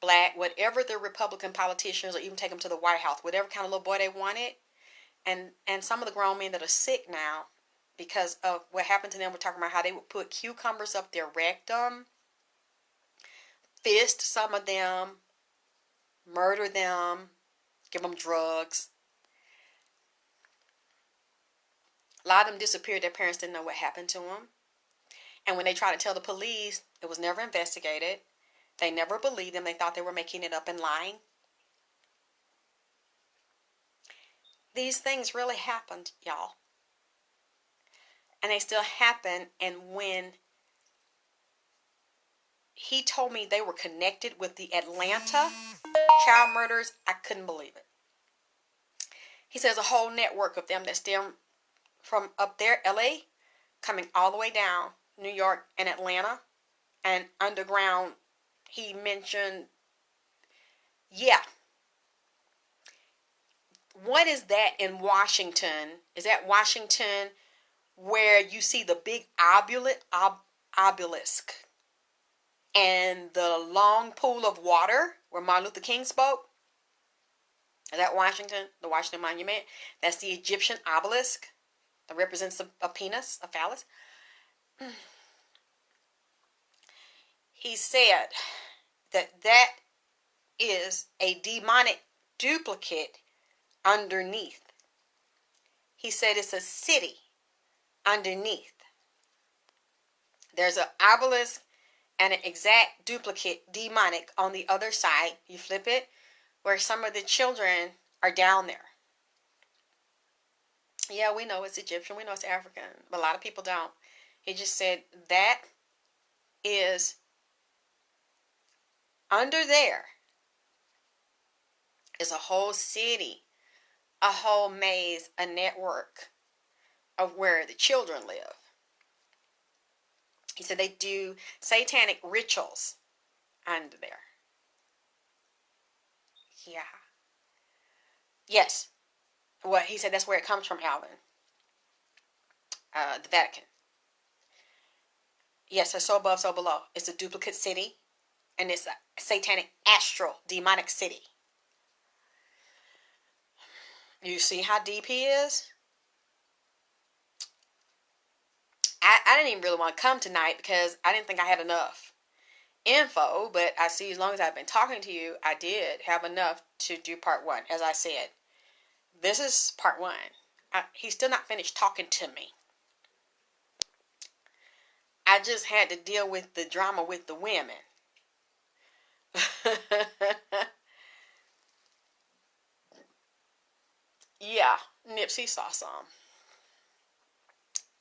black, whatever the Republican politicians, or even take them to the White House, whatever kind of little boy they wanted. And some of the grown men that are sick now because of what happened to them, we're talking about how they would put cucumbers up their rectum, fist some of them, murder them, give them drugs. A lot of them disappeared. Their parents didn't know what happened to them. And when they tried to tell the police, it was never investigated. They never believed them. They thought they were making it up and lying. These things really happened, y'all. And they still happen. And when he told me they were connected with the Atlanta child murders, I couldn't believe it. He says a whole network of them that stem from up there, LA, coming all the way down, New York and Atlanta, and underground. He mentioned, yeah. What is that in Washington? Is that Washington where you see the big obelisk and the long pool of water where Martin Luther King spoke? Is that Washington? The Washington Monument? That's the Egyptian obelisk that represents a penis, a phallus. He said that is a demonic duplicate underneath. He said it's a city underneath. There's an obelisk and an exact duplicate demonic on the other side. You flip it, where some of the children are down there. Yeah, we know it's Egyptian. We know it's African. But a lot of people don't. He just said that is under there is a whole city, a whole maze, a network of where the children live. He said they do satanic rituals under there. Yeah. Yes. Well, he said that's where it comes from, Alvin. The Vatican. Yes, it's so above, so below. It's a duplicate city, and it's a satanic, astral, demonic city. You see how deep he is? I didn't even really want to come tonight because I didn't think I had enough info, but I see as long as I've been talking to you, I did have enough to do part one. As I said, this is part one. He's still not finished talking to me. I just had to deal with the drama with the women. Yeah, Nipsey saw some.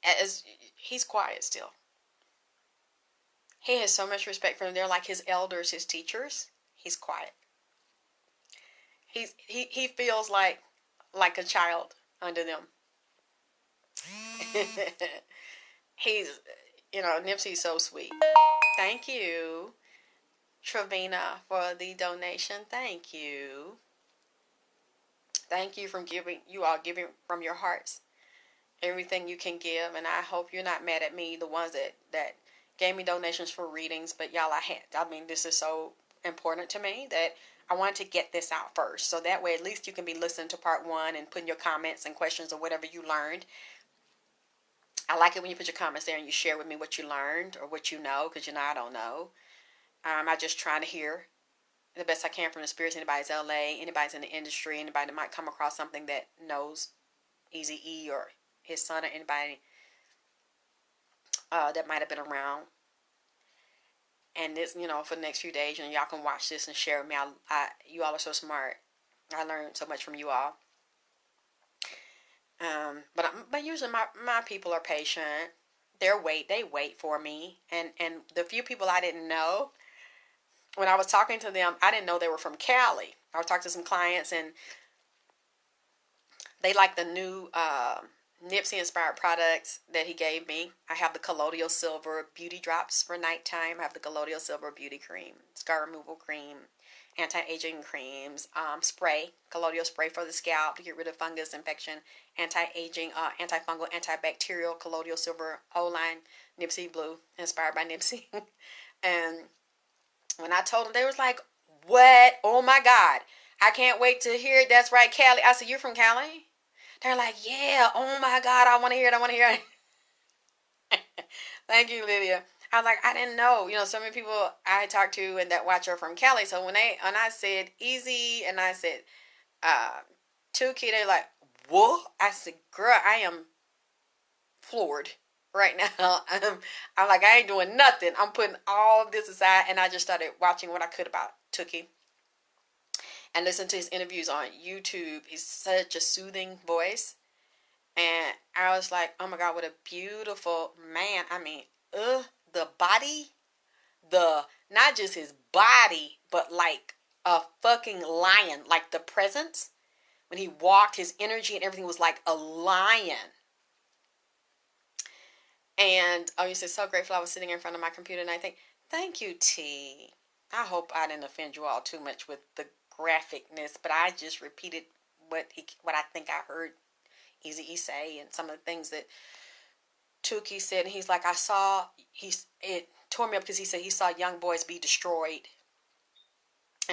As he's quiet still. He has so much respect for them. They're like his elders, his teachers. He's quiet. He feels like a child under them. He's, Nipsey's so sweet. Thank you, Travina, for the donation. Thank you. Thank you for giving from your hearts everything you can give, and I hope you're not mad at me, the ones that gave me donations for readings, but y'all, this is so important to me that I wanted to get this out first, so that way at least you can be listening to part one and putting your comments and questions or whatever you learned. I like it when you put your comments there and you share with me what you learned or what you know, because I don't know. I just trying to hear the best I can from the spirits. Anybody's LA, anybody's in the industry, anybody that might come across something that knows Eazy-E or his son, or anybody that might have been around. And this, for the next few days, y'all can watch this and share with me. You all are so smart. I learned so much from you all. But usually my people are patient. They wait for me. And the few people I didn't know, when I was talking to them, I didn't know they were from Cali. I was talking to some clients, and they like the new Nipsey inspired products that he gave me. I have the Colloidal Silver Beauty Drops for nighttime. I have the Colloidal Silver Beauty Cream, Scar Removal Cream, anti-aging creams, spray, colloidal spray for the scalp to get rid of fungus infection, anti-aging, antifungal, antibacterial, colloidal silver, O-line, Nipsey Blue, inspired by Nipsey. And when I told them, they was like, what? Oh my God. I can't wait to hear it. That's right, Cali. I said, you're from Cali? They're like, yeah. Oh my God. I want to hear it. I want to hear it. Thank you, Lydia. I was like, I didn't know. You know, so many people I talked to and that watch are from Cali. So when I said easy and I said Tukey, they're like, what? I said, girl, I am floored right now. I'm like, I ain't doing nothing. I'm putting all of this aside, and I just started watching what I could about Tukey and listen to his interviews on YouTube. He's such a soothing voice. And I was like, oh my God, what a beautiful man. I mean, the body, not just his body, but like a fucking lion. Like the presence. When he walked, his energy and everything was like a lion. And I was just so grateful I was sitting in front of my computer, and I think, thank you, T. I hope I didn't offend you all too much with the graphicness, but I just repeated what I think I heard Eazy-E say, and some of the things that Tukey said. And he's like, it tore me up because he said he saw young boys be destroyed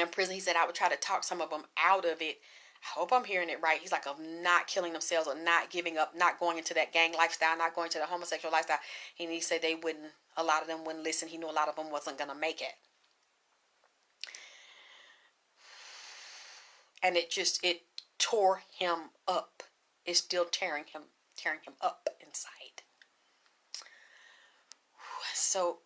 in prison. He said, I would try to talk some of them out of it. I hope I'm hearing it right. He's like, of not killing themselves or not giving up, not going into that gang lifestyle, not going to the homosexual lifestyle. And he said a lot of them wouldn't listen. He knew a lot of them wasn't going to make it. And it tore him up. It's still tearing him up inside. So,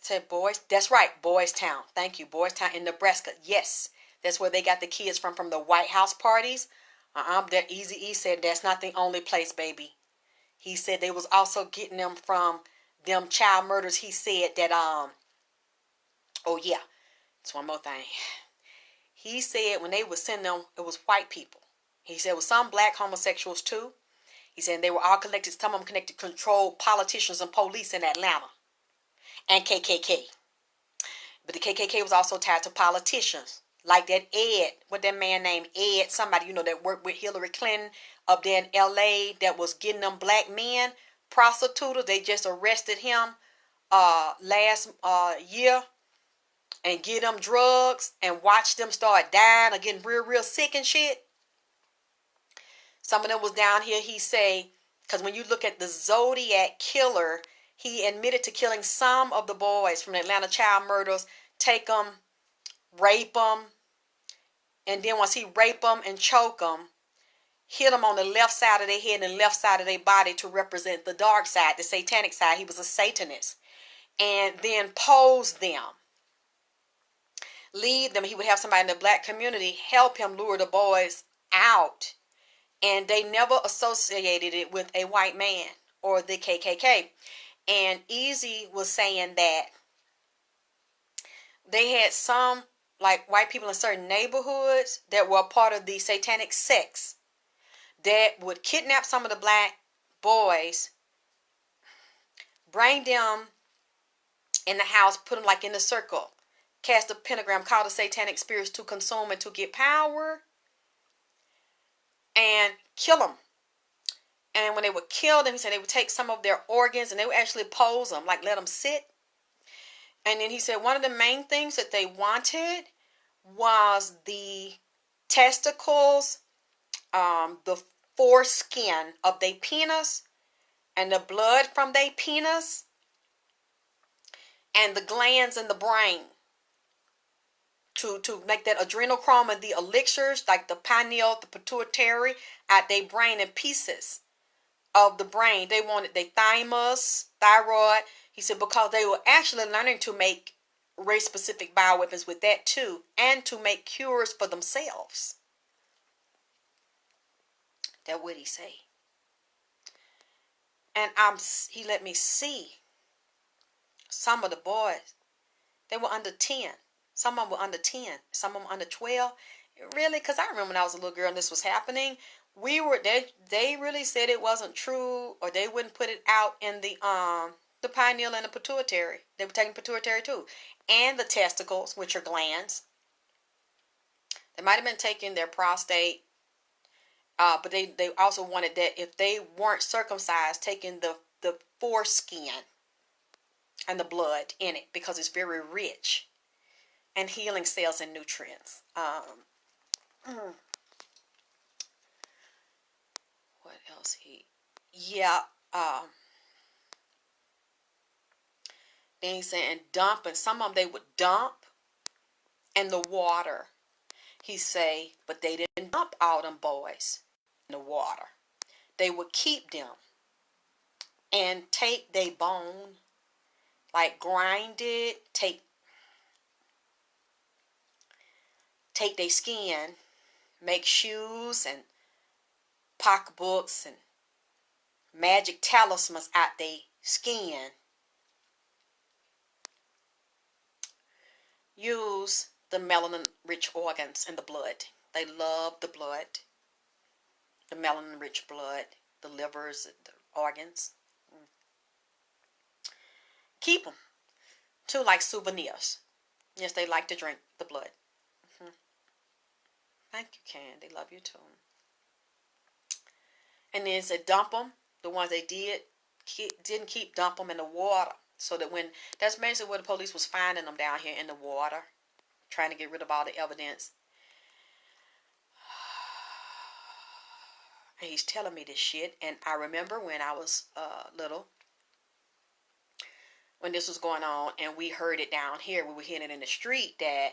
said boys. That's right, Boys Town. Thank you, Boys Town in Nebraska. Yes. That's where they got the kids from the White House parties. That Eazy-E said that's not the only place, baby. He said they was also getting them from them child murders. He said that, oh yeah, it's one more thing. He said when they would send them, it was white people. He said it was some black homosexuals too. He said they were all connected, some of them connected, controlled politicians and police in Atlanta. And KKK. But the KKK was also tied to politicians. Like that Ed, what that man named Ed, somebody, that worked with Hillary Clinton up there in L.A. that was getting them black men, prostitutes. They just arrested him last year and get them drugs and watch them start dying or getting real, real sick and shit. Some of them was down here, he say, because when you look at the Zodiac killer, he admitted to killing some of the boys from the Atlanta child murders, take them, rape them, and then once he rape them and choke them, hit them on the left side of their head and left side of their body to represent the dark side, the satanic side. He was a Satanist. And then pose them. Leave them. He would have somebody in the black community help him lure the boys out. And they never associated it with a white man or the KKK. And Eazy was saying that they had some, like white people in certain neighborhoods that were a part of the satanic sects that would kidnap some of the black boys, bring them in the house, put them like in a circle, cast a pentagram, call the satanic spirits to consume and to get power, and kill them. And when they would kill them, he said they would take some of their organs and they would actually pose them, like let them sit. And then he said one of the main things that they wanted was the testicles, the foreskin of their penis, and the blood from their penis, and the glands in the brain. To make that adrenochrome and the elixirs, like the pineal, the pituitary, at their brain in pieces of the brain. They wanted their thymus, thyroid. He said because they were actually learning to make race-specific bioweapons with that too, and to make cures for themselves. That what he say. And he let me see some of the boys. They were under 10. Some of them were under 10. Some of them under 12. Really? Because I remember when I was a little girl and this was happening. They really said it wasn't true, or they wouldn't put it out in the pineal and the pituitary. They were taking pituitary too. And the testicles, which are glands. They might have been taking their prostate, but they also wanted that if they weren't circumcised, taking the foreskin and the blood in it because it's very rich and healing cells and nutrients. What else yeah, then he's saying dumping. Some of them they would dump in the water. He say, but they didn't dump all them boys in the water. They would keep them and take their bone, like grind it, take their skin, make shoes and pocketbooks and magic talismans out their skin. Use the melanin-rich organs in the blood. They love the blood, the melanin-rich blood, the livers, the organs. Keep them, too, like souvenirs. Yes, they like to drink the blood. Thank you, Can. They love you, too. And then say dump them. The ones they didn't keep, dump them in the water. So that that's basically where the police was finding them, down here in the water, trying to get rid of all the evidence. And he's telling me this shit. And I remember when I was little, when this was going on, and we heard it down here, we were hearing it in the street, that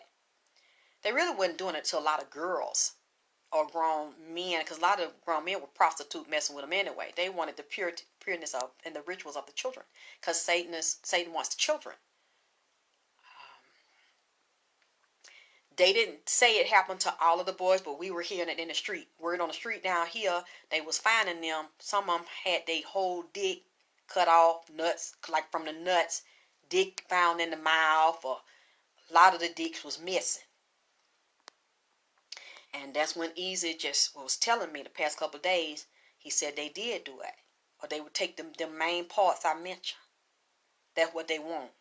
they really wasn't doing it to a lot of girls or grown men, because a lot of grown men were prostitute messing with them anyway. They wanted the pureness of and the rituals of the children, because Satan wants the children. They didn't say it happened to all of the boys, but we were hearing it in the street. Word on the street down here, they was finding them. Some of them had their whole dick cut off, nuts, like from the nuts, dick found in the mouth, or a lot of the dicks was missing. And that's when Easy just was telling me the past couple of days. He said they did do it, or they would take them main parts I mentioned. That's what they want.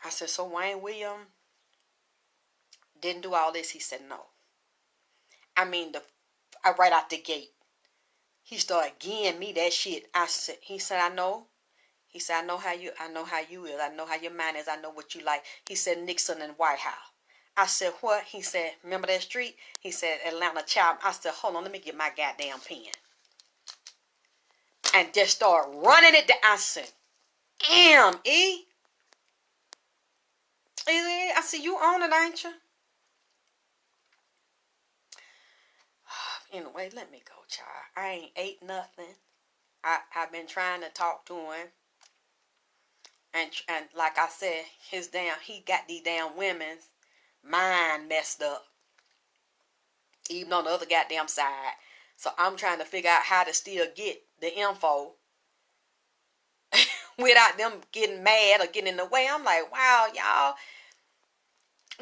I said, so Wayne William didn't do all this? He said no. I mean, right out the gate, he started giving me that shit. He said, I know. He said, I know how you is. I know how your mind is. I know what you like. He said, Nixon and White House. I said, what? He said, remember that street? He said, Atlanta Child. I said, hold on, let me get my goddamn pen. And just start running it down. I said, damn, E. I said, you own it, ain't you? Anyway, let me go, child. I ain't ate nothing. I've been trying to talk to him. And like I said, he got these damn women's mind messed up. Even on the other goddamn side. So I'm trying to figure out how to still get the info without them getting mad or getting in the way. I'm like, wow,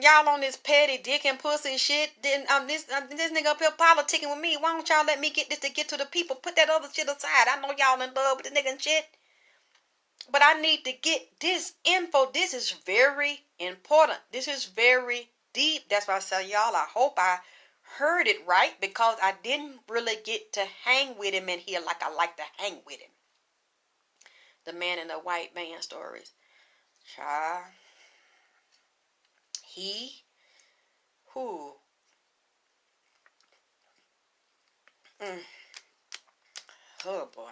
y'all on this petty dick and pussy shit. Then this nigga up here politicking with me. Why don't y'all let me get this to get to the people? Put that other shit aside. I know y'all in love with the nigga and shit, but I need to get this info. This is very important. This is very deep. That's why I say, y'all, I hope I heard it right, because I didn't really get to hang with him in here like I like to hang with him. The man in the white van stories. Child. Oh boy.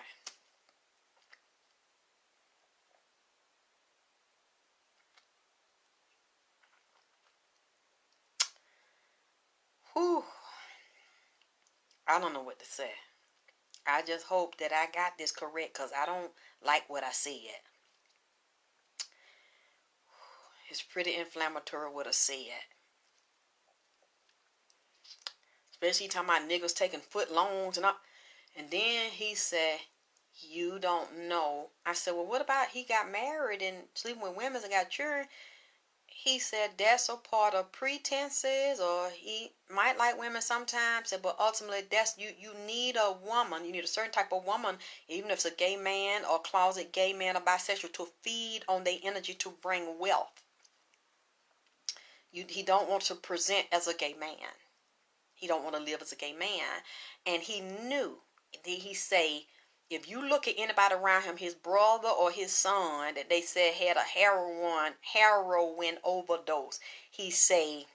Whew. I don't know what to say. I just hope that I got this correct, because I don't like what I said. It's pretty inflammatory what I said. Especially talking about niggas taking foot longs and all. And then he said, you don't know. I said, well, what about he got married and sleeping with women and got children? He said that's a part of pretenses, or he might like women sometimes, but ultimately that's you need a woman. You need a certain type of woman, even if it's a gay man or closet gay man or bisexual, to feed on their energy to bring wealth. he don't want to present as a gay man. He don't want to live as a gay man. And he knew, he say, if you look at anybody around him, his brother or his son that they said had a heroin overdose, he say,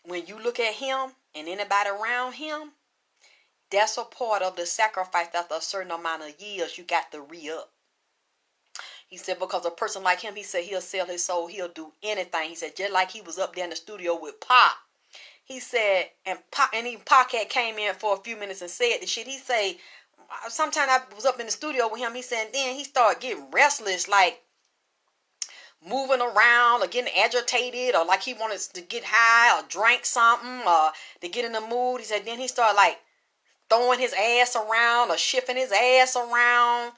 when you look at him and anybody around him, that's a part of the sacrifice. After a certain amount of years, you got to re-up. He said, because a person like him, he said, he'll sell his soul. He'll do anything. He said, just like he was up there in the studio with Pac. He said, and even Pac had came in for a few minutes and said the shit. He said, sometime I was up in the studio with him. He said, then he started getting restless, like moving around or getting agitated, or like he wanted to get high or drink something or to get in the mood. He said, then he started like throwing his ass around or shifting his ass around.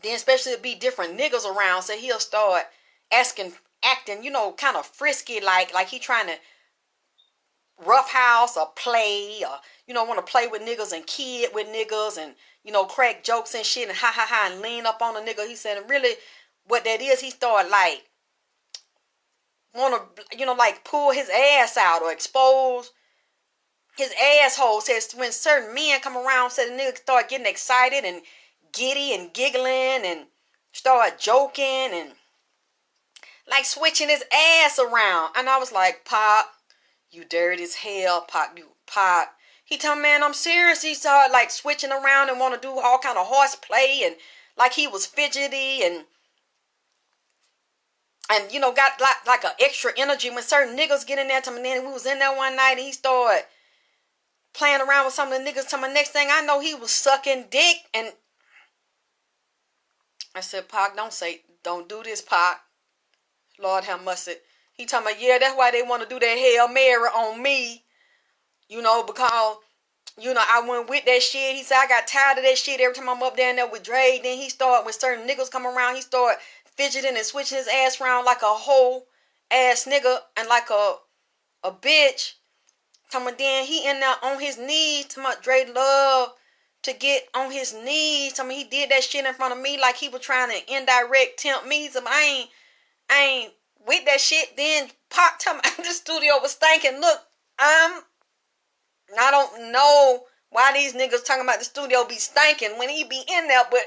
Then especially it'd be different niggas around, so he'll start acting, kind of frisky, like he trying to roughhouse or play, or, want to play with niggas and kid with niggas and, crack jokes and shit and ha ha ha and lean up on a nigga. He said, and really what that is, he started like, want to, like pull his ass out or expose his asshole. Says when certain men come around, said the nigga start getting excited and giddy and giggling and start joking and like switching his ass around. And I was like, Pop, you dirty as hell, Pop. He told me, man, I'm serious. He started like switching around and want to do all kind of horseplay and like he was fidgety and got like an extra energy when certain niggas get in there. To me, then we was in there one night and he started playing around with some of the niggas. To my next thing I know, he was sucking dick. And I said, Pac, don't do this, Pac. Lord have mercy. He told me, yeah, that's why they want to do that Hail Mary on me. Because, I went with that shit. He said, I got tired of that shit every time I'm up there with Dre. Then he started, when certain niggas come around, he started fidgeting and switching his ass around like a whole ass nigga and like a bitch. Then he in there on his knees. Dre love to get on his knees. He did that shit in front of me like he was trying to indirect tempt me. So I ain't with that shit. Then Pop told me the studio was stinking. Look, I don't know why these niggas talking about the studio be stinking when he be in there, but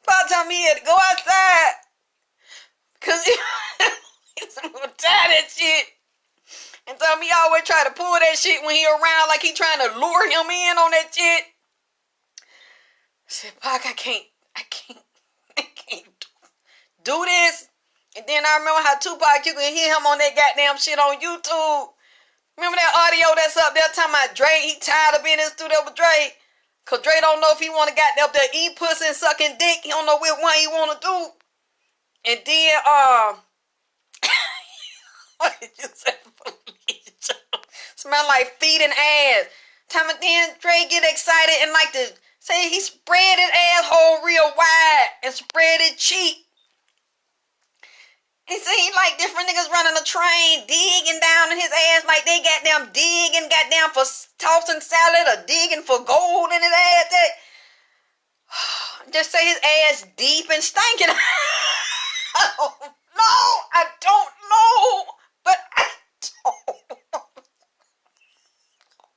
Pop told me he had to go outside because he's tired of that shit. And told me he always try to pull that shit when he around like he trying to lure him in on that shit. I said, Pac, I can't do this. And then I remember how Tupac, you can hear him on that goddamn shit on YouTube. Remember that audio that's up there talking about Dre, he tired of being in the studio with Dre. Cause Dre don't know if he want to get up there eat pussy and sucking dick. He don't know which one he want to do. And then, what did you say? Smell like feet and ass. Then Dre get excited and like to say he spread his asshole real wide and spread his cheek. He said he like different niggas running a train, digging down in his ass like they goddamn digging goddamn for tossing salad or digging for gold in his ass. Just say his ass deep and stinking. I don't know. But I don't know.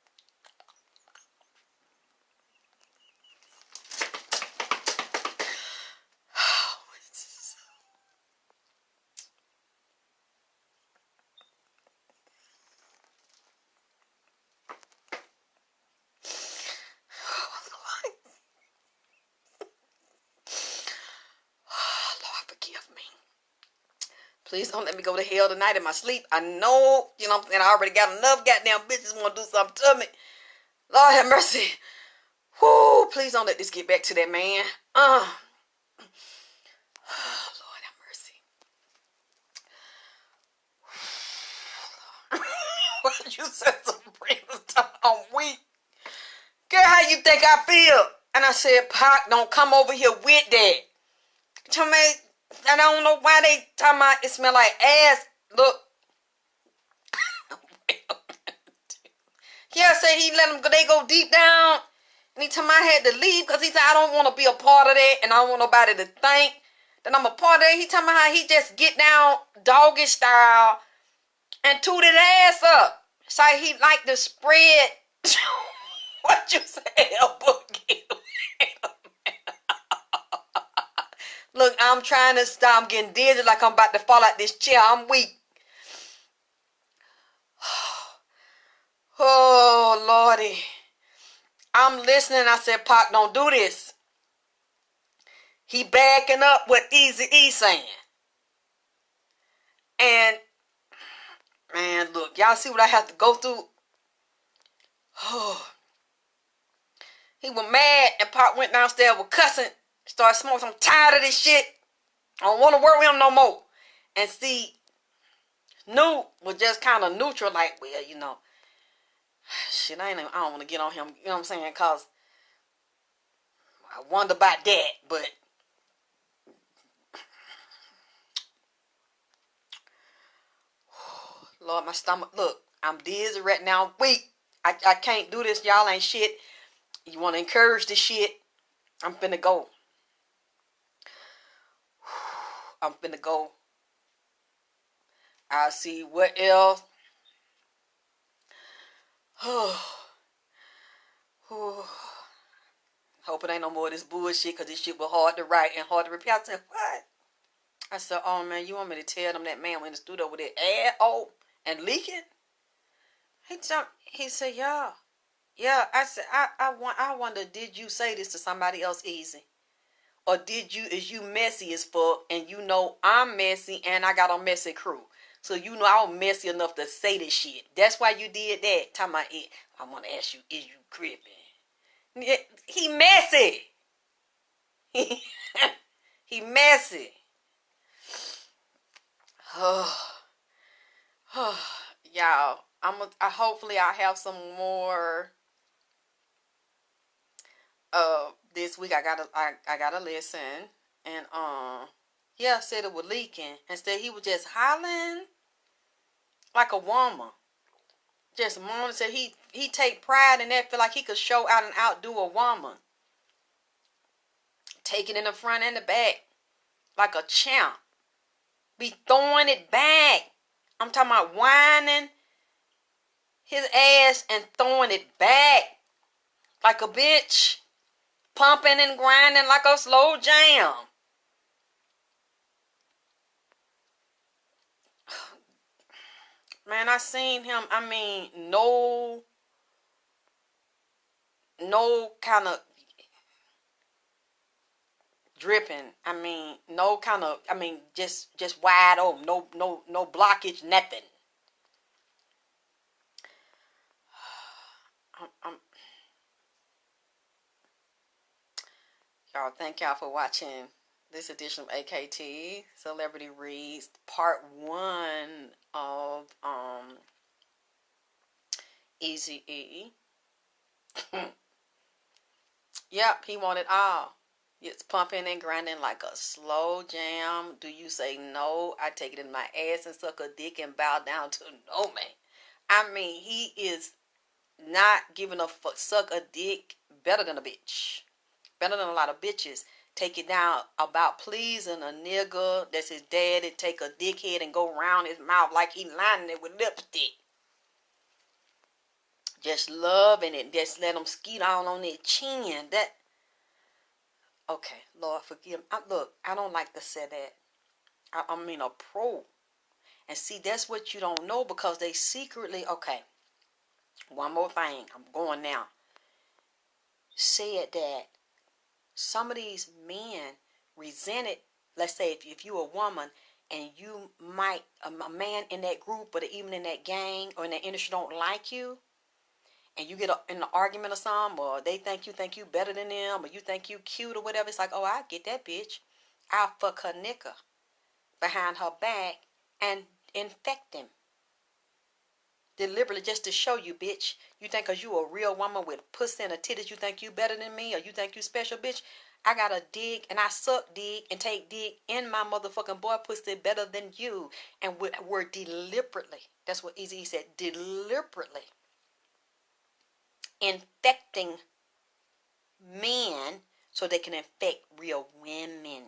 Please don't let me go to hell tonight in my sleep. I know, what I'm saying, I already got enough goddamn bitches want to do something to me. Lord have mercy. Whoo, please don't let this get back to that man. Lord have mercy. You said Sabrina, I'm weak. Girl, how you think I feel? And I said, Pac, don't come over here with that. Tell me, I don't know why they talking about it smell like ass. Look. Yeah, say he let them go. They go deep down. And he told me I had to leave because he said I don't want to be a part of that and I don't want nobody to think that I'm a part of it. He told me how he just get down doggy style and toot his ass up. So he like to spread. What you say, Boogie? Look, I'm trying to stop. I'm getting dizzy like I'm about to fall out this chair. I'm weak. Oh, Lordy. I'm listening. I said, Pac, don't do this. He backing up what Eazy-E saying. And, man, look. Y'all see what I have to go through? Oh. He was mad and Pac went downstairs with cussing. Started smoking. I'm tired of this shit. I don't want to work with him no more. And see, New was just kind of neutral. Like, well, you know. Shit, I don't want to get on him. You know what I'm saying? Because I wonder about that. But Lord, my stomach. Look, I'm dizzy right now. I'm weak. I can't do this. Y'all ain't shit. You want to encourage this shit? I'm finna go. I'm finna go. I'll see what else. Hope it ain't no more of this bullshit because this shit was hard to write and hard to repeat. I said, what? I said, oh man, you want me to tell them that man went in the studio with that ad and leaking? He said, yeah. Yeah, I said, I wonder, did you say this to somebody else easy? Or is you messy as fuck and you know I'm messy and I got a messy crew. So you know I was messy enough to say this shit. That's why you did that. Talking about it. I want to ask you, is you crippin'? He messy. He messy. Y'all, hopefully I have some more this week. I gotta listen. And yeah, said it was leaking. Instead he was just hollering like a woman. Just moaning. Said he take pride in that, feel like he could show out and outdo a woman. Take it in the front and the back. Like a champ. Be throwing it back. I'm talking about whining his ass and throwing it back. Like a bitch. Pumping and grinding like a slow jam. Man, I seen him. I mean, no kind of dripping. I mean, no kind of. I mean, just wide open. No blockage. Nothing. Y'all, thank y'all for watching this edition of AKT Celebrity Reads, part 1 of Eazy-E. Yep, he wanted all. It's pumping and grinding like a slow jam. Do you say no? I take it in my ass and suck a dick and bow down to no man. I mean, he is not giving a fuck. Suck a dick better than a bitch. Better than a lot of bitches. Take it down about pleasing a nigga that's his daddy. Take a dickhead and go around his mouth like he lining it with lipstick. Just loving it. Just let him skeet all on their chin. That. Okay, Lord forgive me. Look, I don't like to say that. I mean a pro. And see, that's what you don't know because they secretly, okay. One more thing. I'm going now. Said that some of these men resented, let's say if you're a woman and you might, a man in that group or even in that gang or in that industry don't like you, and you get in an argument or something, or they think you better than them, or you think you cute or whatever, it's like, oh, I get that bitch. I'll fuck her nigga behind her back and infect him. Deliberately just to show you, bitch. You think because you a real woman with pussy and a titties, you think you better than me or you think you special, bitch? I got to dig and I suck dick and take dick in my motherfucking boy pussy better than you. And we're deliberately, that's what Eazy said, deliberately infecting men so they can infect real women.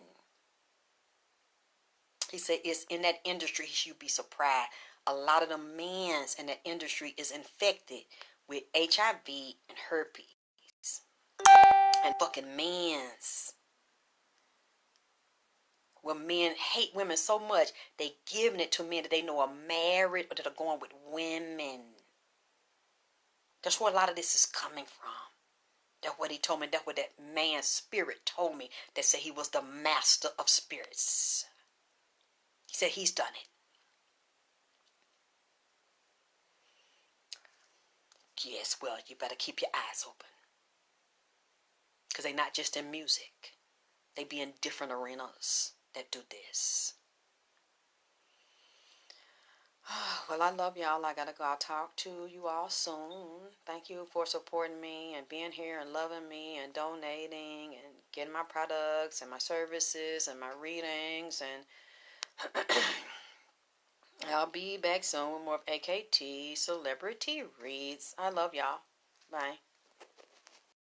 He said it's in that industry, you'd be surprised. A lot of the men in that industry is infected with HIV and herpes. And fucking men's. Well, men hate women so much, they giving it to men that they know are married or that are going with women. That's where a lot of this is coming from. That's what he told me. That's what that man's spirit told me. That said he was the master of spirits. He said he's done it. Yes, well, you better keep your eyes open. Because they're not just in music. They be in different arenas that do this. Well, I love y'all. I gotta go. I'll talk to you all soon. Thank you for supporting me and being here and loving me and donating and getting my products and my services and my readings. And I'll be back soon with more of AKT Celebrity Reads. I love y'all. Bye.